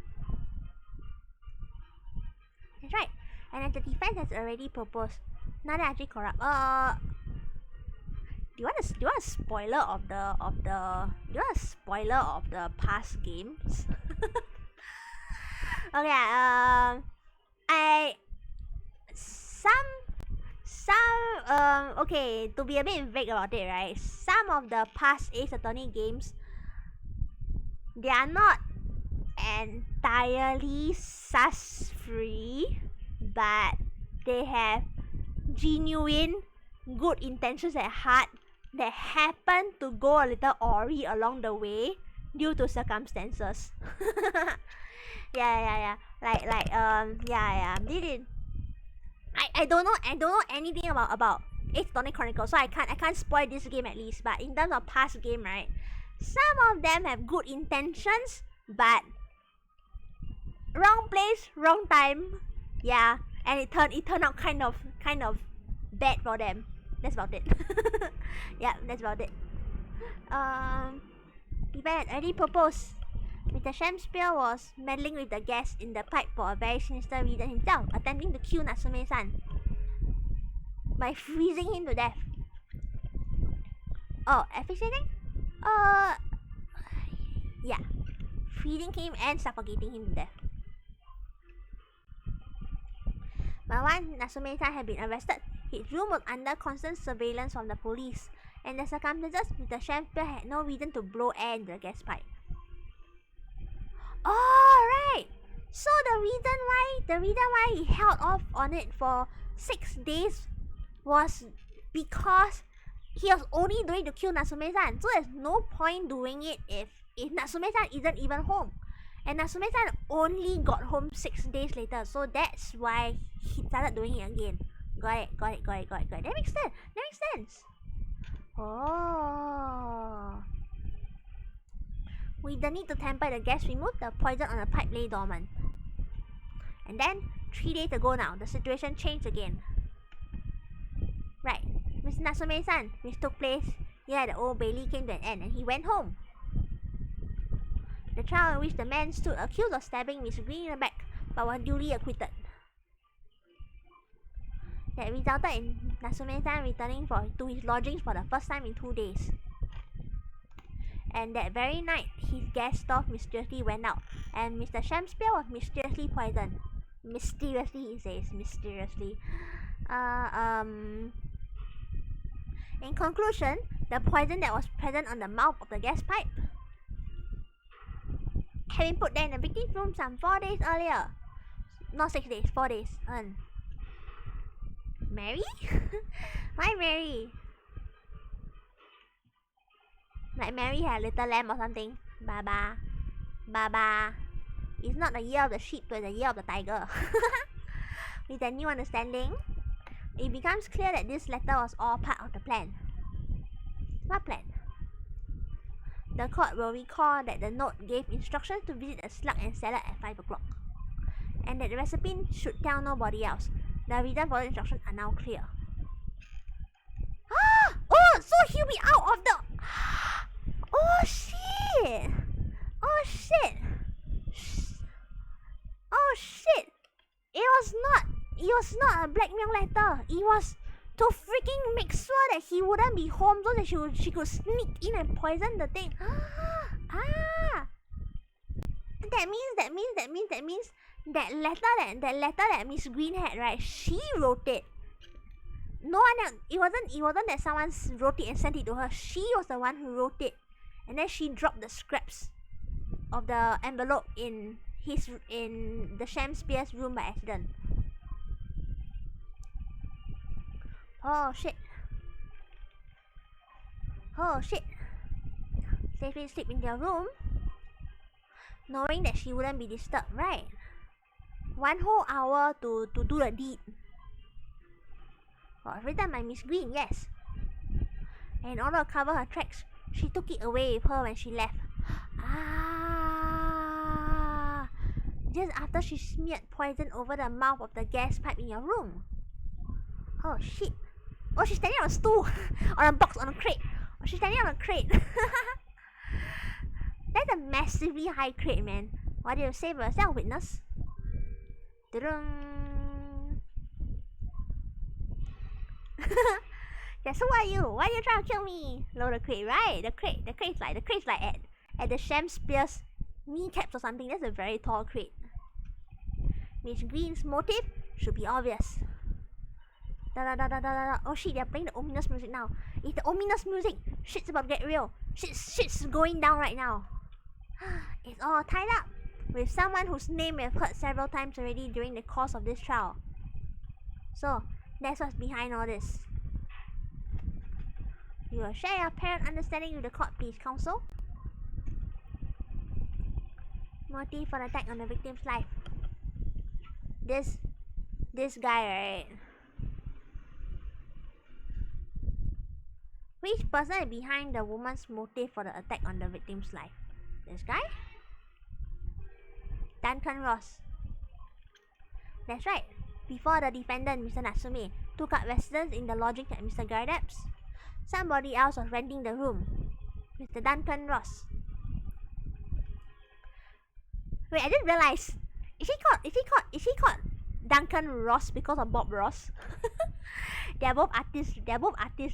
That's right. And the defense has already proposed. Now they're actually corrupt. Do you want a spoiler of the past games? Okay. Okay, to be a bit vague about it, right? Some of the past Ace Attorney games, they are not entirely sus-free, but they have genuine good intentions at heart that happen to go a little awry along the way due to circumstances. Yeah. I don't know anything about Ace Attorney Chronicles, so I can't spoil this game at least. But in terms of past game, right, some of them have good intentions, but wrong place, wrong time. Yeah, and it turned out kind of bad for them. That's about it. Yeah, that's about it. The man had already proposed. Mr. Shakespeare was meddling with the gas in the pipe for a very sinister reason himself, attempting to kill Natsume-san by freezing him to death. Oh, asphyxiating? Yeah. Freezing him and suffocating him to death. But once Natsume-san had been arrested, his room was under constant surveillance from the police, and the circumstances, Mr. Shakespeare had no reason to blow air into the gas pipe. Oh, right! So the reason why he held off on it for 6 days was because he was only doing to kill Natsume-san. So there's no point doing it if Natsume-san isn't even home. And Natsume-san only got home 6 days later. So that's why he started doing it again. Got it. That makes sense. Oh. With the need to tamper the gas removed, the poison on the pipe lay dormant. And then, 3 days ago now, the situation changed again. Right. Mr. Natsume-san, which took place here at the Old Bailey, came to an end, and he went home. The trial in which the man stood accused of stabbing Miss Green in the back, but was duly acquitted. That resulted in Natsume-san returning to his lodgings for the first time in 2 days. And that very night, his gas stove mysteriously went out, and Mr. Shakespeare was mysteriously poisoned. Mysteriously, he says. Mysteriously. In conclusion, the poison that was present on the mouth of the gas pipe had been put there in the victim's room some 4 days earlier. Not 6 days, 4 days. Mary? Why Mary? Like Mary had a little lamb or something. Baba. It's not the year of the sheep, but the year of the tiger. With that new understanding, it becomes clear that this letter was all part of the plan. What plan? The court will recall that the note gave instructions to visit the slug and salad at 5 o'clock, and that the recipient should tell nobody else. The reason for the instructions are now clear. Oh, so he'll be out of the... Oh shit! It was not a blackmail letter. It was to freaking make sure that he wouldn't be home so that she could sneak in and poison the thing. That means that letter that Miss Green had, right? She wrote it. No one else. It wasn't that someone wrote it and sent it to her. She was the one who wrote it, and then she dropped the scraps of the envelope in the Shakespeare's room by accident. Oh shit. Safely sleep in their room, knowing that she wouldn't be disturbed, right? 1 whole hour to do the deed. Written by Miss Green, yes. And in order to cover her tracks, she took it away with her when she left. Just after she smeared poison over the mouth of the gas pipe in your room. Oh shit. Oh, she's standing on a stool. On a box, on a crate. Oh, she's standing on a crate. That's a massively high crate, man. What do you say for yourself, witness? Guess who are you? Why are you trying to kill me? Load the crate, right? The crate's like at the Shakespeare's kneecaps or something. That's a very tall crate. Miss Green's motive should be obvious. Oh shit, they're playing the ominous music now. It's the ominous music. Shit's about to get real. Shit's going down right now. It's all tied up with someone whose name we've heard several times already during the course of this trial. So, that's what's behind all this. You will share your apparent understanding with the court, please, counsel. Motive for the attack on the victim's life. This guy, right? Which person is behind the woman's motive for the attack on the victim's life? This guy? Duncan Ross. That's right. Before the defendant, Mr. Natsume, took up residence in the lodging at Mr. Gardepp's, somebody else was renting the room. Mr. Duncan Ross. Wait, I didn't realize. Is he called Duncan Ross because of Bob Ross? They're both artists,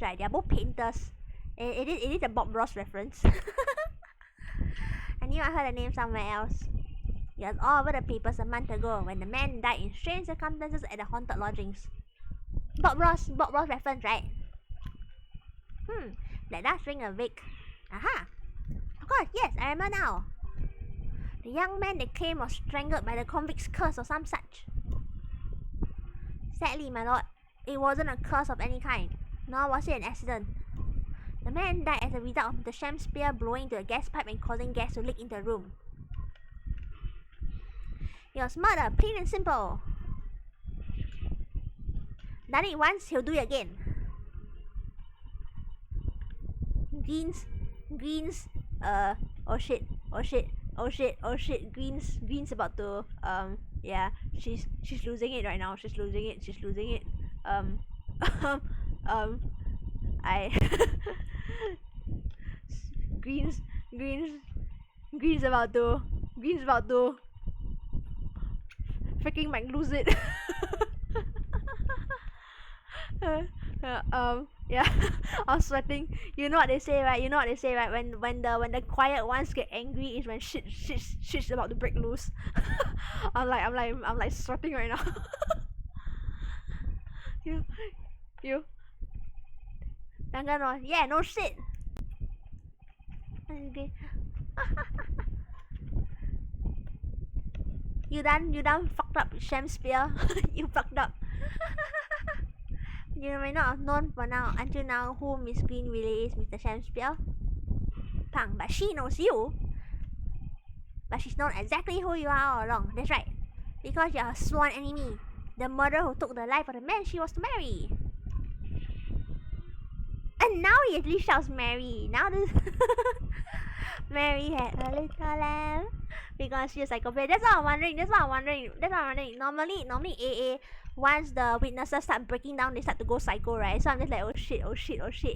right? They're both painters. It is a Bob Ross reference. I knew I heard the name somewhere else. It was all over the papers a month ago when the man died in strange circumstances at the haunted lodgings. Bob Ross reference, right? That does ring a vague. Aha! Of course, yes, I remember now. The young man they claimed was strangled by the convict's curse or some such. Sadly, my lord, it wasn't a curse of any kind, nor was it an accident. The man died as a result of the sham spear blowing into a gas pipe and causing gas to leak into the room. It was murder, plain and simple. Done it once, he'll do it again. Greens, oh shit, Greens about to, yeah, she's losing it right now, she's losing it, I, Greens about to, freaking might lose it. Yeah, I was sweating. You know what they say, right? When the quiet ones get angry is when shit's about to break loose. I'm like sweating right now. you. Duncan, yeah, no shit. Okay. You done fucked up, Shakespeare. You fucked up. You may not have known until now who Miss Green really is, Mr. Shakespeare. Pang, but she knows you. But she's known exactly who you are all along. That's right. Because you're her sworn enemy. The murderer who took the life of the man she was to marry. And now he at least shouts Mary. Now this Mary had a little lamb. Because she was like, okay, that's what I'm wondering. Normally AA, once the witnesses start breaking down, they start to go psycho, right? So I'm just like, oh shit.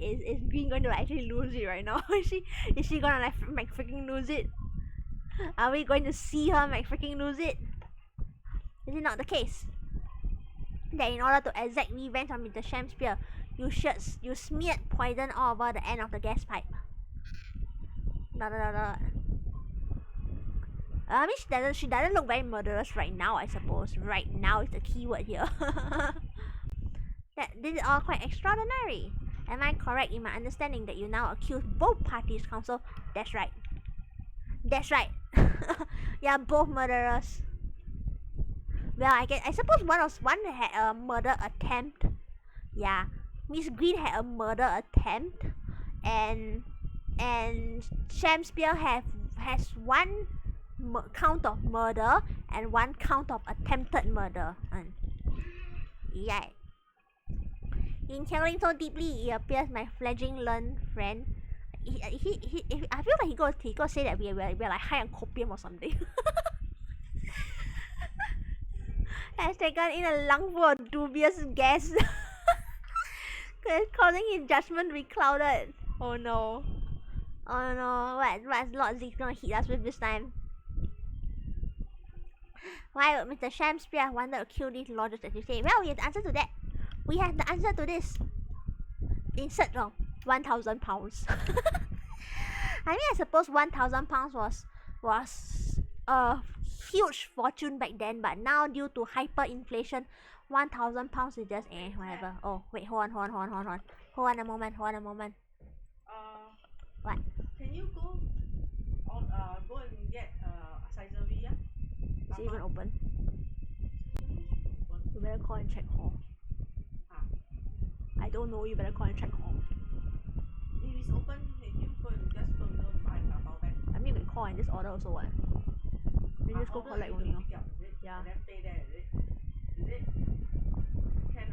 Is Green going to like, actually lose it right now? is she gonna like freaking lose it? Are we going to see her like freaking lose it? Is it not the case? That in order to exact revenge on Mr. Shakespeare, you smeared poison all over the end of the gas pipe. I mean, she doesn't look very murderous right now, I suppose. Right now is the key word here. This is all quite extraordinary. Am I correct in my understanding that you now accuse both parties' counsel? That's right. Yeah, both murderers. Well, I suppose one had a murder attempt. Yeah, Miss Green had a murder attempt, and Shakespeare has one count of murder and one count of attempted murder. Yeah. In telling so deeply, it appears my fledgling learned friend. I feel like he goes say that we're like high on copium or something. Has taken in a lungful of dubious gas, causing his judgment to be clouded. Oh no! What's Lord Zeke gonna hit us with this time? Why would Mr. Shakespeare wanted to kill these lodgers, as you say? Well, we have the answer to that. We have the answer to this. In search of £1,000. I mean, I suppose £1,000 was a huge fortune back then, but now due to hyperinflation, £1,000 is just whatever. Oh wait, hold on a moment. What? Can you go and get Saizeriya? Is it even open? You better call and check hall. I don't know, you better call and check hall. If it's open, can you go and just go and buy a power bank? I mean, you can call and just order also what? Then just go collect only. Yeah. And then pay there, is it? Can then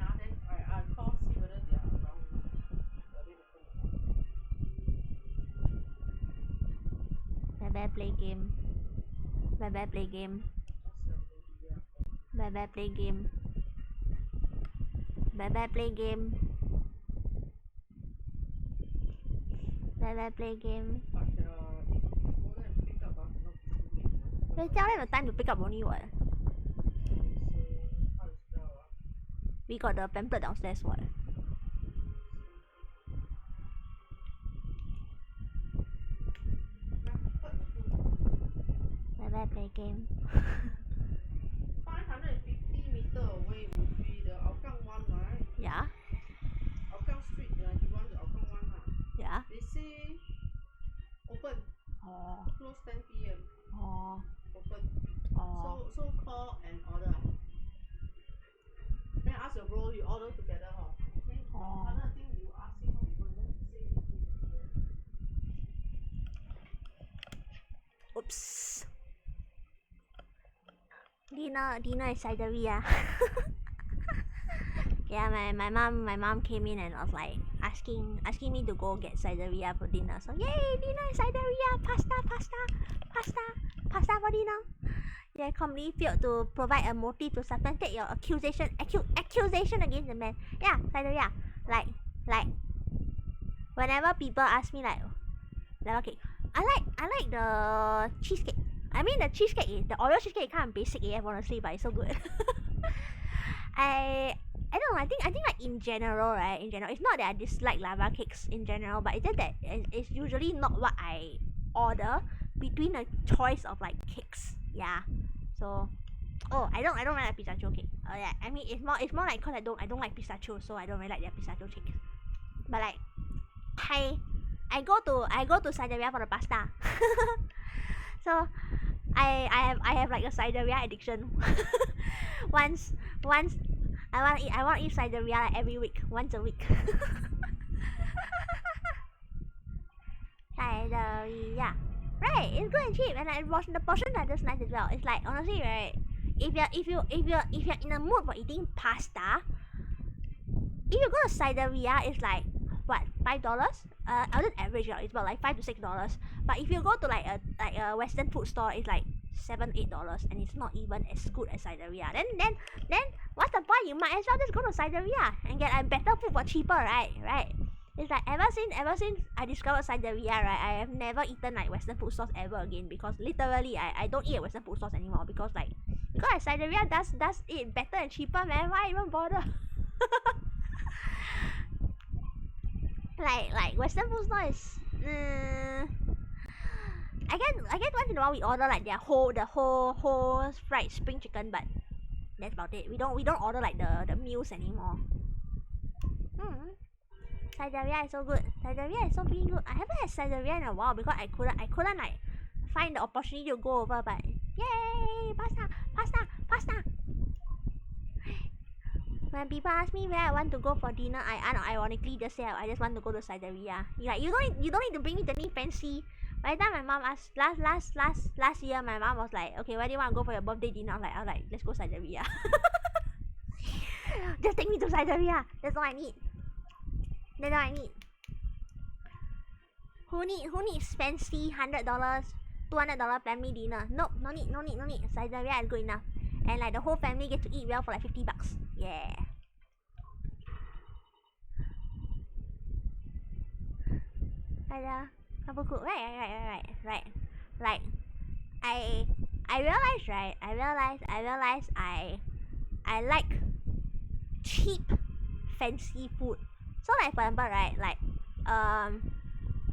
I'll call, see whether they are around. I better play game. Bye play game. Bye play game. Bye play game. They tell them the time to pick up only what? We got the pamphlet downstairs what? Bye play game. 550 meter away would be the Hougang one, right? Yeah. Hougang Street, you want the Hougang one, huh? Yeah. They say open. Oh. Close 10 p.m. Oh. Open. Oh. So call and order. Then ask your bro, you order together, huh? Okay. Oh. Another thing you ask him, you go and say. Oops. Dinner is Siberia. Yeah, my mom came in and was like asking me to go get Siberia for dinner. So yay, dinner is Siberia, pasta for dinner. They completely failed to provide a motive to substantiate your accusation against the man. Yeah, Siberia. Like whenever people ask me like okay, I like the cheesecake. I mean the cheesecake is the Oreo cheesecake is kind of basic AF honestly, but it's so good. I don't know. I think like in general, right? In general, it's not that I dislike lava cakes in general, but it's just that it's usually not what I order between a choice of like cakes. Yeah. So, I don't really like pistachio cake. Yeah. I mean, it's more like cause I don't like pistachio, so I don't really like their pistachio cake. But like, I go to Siberia for the pasta. So I have like a Siberia addiction. once I want to eat Siberia like every week, once a week. Siberia, right? It's good and cheap, and the portions are just nice as well. It's like honestly, right? If you're in a mood for eating pasta, if you go to Siberia, it's like what, $5? I'll just average out. It's about like $5 to $6. But if you go to like a Western food store, it's like $7-8, and it's not even as good as Siberia. Then what's the point? You might as well just go to Siberia and get a better food for cheaper, right? Right? It's like ever since I discovered Siberia, right, I have never eaten like Western food stores ever again, because literally I don't eat at Western food stores anymore because Siberia does it better and cheaper, man. Why even bother? like Western food store is I guess once in a while we order like the whole fried spring chicken, but that's about it. We don't order like the meals anymore. Siberia is so good. Siberia is so freaking good. I haven't had Siberia in a while because I couldn't like find the opportunity to go over, but yay, pasta. When people ask me where I want to go for dinner, I ironically just say I just want to go to Siberia. Like you don't need to bring me to any fancy. By the time my mom asked last year, my mom was like, okay, where do you want to go for your birthday dinner? I was like, let's go Siberia. Just take me to Siberia. That's all I need. Who needs fancy $100, $200 family dinner? Nope, no need. Siberia is good enough. And like the whole family get to eat well for like $50. Yeah. Right. Like I realized I like cheap fancy food. So like for example, right, like I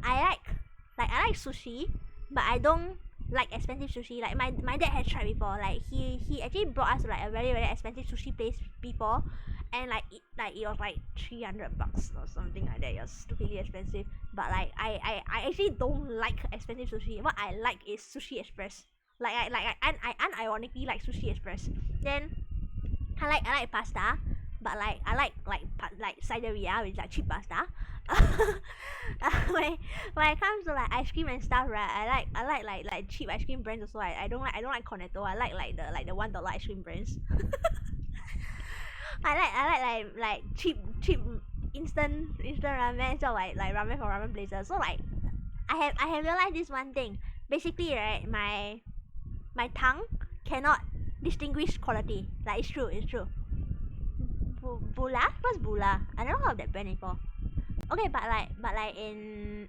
like sushi, but I don't like expensive sushi. Like my dad has tried before. Like he actually brought us to like a very expensive sushi place before, and like it was like $300 or something like that. It was stupidly expensive. But like I actually don't like expensive sushi. What I like is Sushi Express. I unironically like Sushi Express. Then I like pasta, but like I like Siberia, which is like cheap pasta. when it comes to like ice cream and stuff, right, I like cheap ice cream brands also. I don't like Cornetto. I like the $1 ice cream brands. I like cheap instant ramen, so like ramen from ramen places. So like I have realized this one thing. Basically, right, my tongue cannot distinguished quality. Like it's true, it's true. Bula? What's Bula? I don't know of that brand before. Okay, but like in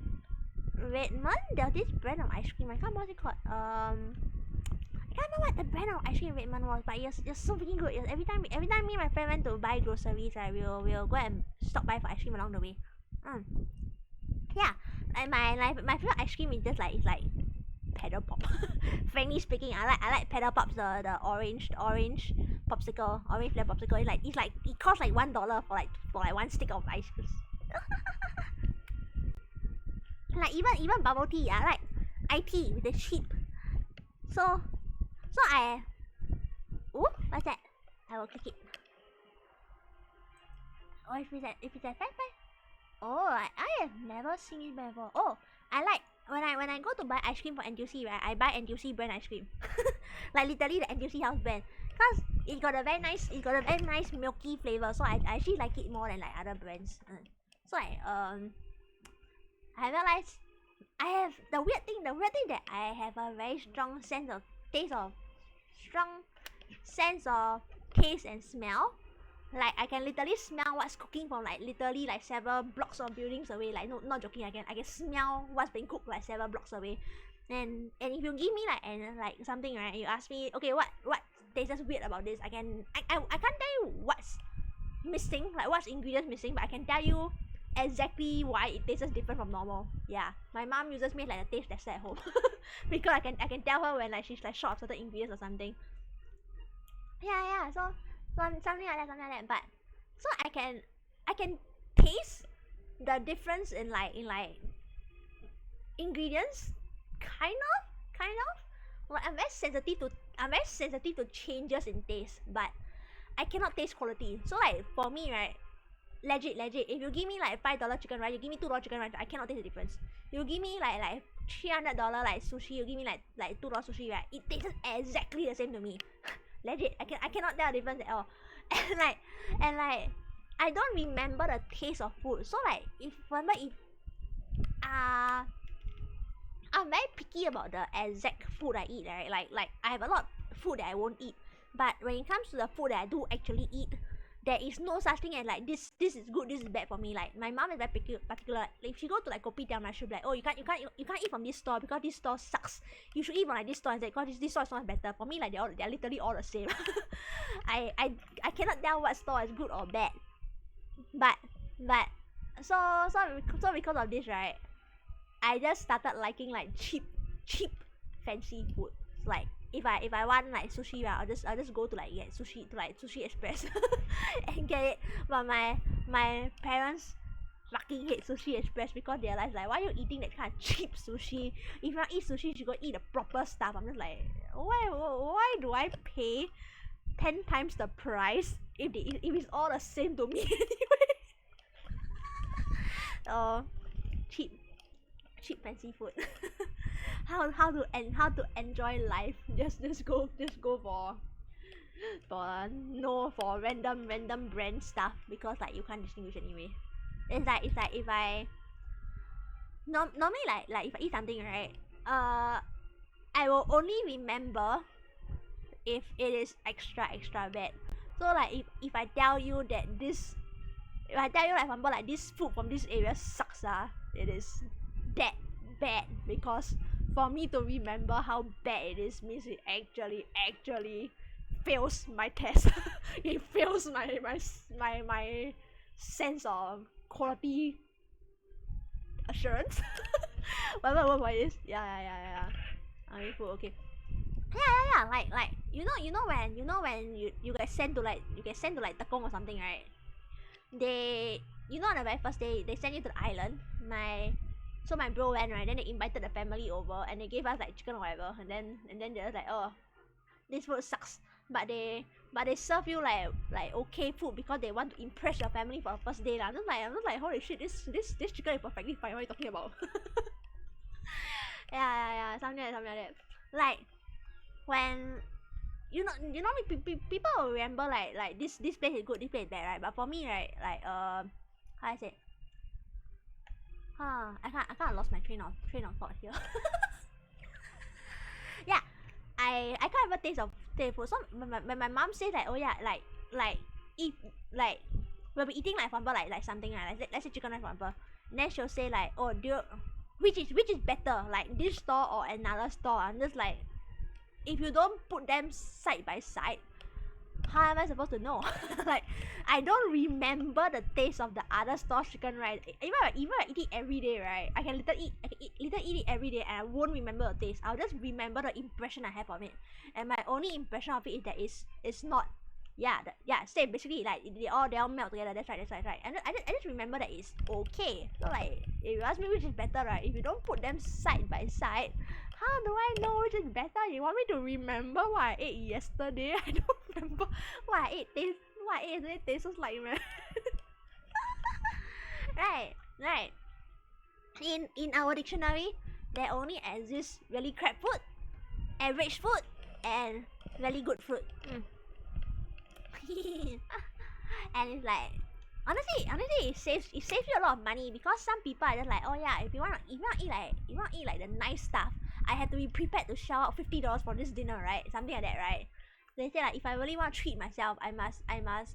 Redmond, there's this brand of ice cream. I can't remember what it's called. I can't remember what the brand of ice cream in Redmond was, but it's so freaking good. Every time me and my friend went to buy groceries, right, we'll go and stop by for ice cream along the way. Yeah, and my favorite ice cream is just like Pedal Pop. Frankly speaking, I like Pedal Pops, the orange popsicle, orange flavor popsicle. It costs like $1 for one stick of ice cream. Like even bubble tea, I like IT with the cheap. So I what's that? I will click it. Oh, if it's at 5. Oh, I have never seen it before. Oh, I like when I go to buy ice cream for NTUC, right? I buy NTUC brand ice cream, like literally the NTUC house brand, cause it got a very nice milky flavor. So I actually like it more than like other brands. So I realized I have the weird thing that I have a very strong sense of taste and smell. Like I can literally smell what's cooking from like literally like several blocks of buildings away. Like no, not joking. I can smell what's being cooked like several blocks away. And if you give me like something, right, you ask me, okay, what tastes weird about this? I can't tell you what's missing, like what's ingredients missing, but I can tell you exactly why it tastes different from normal. Yeah, my mom uses me like a taste tester at home because I can tell her when like she's like short of certain ingredients or something. Yeah. So something like that. But so I can taste the difference in like ingredients, kind of. Well, I'm very sensitive to changes in taste, but I cannot taste quality. So like for me, right, legit, if you give me like $5 chicken rice, you give me $2 chicken rice, I cannot taste the difference. You give me like $300 like sushi, you give me like $2 sushi, right, it tastes exactly the same to me. Legit, I cannot tell the difference at all. and like I don't remember the taste of food. So like if I'm very picky about the exact food I eat, right? Like I have a lot of food that I won't eat, but when it comes to the food that I do actually eat, there is no such thing as like this is good, this is bad for me. Like my mom is very particular. Like, if she go to like kopitiam, she'll be like, oh, you can't eat from this store because this store sucks. You should eat from like this store instead because this store is so much better. For me, like they're literally all the same. I cannot tell what store is good or bad. But so because of this, right, I just started liking like cheap fancy food. Like if I want like sushi, right, I'll just go to like get sushi to like Sushi Express and get it. But my parents fucking hate Sushi Express because they realize like, why are you eating that kind of cheap sushi? If you want to eat sushi, you should go eat the proper stuff. I'm just like, why do I pay 10 times the price if it's all the same to me anyway? Cheap fancy food. how to enjoy life. Just go for random brand stuff because like you can't distinguish anyway. It's like if I normally like if I eat something, right, I will only remember if it is extra bad. So like if I tell you that like for example like this food from this area sucks, it is that bad, because for me to remember how bad it is means it actually fails my test. It fails my sense of quality assurance. Whatever it is. Yeah. I mean food, okay. Yeah. Like you know when you get sent to like Tekong or something, right? They, on the very first day they send you to the island. My bro went, right, then they invited the family over and they gave us like chicken or whatever, and then they're just like, oh, this food sucks, but they serve you like okay food because they want to impress your family for the first day. I'm just like holy shit, this chicken is perfectly fine, what are you talking about? yeah, something like that. Like when people will remember like this place is good, this place is bad, right? But for me, right, like how I say, I kind of lost my train of thought here. Yeah, I can't ever they put. So when my mom says like, oh yeah, like if like we'll be eating like for example like something right, let's say chicken rice for example, then she'll say like, oh do you, which is better, like this store or another store? I'm just like, if you don't put them side by side, how am I supposed to know? Like, I don't remember the taste of the other store chicken rice. Even if I eat it every day, right? I can literally eat it every day, and I won't remember the taste. I'll just remember the impression I have of it, and my only impression of it is that it's not. Yeah, same. Basically, like they all melt together. That's right. And I just remember that it's okay. So like, if you ask me which is better, right? If you don't put them side by side, how do I know which is better? You want me to remember what I ate yesterday? I don't remember what I ate yesterday tastes like, man. Right. In our dictionary, there only exists really crap food, average food, and really good food. And it's like, honestly it saves you a lot of money, because some people are just like, oh yeah, if you want to eat like the nice stuff, I have to be prepared to shell out $50 for this dinner, right? Something like that, right? They say like, if I really want to treat myself, I must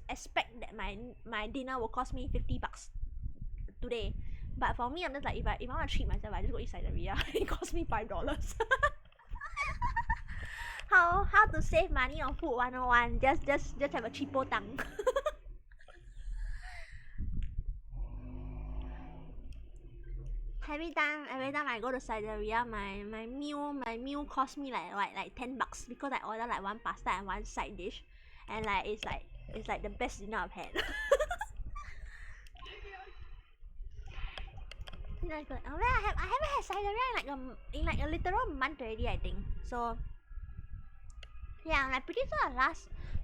expect that my dinner will cost me $50 today. But for me, I'm just like, if I want to treat myself, I just go eat Saizeriya. It costs me $5. How to save money on food 101? Just have a cheapo tongue. Every time I go to Saizeriya, my meal cost me like $10 because I order like one pasta and one side dish, and like it's like the best dinner I've had. I haven't had Saizeriya in like a literal month already, I think. So yeah, I'm like pretty sure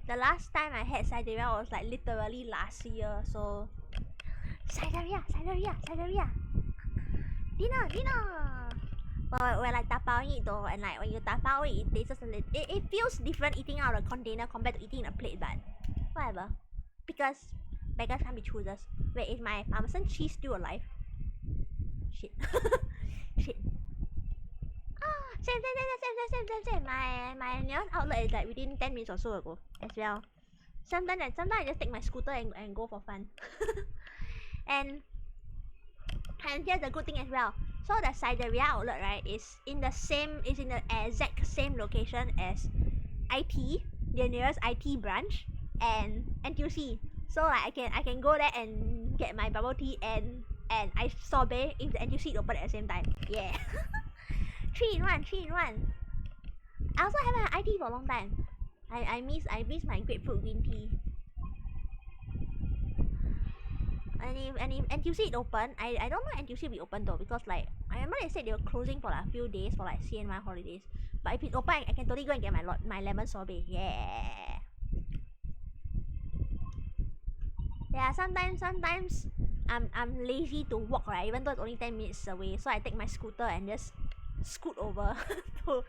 the last time I had Saizeriya was like literally last year. So Saizeriya. Dinner. But when like tapaoing it though, and like when you tapao it, it tastes a little. It feels different eating out of a container compared to eating in a plate, but whatever. Because beggars can't be choosers. Wait, is my Parmesan cheese still alive? Shit. Shit. Oh, same. My nearest outlet is like within 10 minutes or so ago as well. Sometimes I just take my scooter and go for fun. And here's the good thing as well. So the Saizeriya outlet, right, is in the exact same location as IT, the nearest IT branch, and NTUC. So like I can go there and get my bubble tea and ice sorbet if the NTUC open at the same time. Yeah. 3 in 1. I also haven't had IT for a long time. I miss my grapefruit green tea. And if NTUC open, I don't know NTUC will be open though, because like I remember they said they were closing for like a few days for like CNY holidays. But if it's open, I can totally go and get my lemon sorbet. Yeah. Yeah, sometimes I'm lazy to walk, right, even though it's only 10 minutes away. So I take my scooter and just scoot over to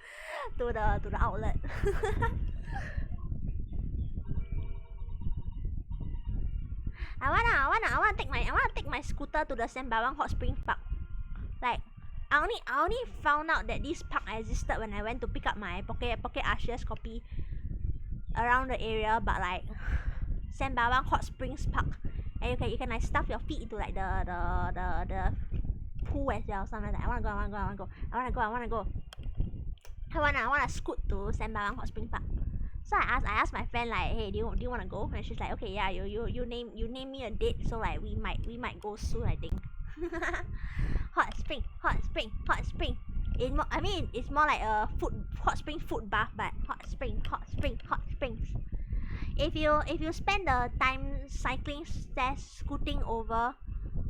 the outlet. I wanna take my scooter to the Sembawang Hot Springs Park. Like I only found out that this park existed when I went to pick up my Pocket Ashes copy around the area, but like Sembawang Hot Springs Park, and you can like stuff your feet into like the pool as well. Something like that. I wanna go. I wanna scoot to Sembawang Hot Springs Park. So I asked my friend like, hey, do you wanna go? And she's like, okay, yeah, you name me a date, so like we might go soon, I think. Hot spring. It's more like a hot spring food bath, but hot springs. If you spend the time cycling / scooting over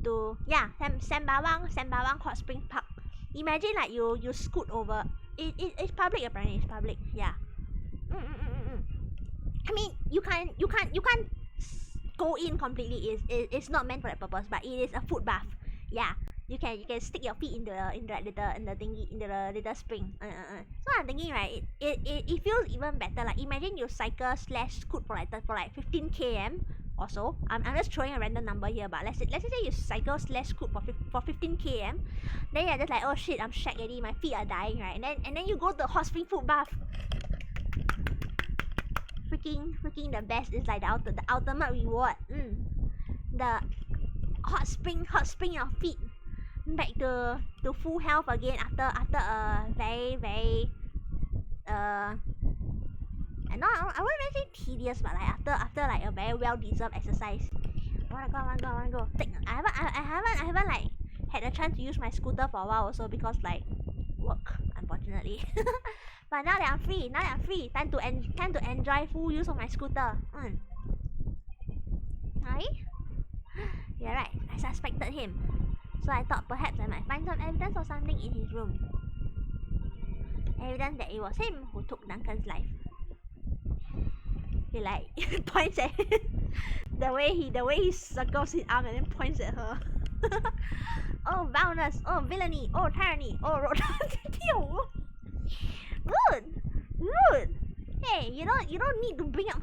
to Sembawang Hot Spring Park, imagine like you scoot over. It's public, apparently. It's public. Yeah. I mean, you can't go in completely. It's not meant for that purpose, but it is a foot bath. Yeah, you can stick your feet in the little spring. So I'm thinking, right, it feels even better. Like imagine you cycle / scoot for like 15 km or so. I'm just throwing a random number here, but let's say you cycle / scoot for 15 km. Then you're just like, oh shit, I'm shagged already. My feet are dying, right? And then you go to the hot spring foot bath. freaking the best. It's like the ultimate reward. The hot spring your feet back to full health again after a very I wouldn't say tedious, but like after like a very well deserved exercise. I wanna go. I haven't like had a chance to use my scooter for a while also because like work, unfortunately. But now that I'm free, time to enjoy full use of my scooter. Right? Yeah, right. I suspected him, so I thought perhaps I might find some evidence or something in his room. Evidence that it was him who took Duncan's life. He like points at the way he circles his arm and then points at her. Oh vileness, oh villainy, oh tyranny, oh rude. Hey, you don't need to bring up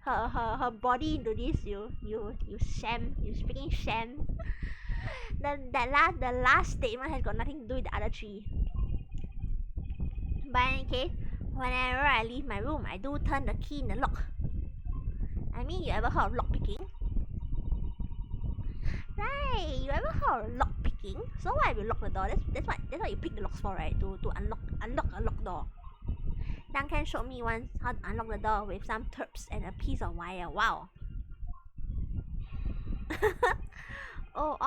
her body into this. You freaking sham. The last statement has got nothing to do with the other three. But in any case, whenever I leave my room, I do turn the key in the lock. I mean, you ever heard of lock picking? Right, you ever heard of lock picking? So why you lock the door? That's what you pick the locks for, right? To unlock a locked door. Duncan showed me once how to unlock the door with some terps and a piece of wire. Wow. Oh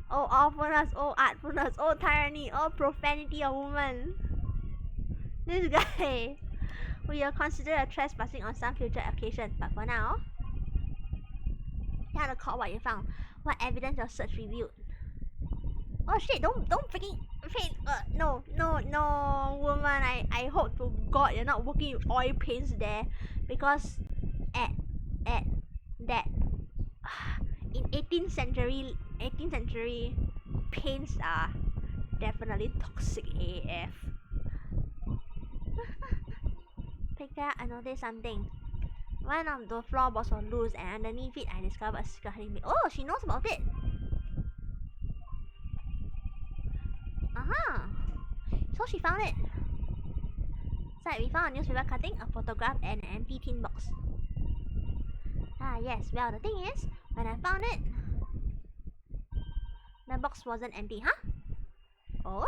awfulness, oh artfulness, oh tyranny, oh profanity of woman. This guy will consider a trespassing on some future occasion, but for now, tell the court what you found. What evidence your search revealed. Oh shit, don't freaking no, woman, I hope to God you're not working with oil paints there, because at that in 18th century paints are definitely toxic AF. Pick up, I noticed something. One of the floorboards was loose and underneath it I discovered a secret hiding place. Oh, she knows about it. So she found it. Inside we found a newspaper cutting, a photograph and an empty tin box. Ah yes, well the thing is, when I found it, the box wasn't empty, huh? Oh?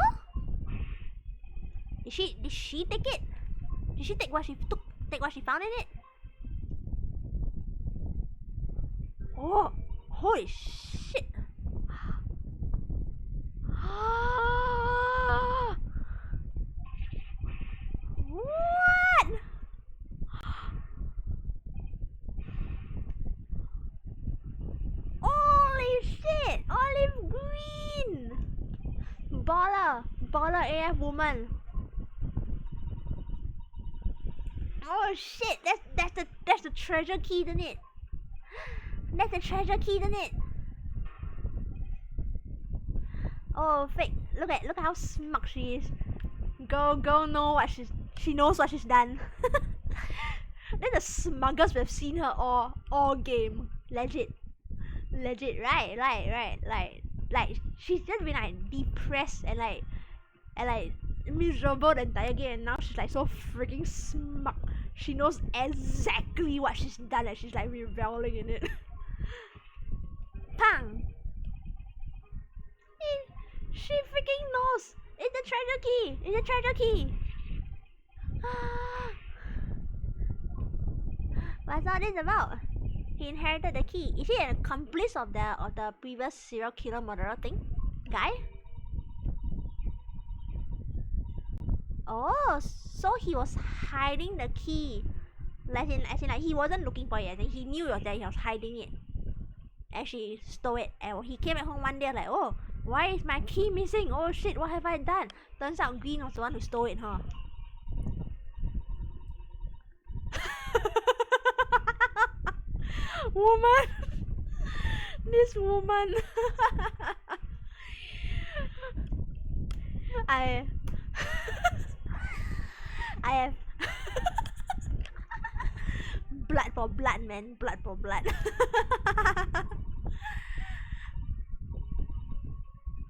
Did she take it? Did she take what she found in it? Oh, holy shit! What? Holy shit! Olive green! Baller AF woman. Oh shit! That's the treasure key, isn't it? That's the treasure key, isn't it? Oh fake! Look at how smug she is. Girl know what she knows what she's done. That's the smuggest we've seen her all game. Legit, right. Like she's just been like depressed and like miserable the entire game, and now she's like so freaking smug. She knows exactly what she's done and she's like reveling in it. Pang! She freaking knows! It's the treasure key! What's all this about? He inherited the key. Is he an accomplice of the previous serial killer murderer thing? Guy? Oh, so he was hiding the key. As in like he wasn't looking for it. He knew it was there. He was hiding it. And she stole it. And he came back home one day like, oh, why is my key missing? Oh shit, what have I done? Turns out Green was the one who stole it, huh? Woman! This woman! I have blood for blood, man. Blood for blood.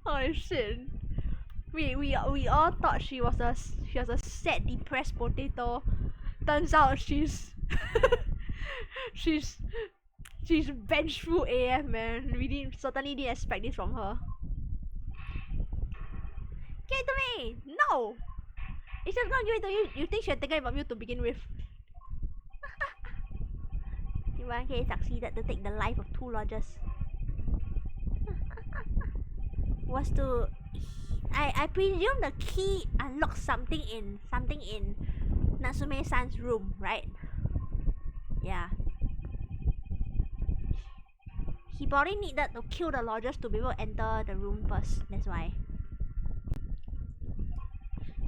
Oh shit. We all thought she was a sad, depressed potato. Turns out she's she's vengeful AF, man. We certainly didn't expect this from her. Give it to me! No! It's just gonna give it to you. You think she'll take it from you to begin with. 1K succeeded to take the life of 2 lodgers. Was to... I presume the key unlocks something in Natsume-san's room, right? Yeah. He probably needed to kill the lodgers to be able to enter the room first. That's why.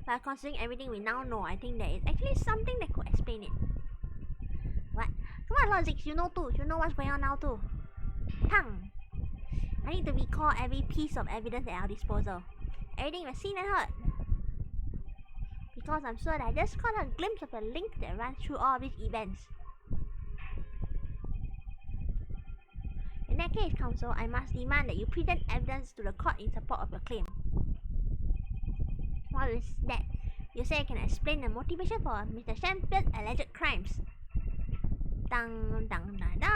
But considering everything we now know, I think there is actually something that could explain it. What? Come on, Logic, you know too. You know what's going on now too. Tang! I need to recall every piece of evidence at our disposal. Everything we've seen and heard. Because I'm sure that I just caught a glimpse of the link that runs through all of these events. In that case, Counsel, I must demand that you present evidence to the court in support of your claim. What is that? You say I can explain the motivation for Mr. Champion's alleged crimes. Dang, dang, dang, dang.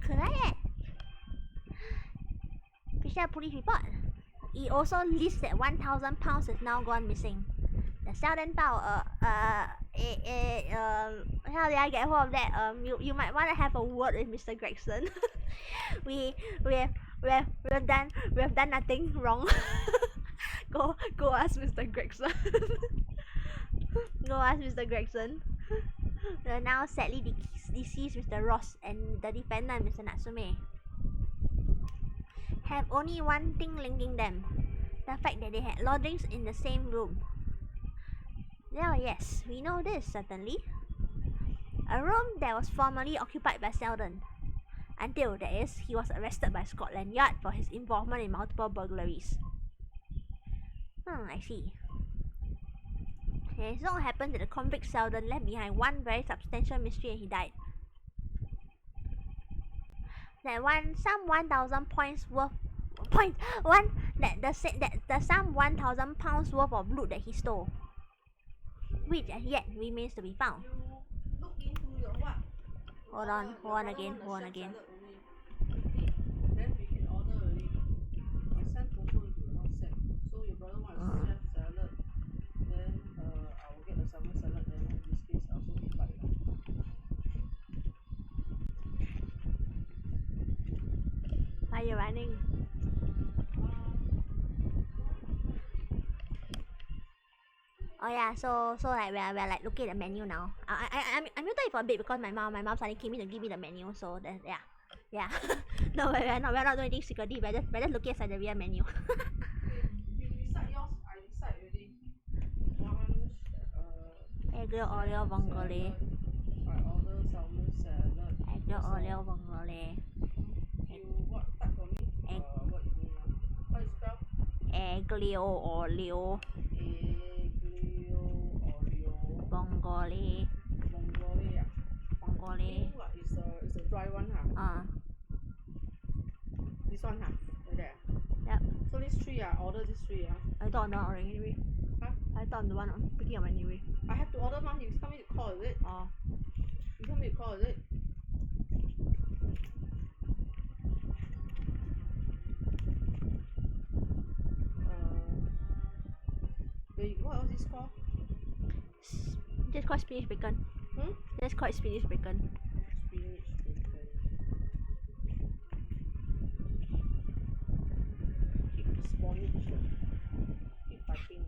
Could I? Official police report. It also lists that 1,000 pounds is now gone missing. The Southern Bao, how did I get hold of that? You might want to have a word with Mr. Gregson. we have done nothing wrong. go ask Mr. Gregson. Go ask Mr. Gregson. The now sadly deceased Mr. Ross and the defendant Mr. Natsume have only one thing linking them. The fact that they had lodgings in the same room. Well, yes, we know this, certainly. A room that was formerly occupied by Sheldon. Until, that is, he was arrested by Scotland Yard for his involvement in multiple burglaries. I see. It so happened that the convict Sheldon left behind one very substantial mystery and he died. That some 1,000 points worth the sum 1,000 pounds worth of loot that he stole, which as yet remains to be found. Hold on again. Then we can order already. My son also will not set. So your brother wants chef salad. Then I will get the salmon salad. Then in this case I also invite. Why are you running? Oh yeah, so like we're like looking at the menu now. I'm muted it for a bit because my mom suddenly came in to give me the menu. So then yeah. No, we're not doing anything secretly. We're just looking at the real menu. You decide yours. I decide already. One Aglio olio vongole. I order salmon salad. Aglio olio vongole. You what type for me? What you mean now? How you spell? Aglio olio vongole. Vongole, yeah. Vongole. What is the dry one, huh? This one, huh? Like that. Yep. So these 3, order these 3, I thought on the one anyway. Huh? I thought on the one I'm picking up anyway. I have to order, you tell me to call, is it? Oh. You tell me to call, is it? Wait, what was this called? Just called spinach bacon. Just called spinach bacon. Spinach bacon. Keep spawning. Keep typing.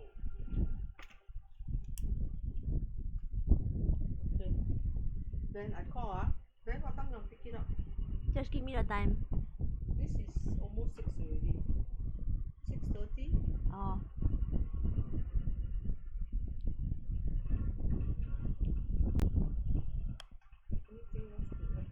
Okay. Then I call, Then what time you pick it up? Just give me the time. This is almost 6 already. 6:30? Oh. Anything else to add?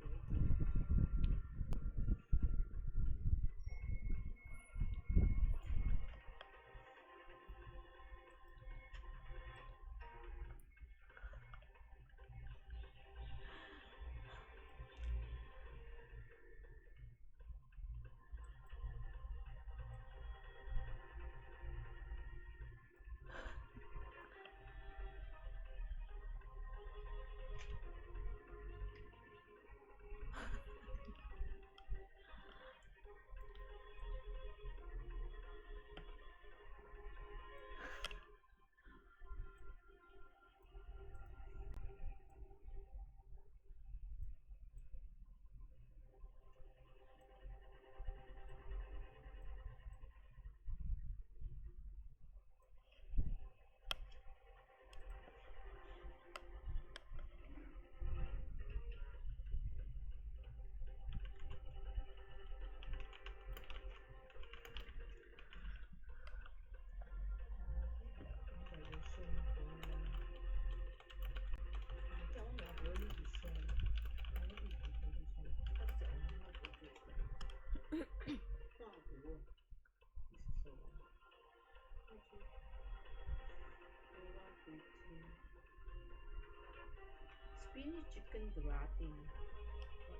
Spinach chicken gratin.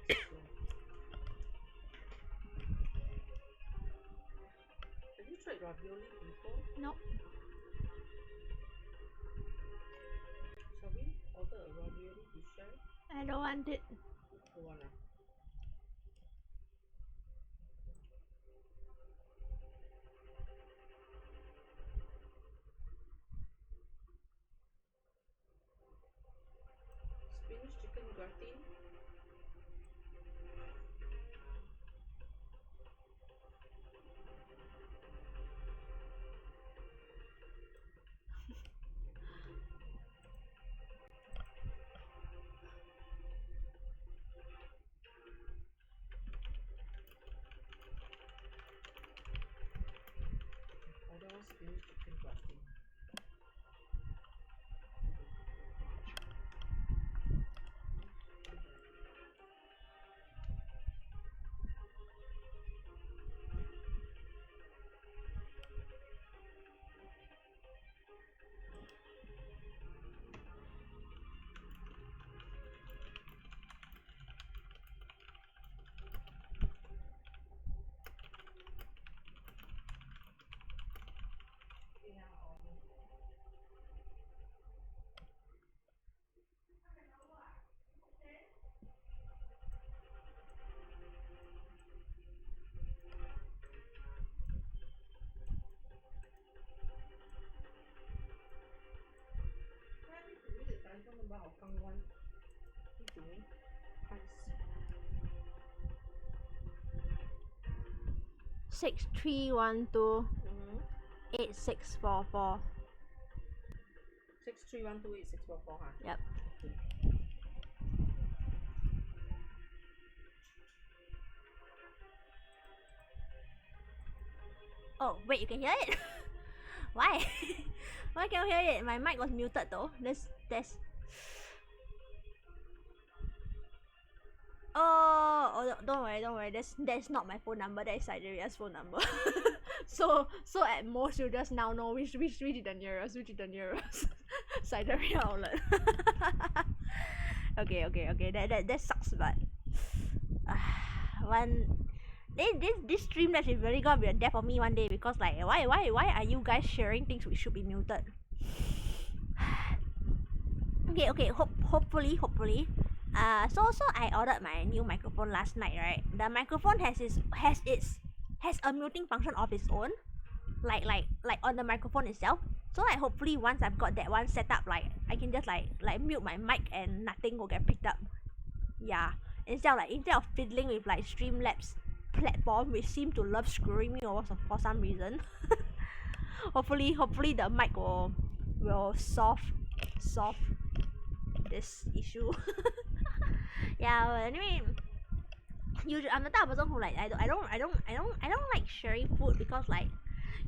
What's your... Have you tried ravioli before? No. Shall we order a ravioli to share? I don't want it. Don't want ah? Spinach chicken gratin. Order one spinach chicken gratin. Six 6312 8644. 63128644 ha? Yep. Oh wait, you can hear it? Why? Why can't you hear it? My mic was muted though. There's oh, don't worry. That's not my phone number. That is Sideria's phone number. so at most you just now know which is the nearest, Sideria outlet. okay. That sucks, but this stream is really gonna be a death for me one day, because like why are you guys sharing things which should be muted? okay. Hopefully. So I ordered my new microphone last night, right? The microphone has a muting function of its own, like on the microphone itself. So like hopefully once I've got that one set up, like I can just like mute my mic and nothing will get picked up. Yeah. Instead of fiddling with like Streamlabs platform, which seem to love screwing me over for some reason. hopefully the mic will solve this issue. Yeah, but anyway, usually I'm the type of person who like I don't like sharing food, because like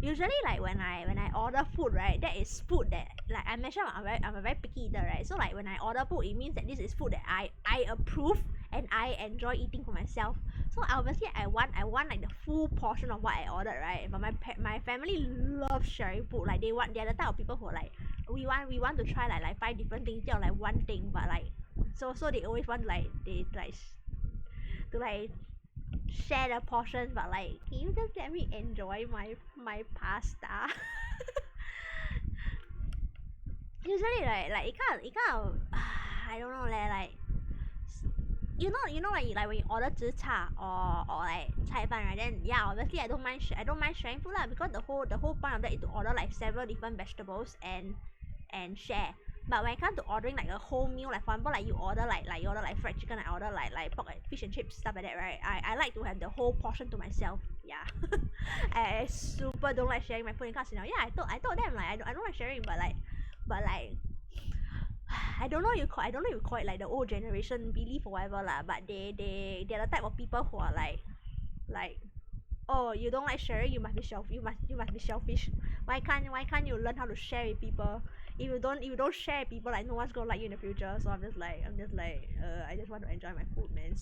usually like when I order food, right, that is food that like I mentioned I'm a very picky eater, right? So like when I order food, it means that this is food that I approve and I enjoy eating for myself. So obviously I want like the full portion of what I ordered, right? But my family loves sharing food. Like they're the type of people who are like we want to try like 5 different things instead of like one thing, but like so they always want to share the portion, but like can you just let me enjoy my pasta? Usually like it kind of I don't know like you know like when you order zi cha or like cai fan, right, then yeah, obviously I don't mind sharing food lah, because the whole point of that is to order like several different vegetables and share. But when it comes to ordering like a whole meal, like for example like you order like fried chicken, I order like pork, like fish and chips, stuff like that, right, I like to have the whole portion to myself. Yeah. I super don't like sharing my food in class, you know. Yeah, I told them like I don't like sharing, but like I don't know you call it like the old generation belief or whatever lah, but they're the type of people who are like oh, you don't like sharing, you must be selfish. Why can't you learn how to share with people? If you don't share with people, like no one's gonna like you in the future. So I'm just like I just want to enjoy my food, man.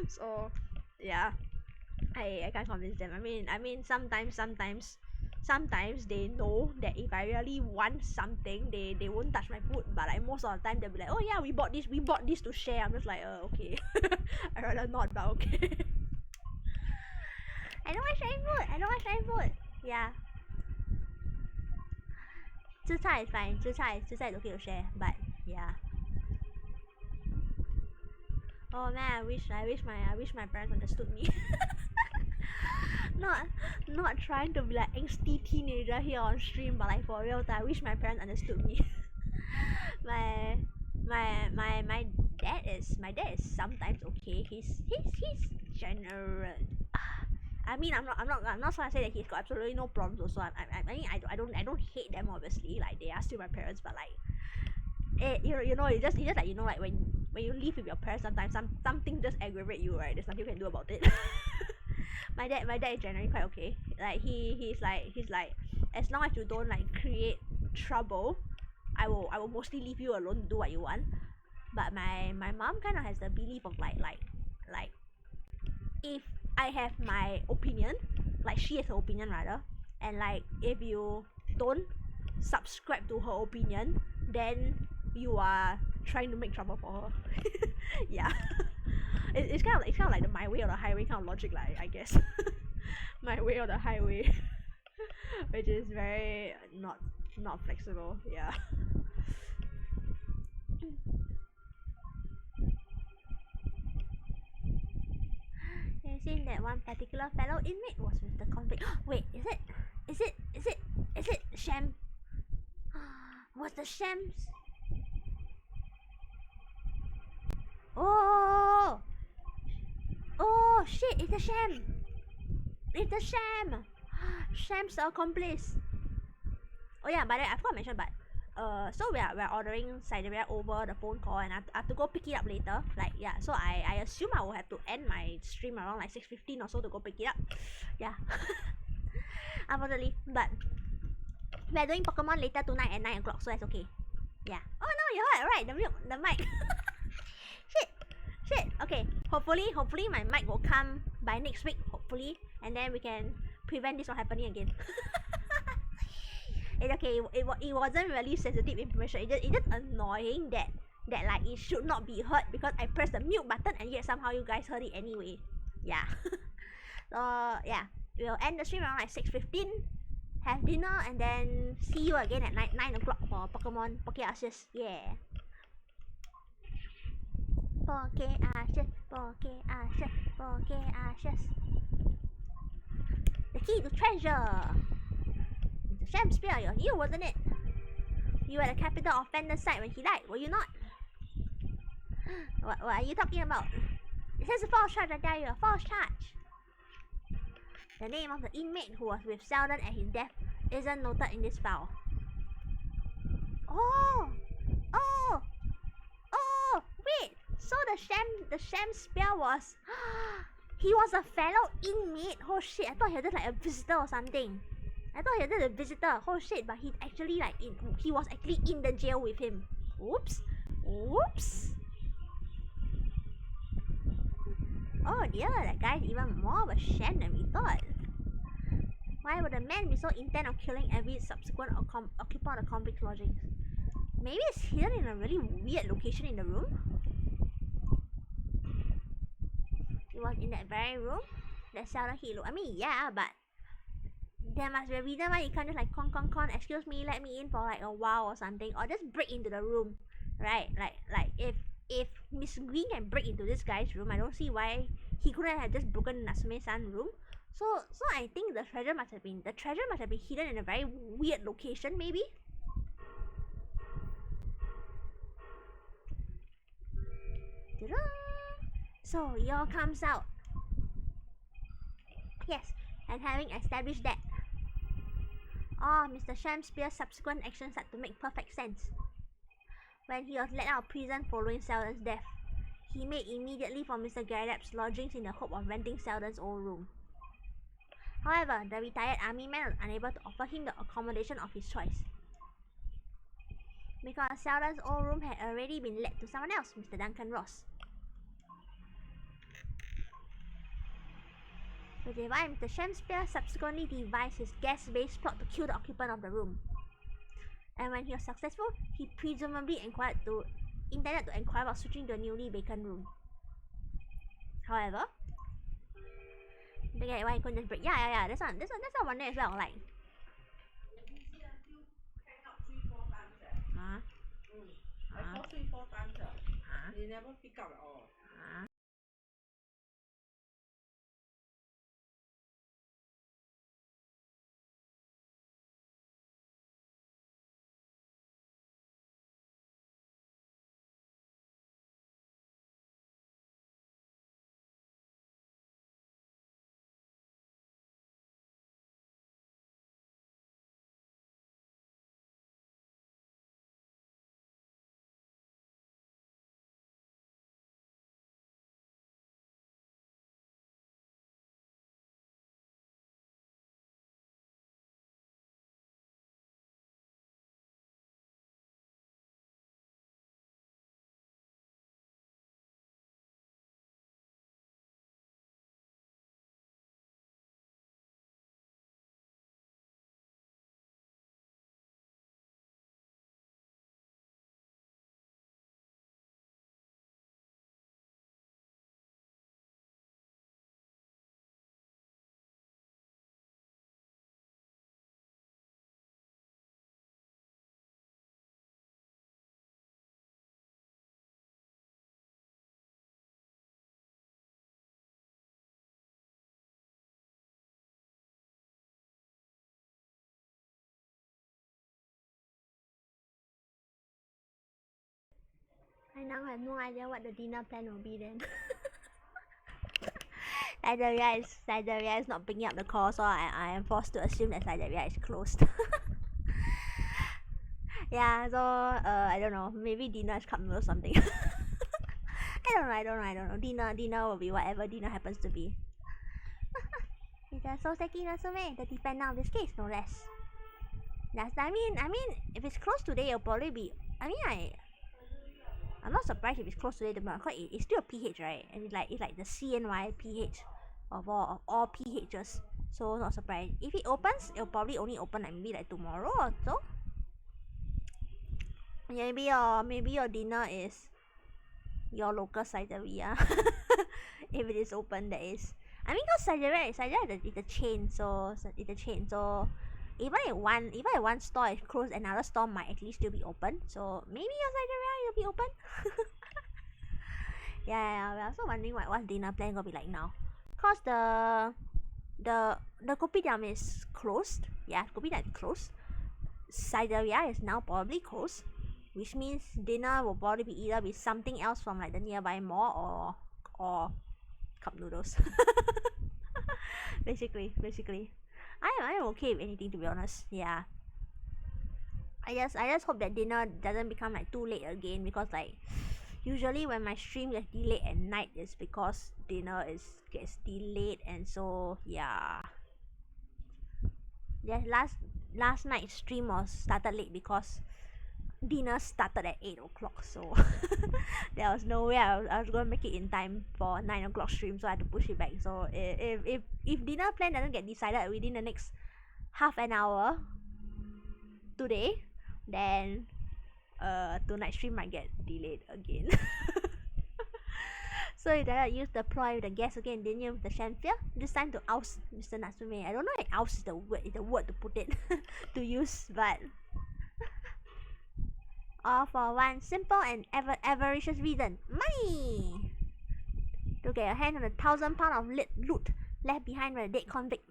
So yeah, I can't convince them. I mean sometimes sometimes they know that if I really want something, they won't touch my food. But like most of the time, they'll be like, oh yeah, we bought this to share. I'm just like, okay. I'd rather not, but okay. I don't want sharing food. Yeah. 吃菜 is fine. 吃菜 is okay to share. But yeah. Oh man, I wish my parents understood me. not trying to be like angsty teenager here on stream, but like for real, I wish my parents understood me. my dad is sometimes okay. He's general. I mean, I'm not trying to say that he's got absolutely no problems. Also, I mean, I don't hate them obviously. Like they are still my parents, but like, you know, it's just like, you know, like when you live with your parents, sometimes something just aggravate you, right? There's nothing you can do about it. my dad is generally quite okay. Like he's like, as long as you don't like create trouble, I will mostly leave you alone to do what you want. But my mom kind of has the belief of like if I have my opinion, like she has her opinion rather, and like if you don't subscribe to her opinion, then you are trying to make trouble for her. Yeah. It's kind of like the my way or the highway kind of logic, like, I guess. My way or the highway. Which is very not flexible. Yeah. It seems that one particular fellow inmate was with the convict. Wait, is it Sham? Was the Shams? Oh shit! It's a Sham. It's a Sham. Sham's the accomplice. Oh yeah, by the way, I forgot to mention, but so we're ordering cideria over the phone call, and I have to go pick it up later. Like, yeah, so I assume I will have to end my stream around like 6:15 or so to go pick it up. Yeah. Unfortunately, but we're doing Pokemon later tonight at 9 o'clock, so that's okay. Yeah. Oh no, you're right. The mic. Shit. Okay. Hopefully my mic will come by next week. Hopefully, and then we can prevent this from happening again. It's okay. It wasn't really sensitive information. It's just annoying that like it should not be heard because I pressed the mute button and yet somehow you guys heard it anyway. Yeah. So yeah, we'll end the stream around like 6:15. Have dinner and then see you again at 9 o'clock for Pokemon Poke Ashes. Yeah. Poke Ashes. The key to treasure. The Sham Spear, you, wasn't it? You were the capital offender's side when he died, were you not? What are you talking about? This is a false charge, I tell you, a false charge. The name of the inmate who was with Sheldon at his death isn't noted in this file. Oh, wait. So the Sham Spear was he was a fellow inmate. Oh shit! I thought he was just like a visitor or something. Oh shit! But he actually he was actually in the jail with him. Oops. Oh dear, that guy's even more of a sham than we thought. Why would a man be so intent on killing every subsequent occupant of the convict's lodgings? Maybe it's hidden in a really weird location in the room? It was in that very room that Sheldon hit look. I mean, yeah, but there must be a reason why you can't just like con, excuse me, let me in for like a while or something, or just break into the room, right? Like if Miss Green can break into this guy's room, I don't see why he couldn't have just broken Natsume-san's room. So I think the treasure must have been hidden in a very weird location, maybe. Ta-da! So it all comes out. Yes, and having established that, Mr. Shamspear's subsequent actions had to make perfect sense. When he was let out of prison following Sheldon's death, he made immediately for Mr. Garrett's lodgings in the hope of renting Sheldon's old room. However, the retired army man was unable to offer him the accommodation of his choice, because Sheldon's old room had already been let to someone else, Mr. Duncan Ross. With the rhyme, the Shakespeare subsequently devised his gas-based plot to kill the occupant of the room. And when he was successful, he presumably intended to inquire about switching to a newly vacant room. However, why he couldn't just break? Yeah. That's what I wonder as well. Like, I called 3-4 times. They never pick up at all. I now have no idea what the dinner plan will be then. Siberia is not picking up the call, so I am forced to assume that Siberia is closed. Yeah, so I don't know. Maybe dinner is cup noodle or something. I don't know. Dinner will be whatever dinner happens to be. It's a Soseki Natsume, the defender of this case, no less. I mean, if it's closed today, it'll probably be. I'm not surprised if it's closed today, because it's still a PH, right? And it's like the CNY PH of all PHs. So not surprised. If it opens, it'll probably only open maybe tomorrow or so. Maybe your dinner is your local Siberia. If it is open, that is. I mean, because Siberia is a chain, so it's a chain. So even if one store is closed, another store might at least still be open. So maybe your Siberia will be open. Yeah. We're also wondering what's dinner plan gonna be like now. Cause the kopitiam is closed. Yeah, kopitiam is closed. Siberia is now probably closed, which means dinner will probably be either with something else from the nearby mall or cup noodles. basically I'm okay with anything, to be honest. Yeah, I just hope that dinner doesn't become too late again, because usually when my stream gets delayed at night, it's because dinner gets delayed. And so yeah, last night's stream was started late because dinner started at 8 o'clock, so there was no way I was gonna make it in time for 9 o'clock stream, so I had to push it back. So if dinner plan doesn't get decided within the next half an hour today, then tonight's stream might get delayed again. So you gotta use the ploy with the guest again, didn't you? With the Shanfia. This time to oust Mr. Natsume. I don't know if oust is the word to put it to use, but all for one simple and avaricious reason: money! To get your hand on the £1,000 of loot left behind by the dead convict.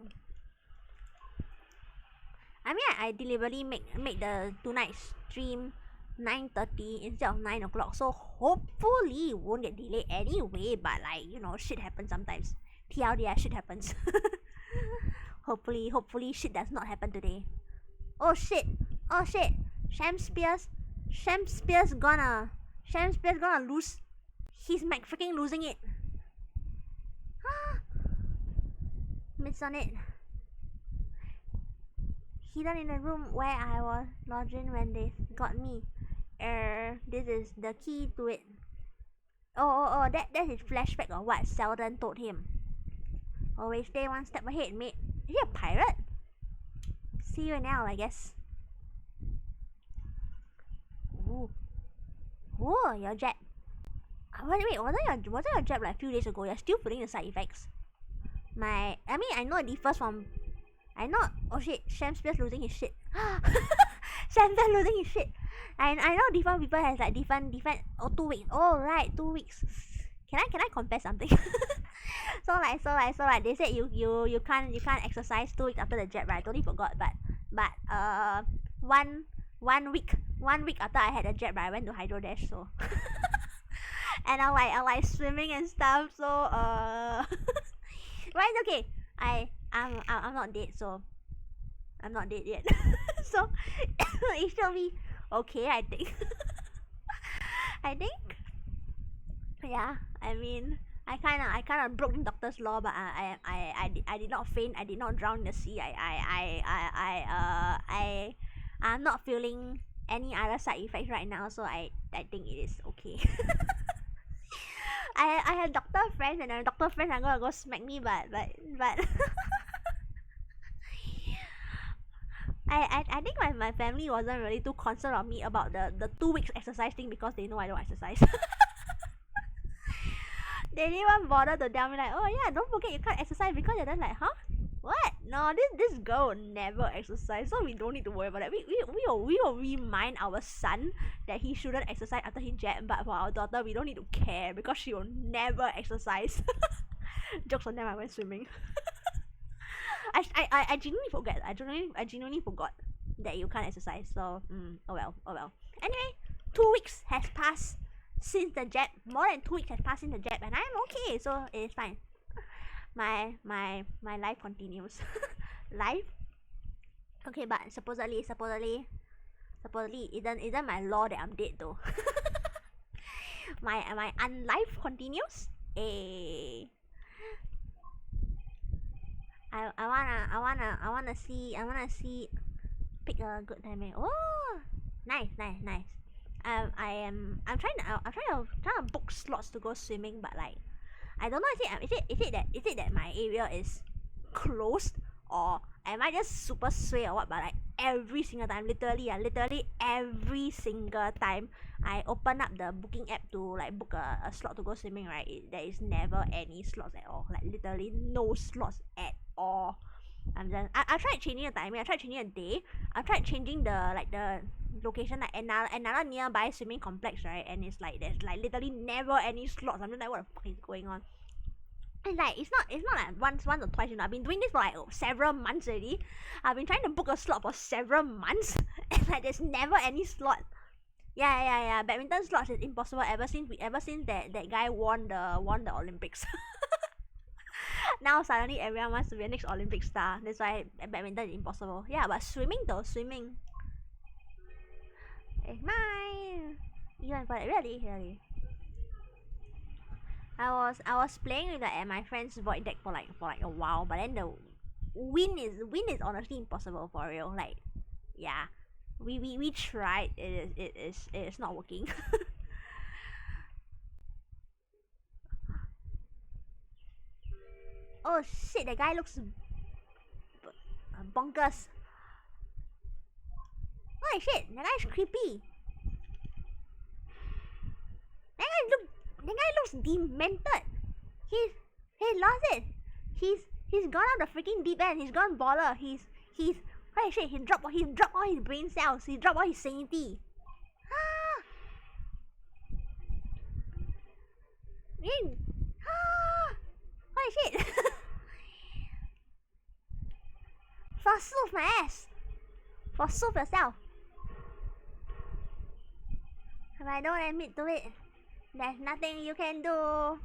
I mean, I deliberately make the tonight stream 9:30 instead of 9 o'clock, so hopefully it won't get delayed anyway. But shit happens sometimes. TLDR, shit happens. Hopefully shit does not happen today. Oh shit! Shakespeare's gonna lose. He's freaking losing it. Miss on it. Hidden in the room where I was lodging when they got me. This is the key to it. Oh, that's his flashback of what Sheldon told him. Always stay one step ahead, mate. Is he a pirate? See you now, I guess. Ooh. Ooh, your jab. Wait, wasn't your jab like a few days ago? You're still feeling the side effects. I know it differs from... oh shit, Shakespeare's losing his shit. Shakespeare's losing his shit. I know different people has like different, oh, 2 weeks. Oh, right, 2 weeks. Can I confess something? so like they said you can't exercise 2 weeks after the jab, right? I totally forgot, but one week after I had the jab, right, I went to hydro dash, so and I like swimming and stuff, so but it's okay. I'm not dead, so I'm not dead yet. So it should be okay, I think. I think. Yeah, I mean, I kind of broke the doctor's law, but I did not faint. I did not drown in the sea. I'm not feeling any other side effects right now, so I think it is okay. I have doctor friends, and the doctor friends are gonna go smack me, but I think my family wasn't really too concerned on me about the 2 weeks exercise thing because they know I don't exercise. They didn't even bother to tell me like, oh yeah, don't forget you can't exercise, because they're just like, huh? What? No, this girl will never exercise, so we don't need to worry about that. We will remind our son that he shouldn't exercise after he jab, but for our daughter, we don't need to care because she will never exercise. Jokes on them, I went swimming. I genuinely forget. I genuinely forgot that you can't exercise. So oh well. Anyway, 2 weeks has passed since the jab. More than 2 weeks has passed since the jab, and I'm okay. So it's fine. My life continues. Life. Okay, but supposedly isn't my law that I'm dead though. my unlife continues. I wanna see pick a good timing. Oh, nice. I'm trying to book slots to go swimming, but like I don't know, is it that my area is closed, or am I just super suay or what? But like every single time, literally every single time I open up the booking app to like book a slot to go swimming, right, there is never any slots at all. Like literally no slots at all. I tried changing the timing, I tried changing the day, I tried changing the location, like another nearby swimming complex, right, and it's like there's like literally never any slots. I'm just like, what the fuck is going on? And like it's not like once or twice, you know. I've been doing this for like several months already. I've been trying to book a slot for several months and like there's never any slot. Yeah. Badminton slots is impossible ever since that guy won the Olympics. Now suddenly everyone wants to be a next Olympic star. That's why badminton is impossible. Yeah, but swimming though, swimming. It's mine. Even for it, really. I was playing with like my friend's void deck for like a while, but then the win is honestly impossible for real. Like, yeah, we tried. It is not working. Oh shit! The guy looks bonkers. Holy shit! The guy's creepy. That guy looks demented. He lost it. He's gone out the freaking deep end. He's gone baller. He's holy shit. He dropped all his brain cells. He dropped all his sanity. Ah. Holy shit. Forsooth my ass. Forsooth yourself. If I don't admit to it, there's nothing you can do.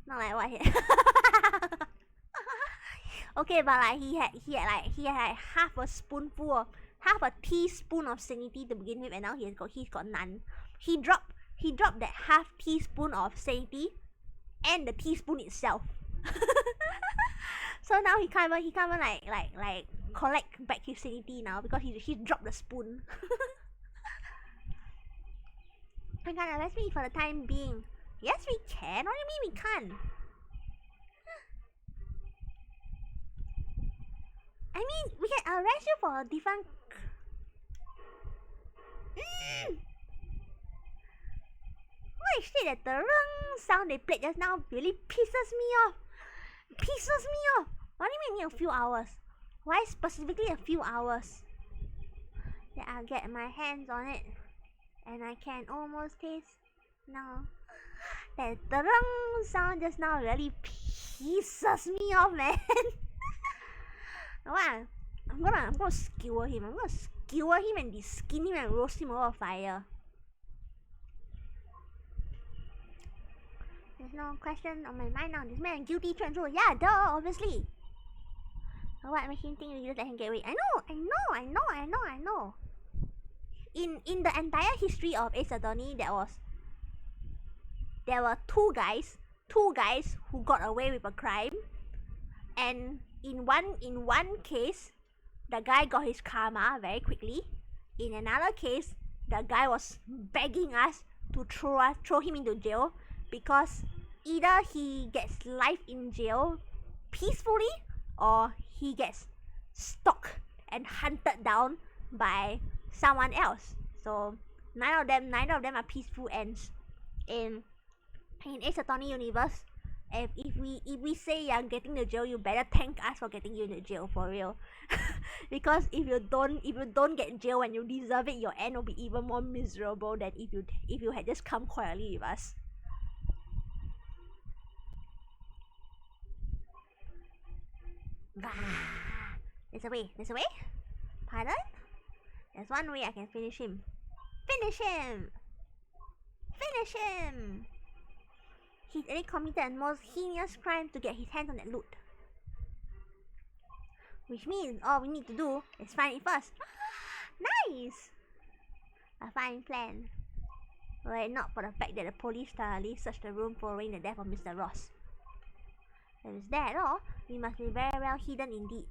Not like what here. Okay, but like he had half a teaspoon of sanity to begin with, and now he's got none. He dropped that half teaspoon of sanity and the teaspoon itself. So now he can't even like collect back his sanity now because he dropped the spoon. I can't arrest me for the time being. Yes, we can. What do you mean we can't? I mean, we can arrest you for a different... Holy shit, that the rung sound they played just now really pisses me off. Pisses me off. What do you mean a few hours? Why specifically a few hours? Yeah, I'll get my hands on it. And I can almost taste now. That the rung sound just now really pisses me off, man. Wow. I'm gonna skewer him. I'm gonna skewer him and de-skin him and roast him over fire. There's no question on my mind now. This man guilty through and through. Yeah, duh, obviously. What makes him think we just let him get away? I know. In the entire history of Ace Attorney, there were two guys who got away with a crime, and in one case, the guy got his karma very quickly. In another case, the guy was begging us to throw him into jail because either he gets life in jail peacefully or he gets stalked and hunted down by someone else. So neither of them are peaceful ends. In Ace Attorney universe, if we say you're getting to jail, you better thank us for getting you into jail, for real. Because if you don't get jail when you deserve it, your end will be even more miserable than if you had just come quietly with us. There's a way. Pardon? There's one way I can finish him. Finish him! He's already committed a most heinous crime to get his hands on that loot. Which means all we need to do is find it first. Nice! A fine plan. Were it not for the fact that the police thoroughly searched the room following the death of Mr. Ross. If it's that all, we must be very well hidden indeed.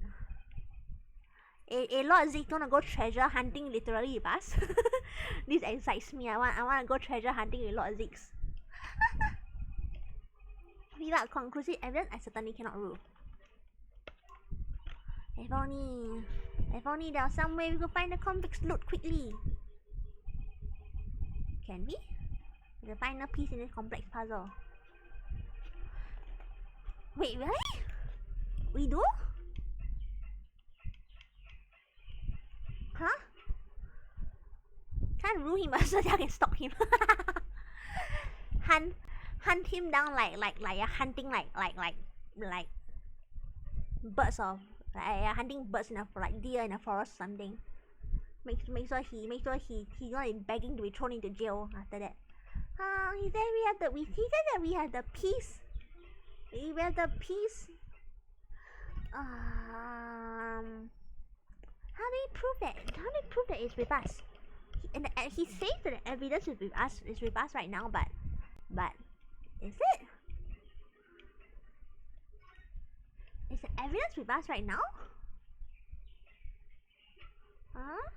A Lord Zeke gonna go treasure hunting literally with us. This excites me. I wanna go treasure hunting with Lord Zeke's. Without conclusive evidence, I certainly cannot rule. If only there was some way we could find the convict's loot quickly. Can we? The final piece in this complex puzzle. Wait, really? We do? Huh? Can't rule him so that I can stalk him. Hunt him down like you're hunting like birds of you're hunting birds in a like deer in a forest or something. Make sure he's gonna be begging to be thrown into jail after that. He said we have the piece. We have the piece. How do we prove that? How do we prove that it's with us? He says that the evidence is with us right now, but is it? Is the evidence with us right now? Huh?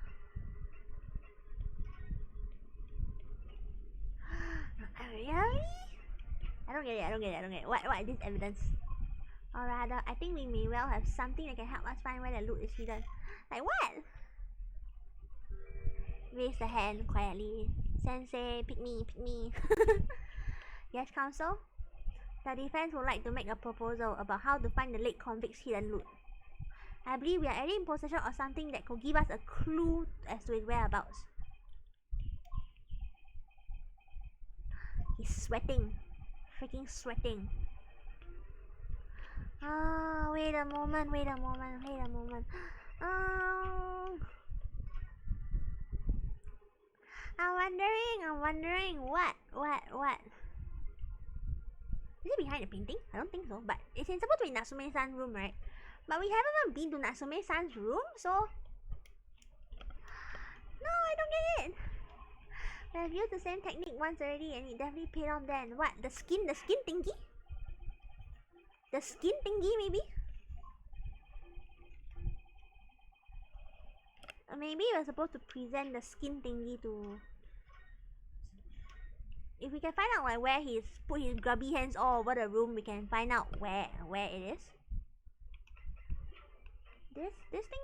Really? I don't get it. What is this evidence? Or rather, I think we may well have something that can help us find where the loot is hidden. Like what? Raise the hand quietly. Sensei, pick me. Yes, counsel? The defense would like to make a proposal about how to find the late convict's hidden loot. I believe we are already in possession of something that could give us a clue as to his whereabouts. He's sweating. Freaking sweating. Wait a moment. I'm wondering what? Is it behind the painting? I don't think so, but it's supposed to be Natsume-san's room, right? But we haven't even been to Natsume-san's room, so... No, I don't get it! We have used the same technique once already and it definitely paid off then. What? The skin thingy? The skin thingy, maybe? Maybe we're supposed to present the skin thingy to... If we can find out like where he's put his grubby hands all over the room, we can find out where it is. This thing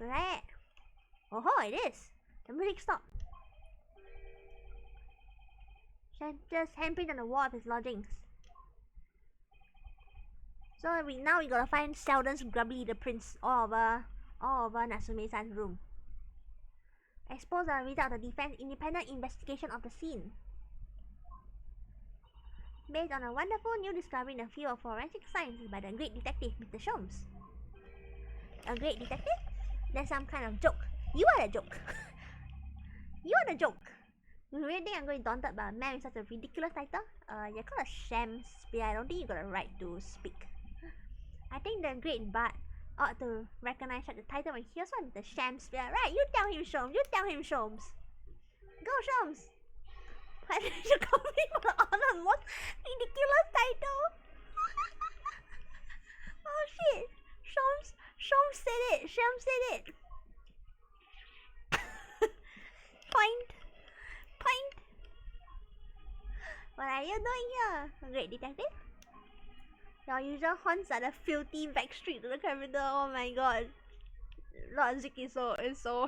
maybe? Right. Oh ho, it is. The music stopped. Just handprint on the wall of his lodgings. So now we gotta find Sheldon's Grubby the Prince all over Natsume-san's room. Expose the result of the defense independent investigation of the scene. Based on a wonderful new discovery in the field of forensic science by the great detective Mr. Sholmes. A great detective? That's some kind of joke. You are the joke. You are the joke. You really think I'm going to be daunted by a man with such a ridiculous title? You're called a Shakespeare. I don't think you got a right to speak. I think the great bard ought to recognize such a title when he hears one, Mr. Shakespeare. Right, you tell him, Sholmes. You tell him, Sholmes. Go, Sholmes. Why did you call me for the most ridiculous title? Oh shit. Sholmes said it. Sholmes said it. Point. What are you doing here, great detective? Your usual haunts are the filthy back street to the corridor. Oh my god. Lord Zik is so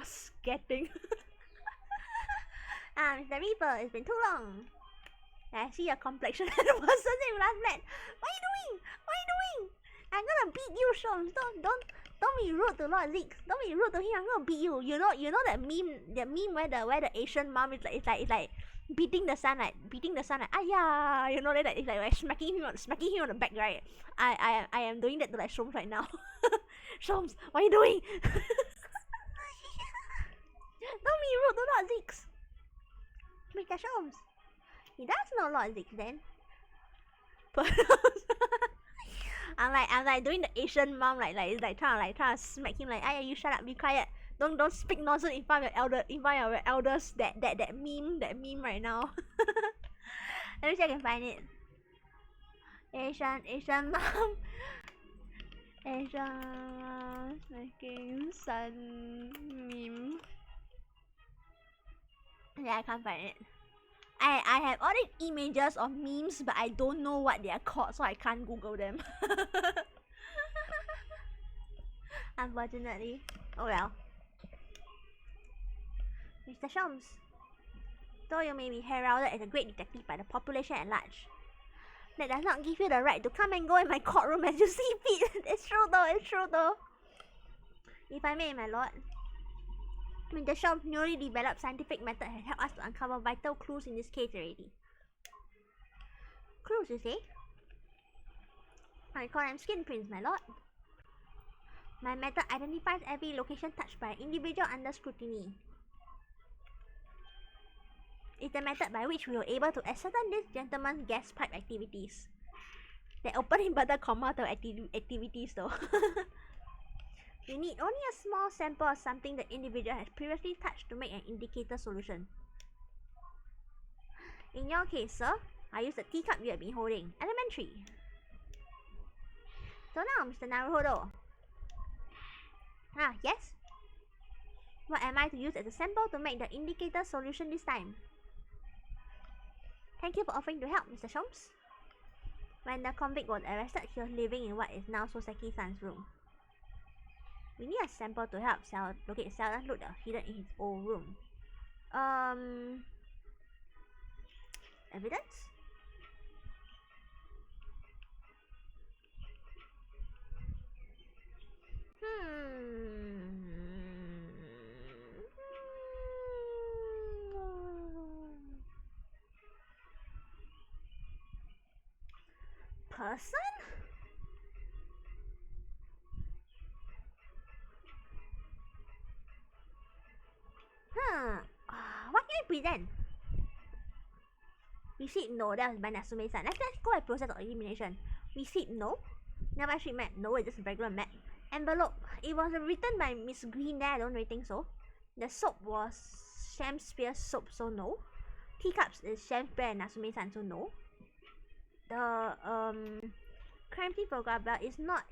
scatting. Mr. Reaper, it's been too long. I see your complexion and the person in last met. What are you doing? I'm gonna beat you, Sholmes. Don't be rude to Lord Zik. Don't be rude to him. I'm gonna beat you. You know that meme where the Asian mom is like beating the son like ayah, you know that it's like smacking him on the back, right? I am doing that to like Sholmes right now. Sholmes, what are you doing? Don't be rude to Lord Zik. Mr. Sholmes. He does know Lord Zik then. I'm like doing the Asian mom like trying to smack him like, "Ayah, you shut up, be quiet. Don't speak nonsense in front of your elders." That meme right now. Let me see if I can find it. Asian mom. Asian mom smacking son meme. Yeah, I can't find it. I have all these images of memes, but I don't know what they are called, so I can't Google them. Unfortunately. Oh well. Mr. Sholmes, though you may be heralded as a great detective by the population at large, that does not give you the right to come and go in my courtroom as you see fit. It's true though. If I may, my lord. Mr. Sholmes' newly developed scientific method has helped us to uncover vital clues in this case already. Clues, you say? I call them skin prints, my lord. My method identifies every location touched by an individual under scrutiny. It's the method by which we were able to ascertain this gentleman's gas pipe activities. They open inverted comma to activities though. You need only a small sample of something the individual has previously touched to make an indicator solution. In your case, sir, I used the teacup you have been holding. Elementary. So now, Mr. Naruhodo. Yes? What am I to use as a sample to make the indicator solution this time? Thank you for offering to help, Mr. Sholmes. When the convict was arrested, he was living in what is now Soseki-san's room. We need a sample to help locate Sheldon's loot that was hidden in his old room. Evidence? Person? What can I present? Receipt no, that was by Natsume-san. Let's go by process of elimination. Receipt no. Nearby street map, no, it's just a regular map. Envelope, it was written by Miss Green there, I don't really think so. The soap was Shakespeare soap, so no. Teacups is Shakespeare and Natsume-san, so no. The crime scene photographer is not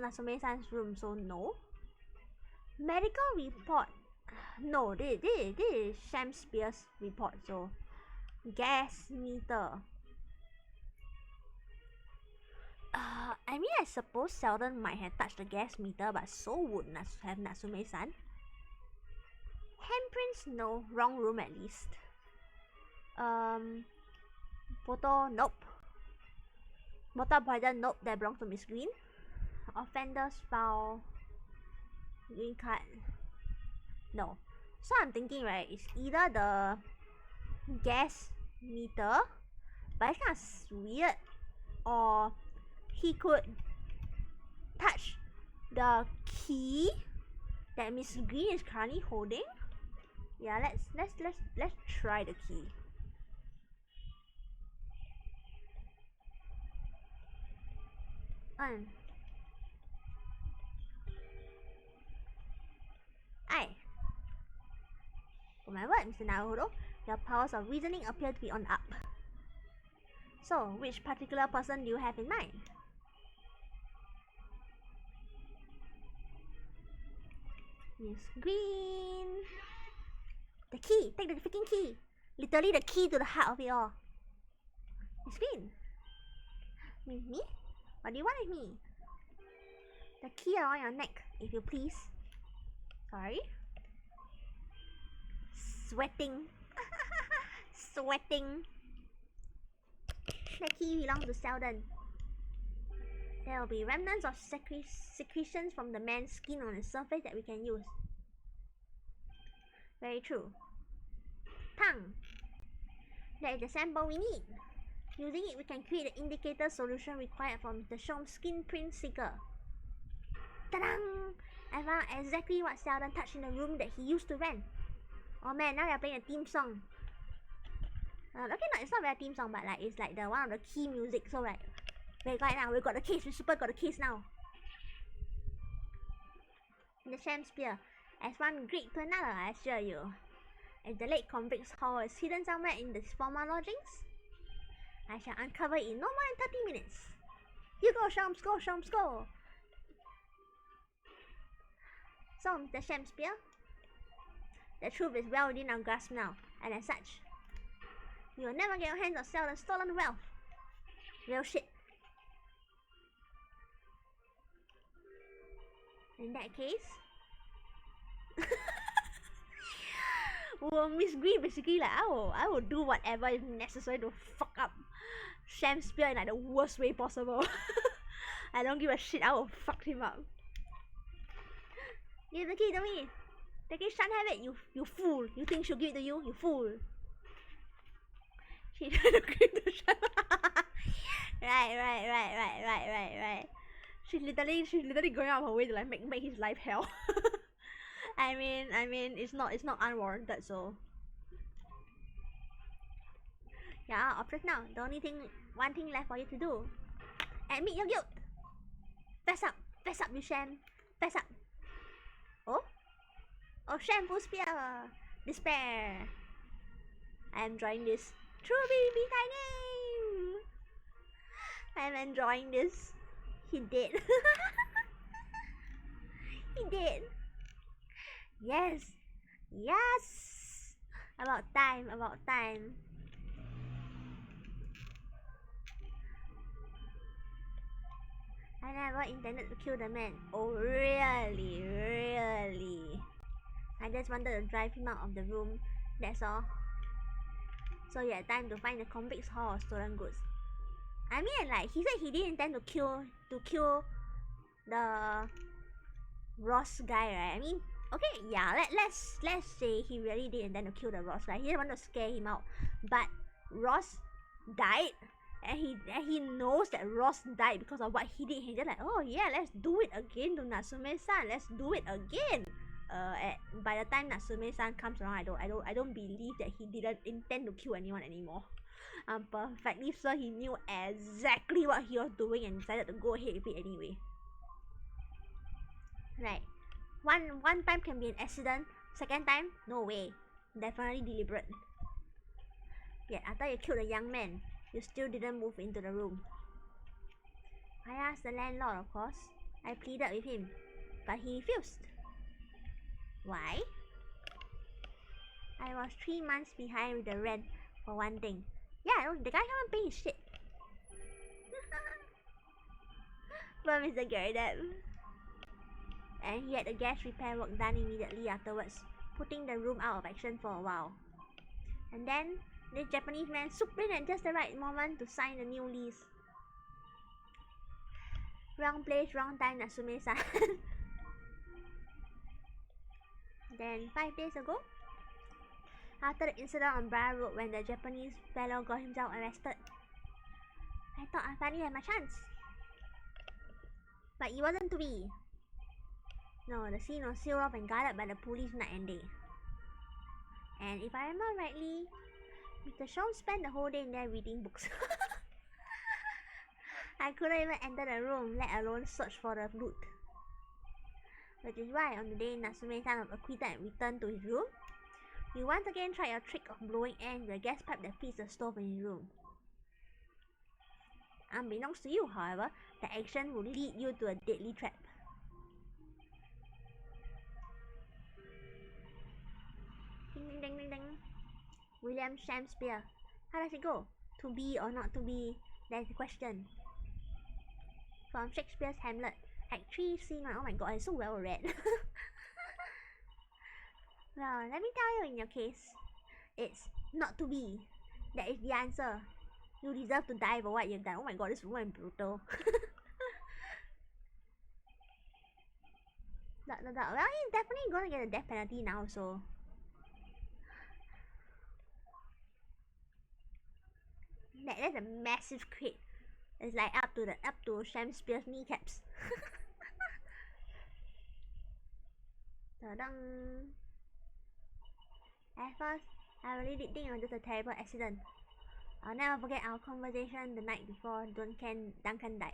Natsume-san's room, so no. Medical report, no, this is Shakespeare's report, so gas meter. I mean, I suppose Sheldon might have touched the gas meter, but so would have Natsume-san. Handprints? No. Wrong room at least. Photo? Nope. Motor poison? Nope. That belongs to Miss Green. Offenders file. Green card? No. So I'm thinking, right, it's either the gas meter, but it's kind of weird, or he could touch the key that Miss Green is currently holding. Yeah, let's try the key. Aye. For my word, Mr. Naruto, your powers of reasoning appear to be on up. So, which particular person do you have in mind? Miss Green. The key! Take the freaking key! Literally the key to the heart of it all. Miss Green. Me? What do you want with me? The key around your neck, if you please. Sorry? Sweating. Sweating. The key belongs to Sheldon. There will be remnants of secretions from the man's skin on the surface that we can use. Very true. Tongue. That is the sample we need. Using it, we can create the indicator solution required from the Shom's skin print seeker. Ta-dang! I found exactly what Sheldon touched in the room that he used to rent. Oh man, now they're playing a theme song. Okay, no, it's not very theme song, but like it's like the one of the key music. So like, we got it now. We got the case. We super got the case now. The sham spear, as one Greek to another, I assure you. If the late convict's hall is hidden somewhere in the former lodgings, I shall uncover it in no more than 30 minutes. You go, Shams, go, Shams, go. So, Mr. Shamspear, the truth is well within our grasp now, and as such, you will never get your hands on Sheldon's stolen wealth. Real shit. In that case, well, Miss Green basically like I will do whatever is necessary to fuck up Shamspear in like the worst way possible. I don't give a shit. I will fuck him up. Give the key to me. The key shan't have it. You fool. You think she'll give it to you? You fool. She tried to grip the shut. Right. She's literally going out of her way to like make his life hell. I mean, it's not unwarranted. So yeah, options now. The only thing, one thing left for you to do: admit your guilt. Fess up, you sham. Fess up. Oh, shampoo spear. Despair. I am drawing this true baby time. I am enjoying this. He did. He did. Yes. About time. I never intended to kill the man. Oh, really? I just wanted to drive him out of the room. That's all. So you had time to find the convict's haul of stolen goods. I mean, like, he said he didn't intend to kill the Ross guy, right? I mean, okay, yeah, let's say he really did intend to kill the Ross guy. He didn't want to scare him out, but Ross died, and he knows that Ross died because of what he did. He's just like, oh yeah, let's do it again to Natsume-san. Let's do it again. By the time Natsume-san comes around, I don't believe that he didn't intend to kill anyone anymore. I'm perfectly sure he knew exactly what he was doing and decided to go ahead with it anyway. Right. One time can be an accident. Second time, no way. Definitely deliberate. Yet after you killed the young man, you still didn't move into the room. I asked the landlord, of course. I pleaded with him, but he refused. Why? I was 3 months behind with the rent, for one thing. Yeah, the guy haven't paid his shit. Super Mr. Garrett. And he had the gas repair work done immediately afterwards, putting the room out of action for a while. And then this Japanese man swooped in at just the right moment to sign the new lease. Wrong place, wrong time, Natsume-san. Then 5 days ago, after the incident on Briar Road when the Japanese fellow got himself arrested, I thought I finally had my chance. But it wasn't to be. No, the scene was sealed off and guarded by the police night and day. And if I remember rightly, Mr. Shaw spent the whole day in there reading books. I couldn't even enter the room, let alone search for the loot. Which is why on the day Natsume-san was acquitted and returned to his room, you once again tried your trick of blowing air into the gas pipe that feeds the stove in his room. Unbeknownst to you, however, the action would lead you to a deadly trap. Ding ding ding ding ding. William Shakespeare. How does it go? To be or not to be? That's the question. From Shakespeare's Hamlet, Act 3, Scene 1. Oh my god, it's so well read. Well, let me tell you in your case, it's not to be. That is the answer. You deserve to die for what you've done. Oh my god, this woman is brutal. Well, he's definitely gonna get a death penalty now, so. That's a massive crate. It's like up to Shakespeare's kneecaps. Ta-dang. At first, I really did think it was just a terrible accident. I'll never forget our conversation the night before Duncan died.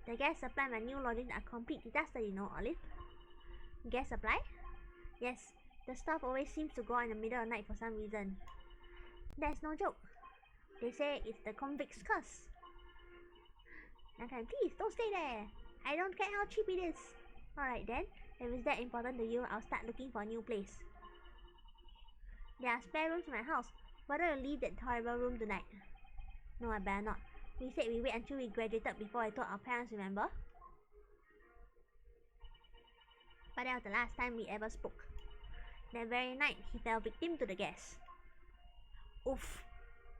The gas supply and my new lodgings are a complete disaster, you know, Olive. Gas supply? Yes, the stuff always seems to go on in the middle of the night for some reason. That's no joke. They say it's the convict's curse. Duncan, please don't stay there. I don't care how cheap it is. Alright then, if it's that important to you, I'll start looking for a new place. There are spare rooms in my house. Why don't you leave that horrible room tonight? No, I better not. We said we wait until we graduated before I told our parents, remember? But that was the last time we ever spoke. That very night, he fell victim to the gas. Oof.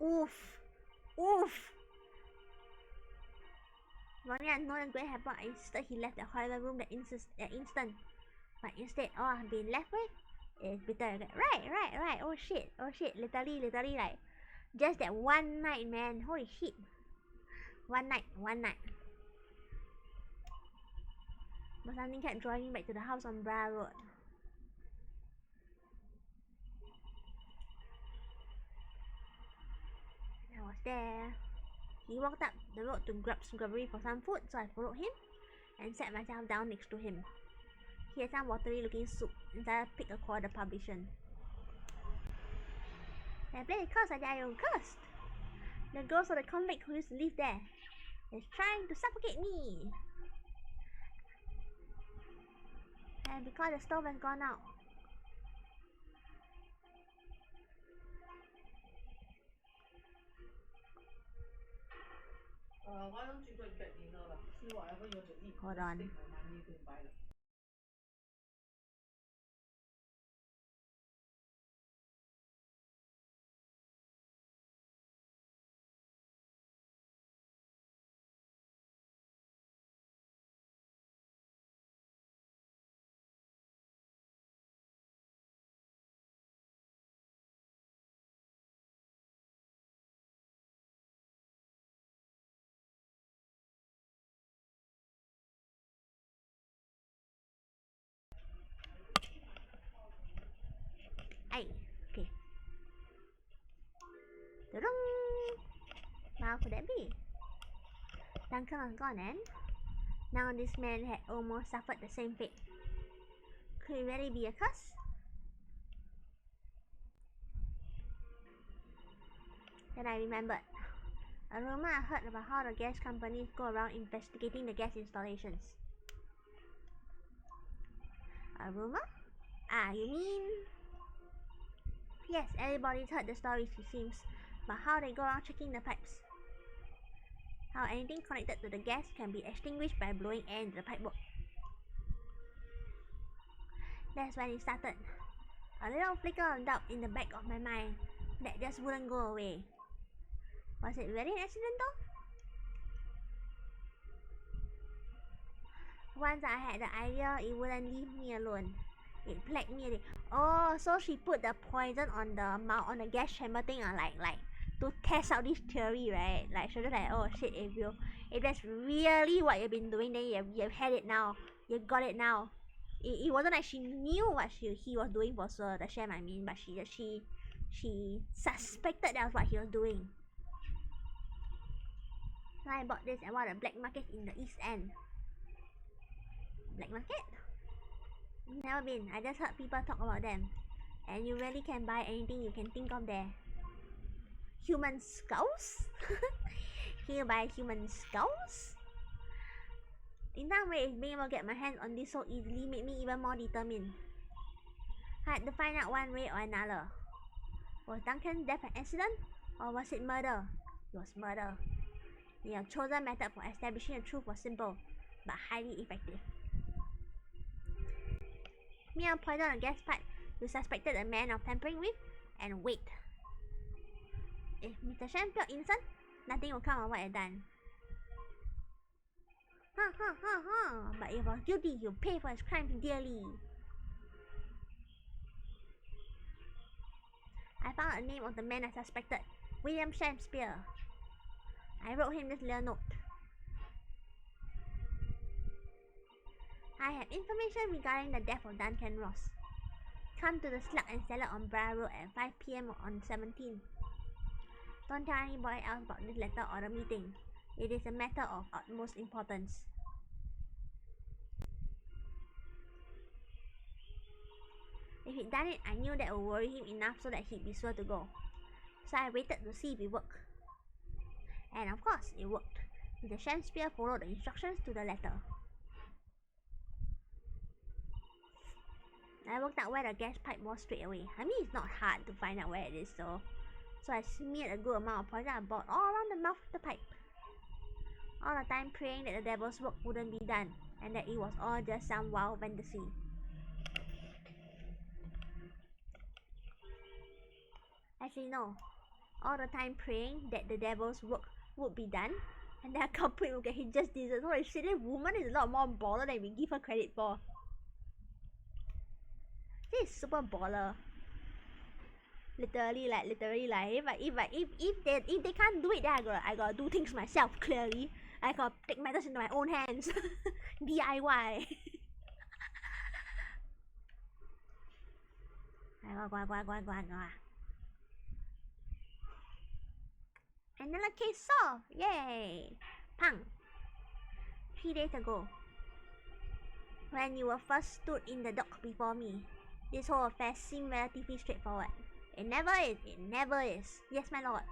Oof. Oof. If only I'd known it was going to happen, I insisted he left the horrible room that instant. But instead, all I've been left with is bitter regret. Right. Oh shit. Literally, like, just that one night, man. Holy shit. One night. But something kept drawing me back to the house on Briar Road. I was there. He walked up the road to grab scrubbery for some food, so I followed him and sat myself down next to him. He had some watery looking soup and I picked a quarter publication. I played cursed, I cursed. The ghost of the convict who used to live there is trying to suffocate me. And because the stove has gone out, why don't you go and get dinner lah? See whatever you want to eat. Hold just on. take my money to buy lah. okay. Ta-dum! How could that be? Duncan was gone and now this man had almost suffered the same fate. Could it really be a curse? Then I remembered a rumor I heard about how the gas companies go around investigating the gas installations. A rumor? Ah, you mean? Yes, everybody's heard the stories, it seems, but how they go around checking the pipes. anything connected to the gas can be extinguished by blowing air into the pipework. That's when it started. A little flicker of doubt in the back of my mind that just wouldn't go away. Was it really accidental? Once I had the idea, it wouldn't leave me alone. It plagued me. Oh, so she put the poison on the gas chamber thing, like to test out this theory, right? Like so just like, oh shit, if that's really what you've been doing, then you've had it now. You got it now. It wasn't like she knew what he was doing for sure, the sham I mean, but she suspected that was what he was doing. So I bought this at one of the black markets in the East End. Black market? Never been. I just heard people talk about them. And you really can buy anything you can think of there. Human skulls? Can you buy human skulls? In some ways, being able to get my hands on this so easily made me even more determined. I had to find out one way or another. Was Duncan's death an accident? Or was it murder? It was murder. The chosen method for establishing the truth was simple, but highly effective. Mere poison on a gas pipe you suspected a man of tampering with, and wait. If Mr. Shan felt innocent, nothing will come of what I've done. But if he was guilty, he'll pay for his crimes dearly. I found the name of the man I suspected, William Shakespeare. I wrote him this little note. I have information regarding the death of Duncan Ross. Come to the Slug and Cellar on Briar Road at 5 PM on 17th. Don't tell anybody else about this letter or the meeting. It is a matter of utmost importance. If he'd done it, I knew that would worry him enough so that he'd be sure to go. So I waited to see if it worked. And of course, it worked. Mr. Shakespeare followed the instructions to the letter. I worked out where the gas pipe was straight away. I mean, it's not hard to find out where it is, so I smeared a good amount of poison I bought all around the mouth of the pipe. All the time praying that the devil's work wouldn't be done, and that it was all just some wild fantasy. Actually, no. All the time praying that the devil's work would be done, and that culprit would get his just desserts. Holy shit, this woman is a lot more baller than we give her credit for. This is super baller. Literally, if they can't do it, then I gotta do things myself. Clearly, I gotta take matters into my own hands. DIY. Go. Another case solved! Yay! Pang! 3 days ago, when you were first stood in the dock before me, this whole affair seemed relatively straightforward. It never is. Yes, my lord.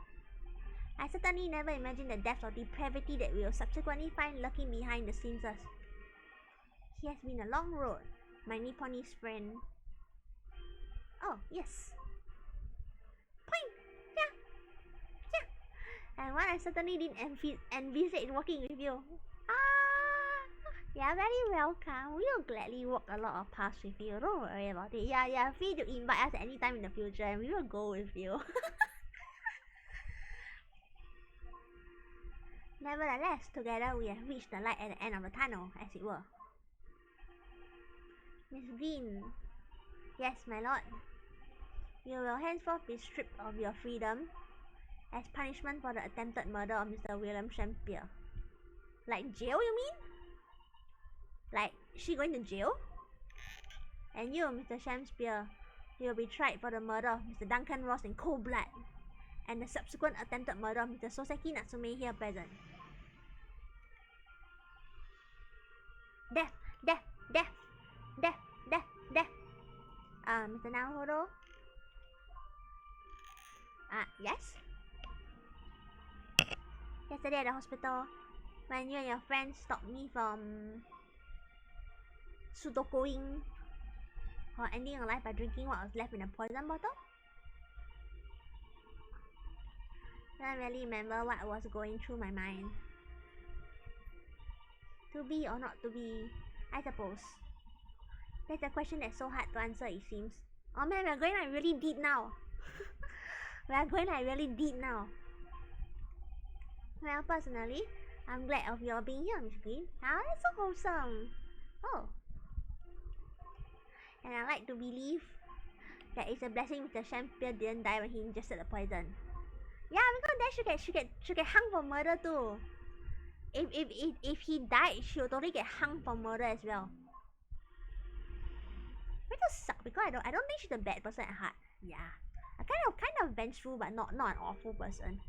I certainly never imagined the depth of depravity that we will subsequently find lurking behind the scenes. He has been a long road, my Nipponese friend. Oh, yes. Point! Yeah. And one I certainly didn't envisage working with you. You're very welcome. We will gladly walk a lot of paths with you. Don't worry about it. Yeah, free to invite us any time in the future and we will go with you. Nevertheless, together we have reached the light at the end of the tunnel, as it were. Miss Green. Yes, my lord. You will henceforth be stripped of your freedom as punishment for the attempted murder of Mr. William Shakespeare. Like jail, you mean? Like, is she going to jail? And you, Mr. Shakespeare, you will be tried for the murder of Mr. Duncan Ross in cold blood, and the subsequent attempted murder of Mr. Soseki Natsume here present. Death! Mr. Naruhodo? Yes? Yesterday at the hospital, when you and your friends stopped me from sudokuing or ending your life by drinking what was left in a poison bottle? I don't really remember what was going through my mind. To be or not to be? I suppose. That's a question that's so hard to answer, it seems. Oh man, we're going like really deep now. We're going like really deep now. Well, personally, I'm glad of your being here, Miss Green. Ah, that's so wholesome. Oh. And I like to believe that it's a blessing Mr. Champion didn't die when he ingested the poison. Yeah, because then she get hung for murder too. If he died, she would totally get hung for murder as well. Which just suck because I don't think she's a bad person at heart. Yeah. I kind of vengeful but not an awful person.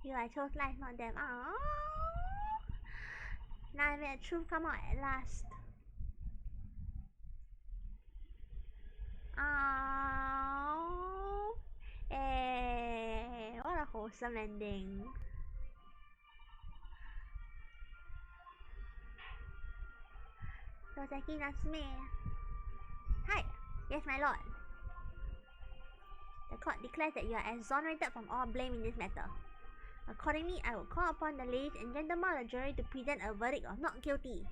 You I chose life, not them. Aww. Now I made the truth come out at last. Aww. What a wholesome ending. Soseki Natsume. Hi. Yes, my lord. The court declares that you are exonerated from all blame in this matter. Accordingly, I will call upon the ladies and gentlemen of the jury to present a verdict of not guilty.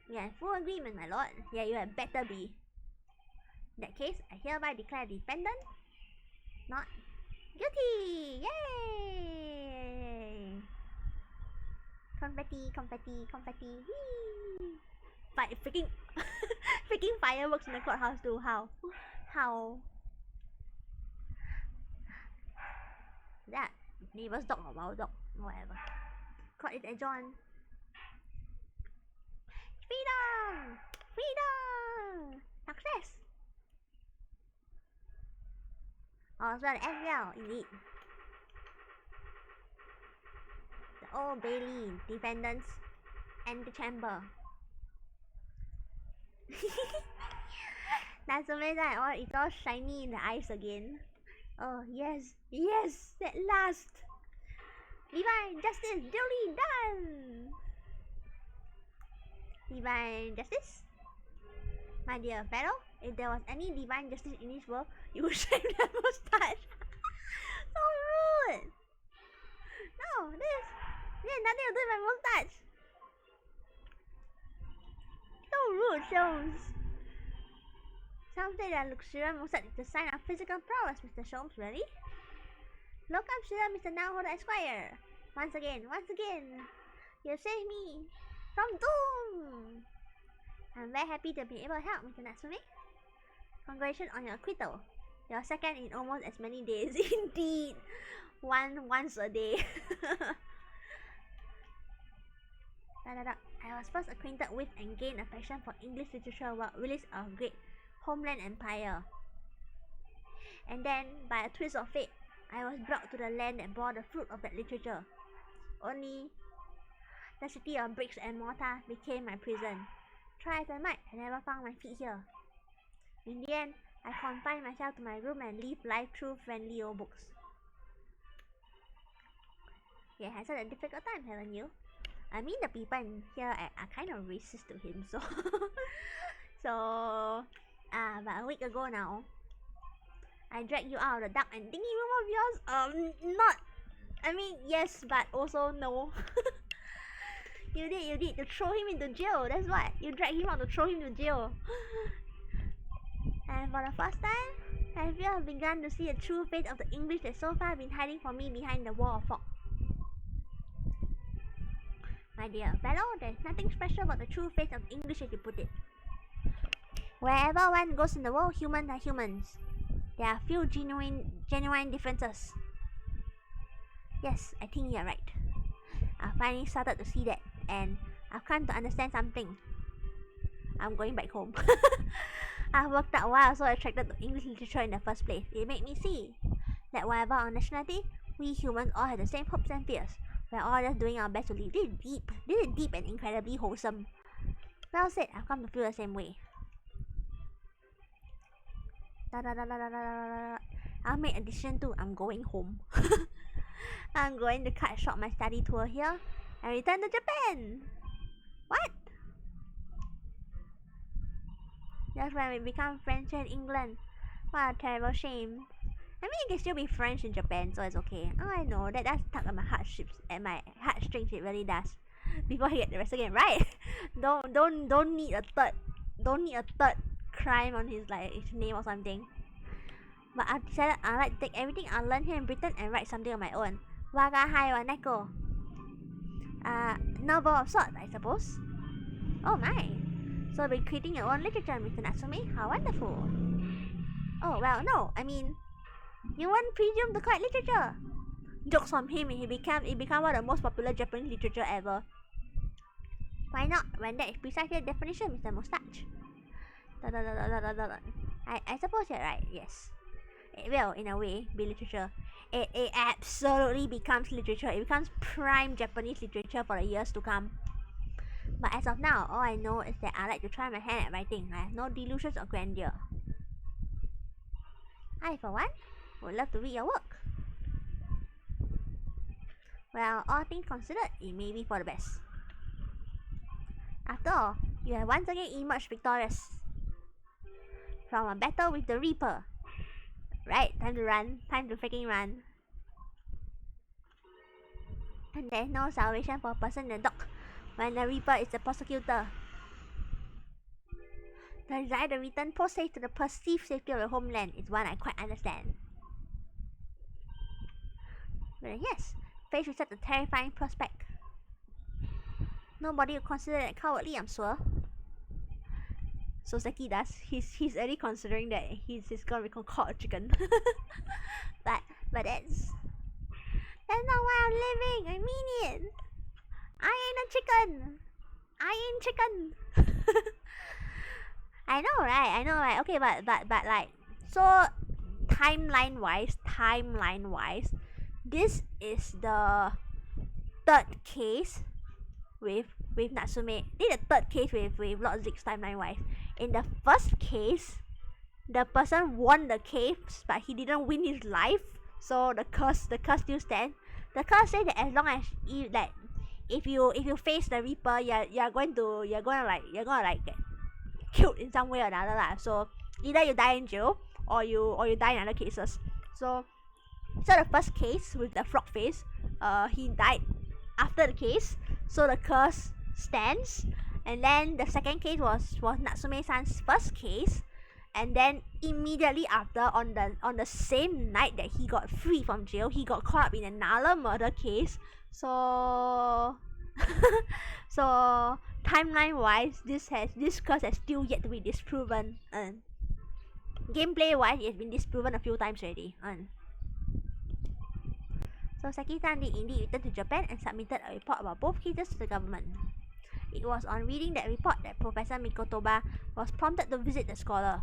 We are in full agreement, my lord. Yeah, you had better be. In that case, I hereby declare the defendant not guilty! Yay! Confetti, confetti, confetti. Whee! Freaking freaking fireworks in the courthouse too. How? That neighbor's dog or wild dog, whatever. Court is adjourned. Freedom! Freedom! Success! Oh, well, as well, indeed. The Old Bailey, defendants, and the chamber. That's amazing. It's all shiny in the eyes again. Oh, yes, at last. Divine justice duly done. Divine justice? My dear fellow, if there was any divine justice in this world, you would shave that mustache. So rude. No, this has nothing to do with my mustache. So rude, Jones. Some say that luxurious mustache is a sign of physical prowess, Mr. Sholmes, really? Look up, sir, Mr. Naohara Esquire. Once again, you saved me from doom. I'm very happy to be able to help, Mr. Natsume. Congratulations on your acquittal. You're second in almost as many days. Indeed. Once a day. I was first acquainted with and gained a passion for English literature while release of great Homeland Empire. And then, by a twist of fate, I was brought to the land that bore the fruit of that literature. Only the city of bricks and mortar became my prison. Try as I might, I never found my feet here. In the end, I confined myself to my room and lived life through friendly old books. Yeah, has had a difficult time, haven't you? I mean, the people in here are kind of racist to him, so... but a week ago now, I dragged you out of the dark and dingy room of yours. Yes, but also no. You did, to throw him into jail, that's what. You dragged him out to throw him to jail. And for the first time, I feel I've begun to see the true fate of the English that so far been hiding from me behind the wall of fog. My dear fellow, there's nothing special about the true face of English as you put it. Wherever one goes in the world, humans are humans. There are few genuine differences. Yes, I think you're right. I finally started to see that, and I've come to understand something. I'm going back home. I've worked out why I was so attracted to English literature in the first place. It made me see that whatever our nationality, we humans all have the same hopes and fears. We're all just doing our best to live. This is deep and incredibly wholesome. Well said, I've come to feel the same way. I'll make a decision too. I'm going home. I'm going to cut short my study tour here and return to Japan. What? Just when we become French in England. What a terrible shame. I mean, you can still be French in Japan, so it's okay. Oh, I know, that does tug at my heartstrings, it really does. before he gets arrested again, right? Don't need a third crime on his like his name or something. But I decided I like to take everything I learned here in Britain and write something on my own. Waga hai wa neko. Novel of sorts, I suppose. Oh my. So you'll be creating your own literature, Mr. Natsume. How wonderful. Oh well, no. I mean, you weren't presumed to call it literature. Jokes on him. It became one of the most popular Japanese literature ever. Why not? When that is precisely the definition, Mr. Mustache. I suppose you're right. Yes. It will, in a way, be literature. It absolutely becomes literature. It becomes prime Japanese literature for the years to come. But as of now, all I know is that I like to try my hand at writing. I have no delusions of grandeur. I, for one, would love to read your work. Well, all things considered, it may be for the best. After all, you have once again emerged victorious from a battle with the Reaper. Right, time to run. Time to freaking run. And there's no salvation for a person in the dock when the Reaper is the prosecutor. The desire to return post-haste to the perceived safety of the homeland is one I quite understand. But yes, faced with such a terrifying prospect, nobody would consider that cowardly, I'm sure. So Seki does. He's already considering that he's gonna become called a chicken. but that's not why I'm living. I mean it. I ain't a chicken. I ain't chicken. I know, right? Okay, but like, so timeline wise, this is the third case with Natsume. This is the third case with Lord Zeke's timeline wise. In the first case, the person won the case, but he didn't win his life. So the curse still stands. The curse says that as long as if you face the Reaper, you're gonna get killed in some way or another lah. So either you die in jail or you die in other cases. So the first case with the frog face, he died after the case, so the curse stands. And then the second case was Natsume-san's first case, and then immediately after, on the same night that he got free from jail, he got caught up in another murder case. So so timeline wise, this curse has still yet to be disproven. Gameplay wise, it has been disproven a few times already. So Seki-san did indeed return to Japan and submitted a report about both cases to the government. It was on reading that report that Professor Mikotoba was prompted to visit the scholar,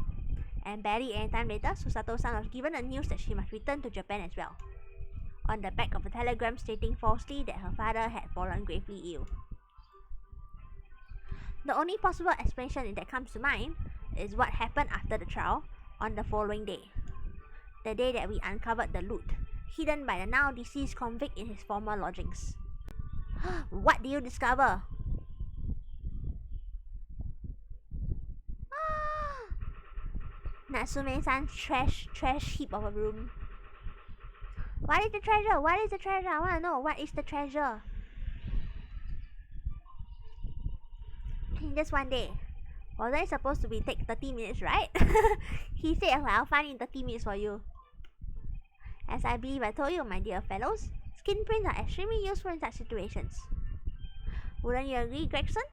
and barely any time later, Susato-san was given the news that she must return to Japan as well, on the back of a telegram stating falsely that her father had fallen gravely ill. The only possible explanation that comes to mind is what happened after the trial on the following day, the day that we uncovered the loot, hidden by the now deceased convict in his former lodgings. What do you discover? Natsume-san's trash heap of a room. What is the treasure? What is the treasure? I wanna know, what is the treasure? In just one day. Wasn't it supposed to be take 30 minutes, right? He said, well, I'll find in 30 minutes for you. As I believe I told you, my dear fellows, skin prints are extremely useful in such situations. Wouldn't you agree, Gregson?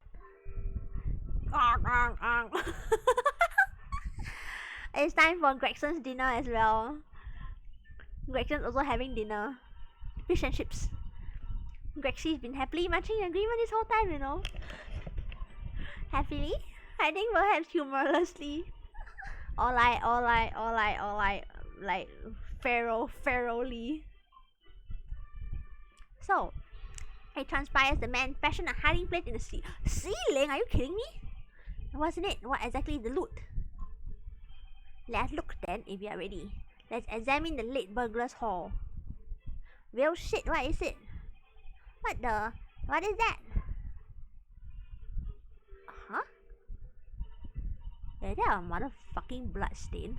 It's time for Gregson's dinner as well. Gregson's also having dinner. Fish and chips. Grexy's been happily matching in agreement this whole time, you know. Happily? I think perhaps humorlessly. Or like pharaohly. So, it transpires the man fashioned a hiding place in the ceiling. Are you kidding me? Wasn't it? What exactly is the loot? Let's look then, if you are ready. Let's examine the late burglar's hall. Well shit, what is it? What is that? Huh? Is that a motherfucking blood stain?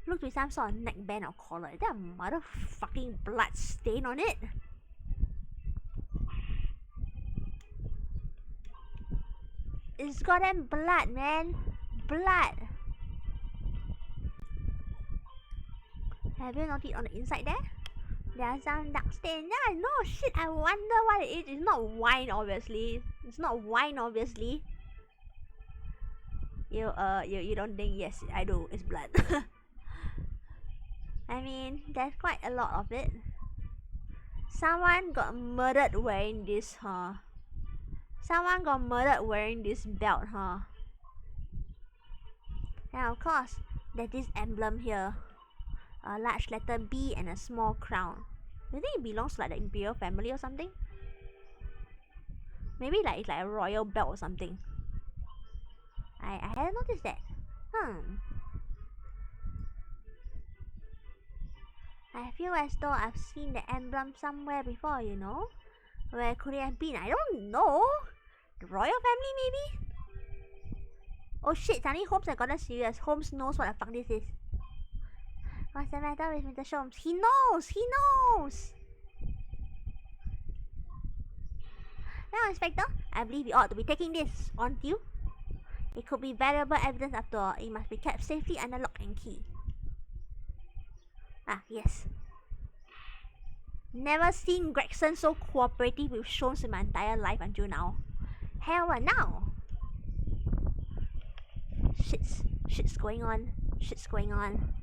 Looks to be some sort of neckband or collar. Is there a motherfucking blood stain on it? It's goddamn blood, man. Blood. Have you noticed on the inside there? There are some dark stains. Yeah, no shit. I wonder what it is. It's not wine, obviously. It's not wine, obviously. You don't think? Yes, I do. It's blood. I mean, there's quite a lot of it. Someone got murdered wearing this, huh? Someone got murdered wearing this belt, huh? And of course, there's this emblem here. A large letter B and a small crown. Do you think it belongs to like the imperial family or something? Maybe like it's like a royal belt or something. I hadn't noticed that. I feel as though I've seen the emblem somewhere before, you know? Where could it have been? I don't know. The royal family, maybe? Oh shit, suddenly Holmes has gotten serious. Holmes knows what the fuck this is. What's the matter with Mr. Holmes? He knows! He knows! Now, Inspector, I believe you ought to be taking this, aren't you? It could be valuable evidence after all. It must be kept safely under lock and key. Ah, yes. Never seen Gregson so cooperative with Sholmes in my entire life until now. Hell, now! Shit's going on. Shit's going on.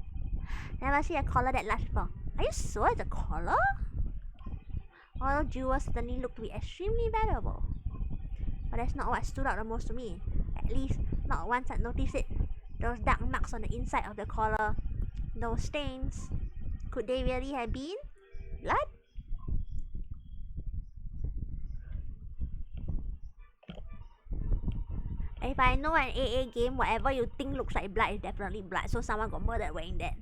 Never seen a collar that large before. Are you sure it's a collar? All jewels certainly look to be extremely valuable. But that's not what stood out the most to me. At least, not once I noticed it. Those dark marks on the inside of the collar. Those stains. Could they really have been blood? If I know an AA game, whatever you think looks like blood is definitely blood. So someone got murdered wearing that.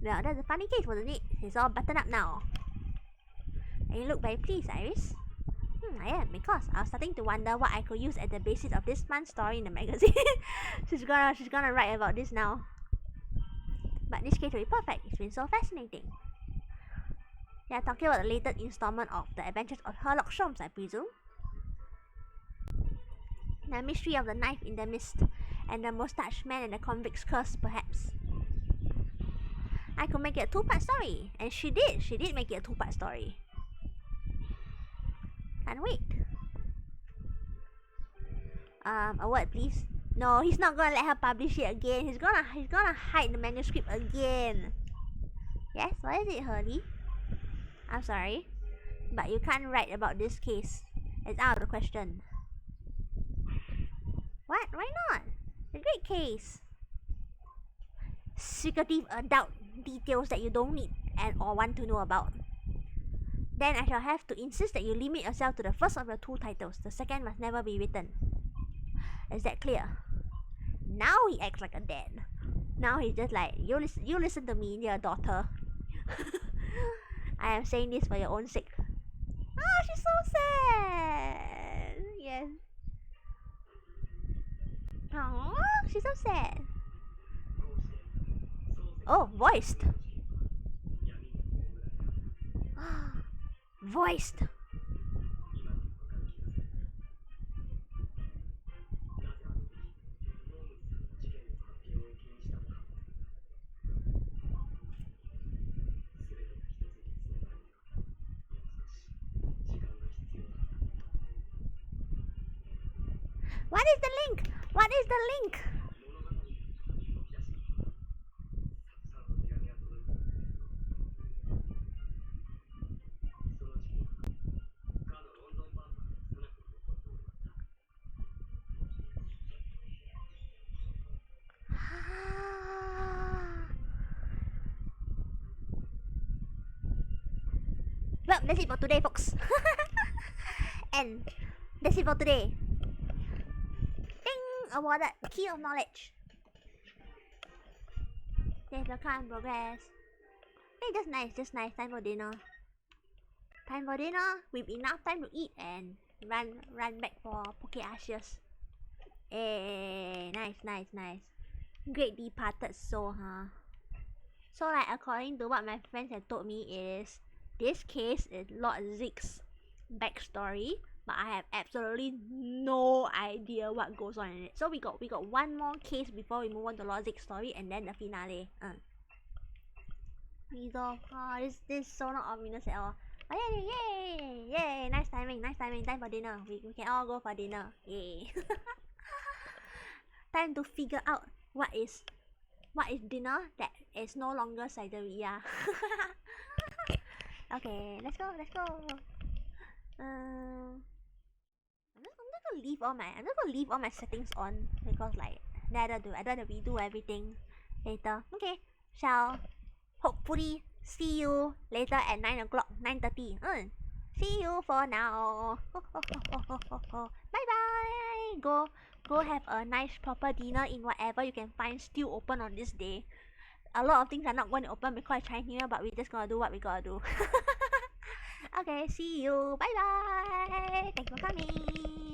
Well, that's a funny case, wasn't it? It's all buttoned up now. And you look very pleased, Iris. I am, because I was starting to wonder what I could use as the basis of this month's story in the magazine. she's gonna write about this now. But this case will be perfect. It's been so fascinating. They are talking about the latest installment of the adventures of Sherlock Holmes, I presume. The mystery of the knife in the mist, and the moustache man and the convict's curse, perhaps. I could make it a two-part story, and she did. She did make it a two-part story. Can't wait. A word, please. No, he's not gonna let her publish it again. He's gonna hide the manuscript again. Yes, what is it, Hurley? I'm sorry, but you can't write about this case. It's out of the question. What? Why not? It's a great case. Secretive adult details that you don't need and or want to know about. Then I shall have to insist that you limit yourself to the first of your two titles. The second must never be written. Is that clear? Now he acts like a dad. Now he's just like, you listen to me, dear daughter. I am saying this for your own sake. Oh, she's so sad. Yes. Oh, she's so sad. Oh, voiced. Voiced. What is the link? What is the link? Well, that's it for today, folks. And that's it for today. Ding! Awarded Key of Knowledge. Save the car and progress. Hey, just nice. Time for dinner. Time for dinner with enough time to eat and run back for Poke Ashes. Hey, nice. Great departed soul, huh? So like according to what my friends have told me is this case is Lord Zeke's backstory but I have absolutely no idea what goes on in it. So we got one more case before we move on to logic story and then the finale. Resolve. Oh, this is so not ominous at all. Oh yay! Nice timing. Time for dinner. We can all go for dinner. Yay! Time to figure out what is dinner that is no longer Siberia. Okay, let's go. I'm just gonna leave all my settings on because like I don't have to redo everything later. Okay, shall hopefully see you later at 9 o'clock, 9:30. See you for now. Bye bye. Go have a nice proper dinner in whatever you can find still open on this day. A lot of things are not going to open because it's Chinese New Year, but we're just gonna do what we gotta do. Okay, see you. Bye bye. Thanks for coming.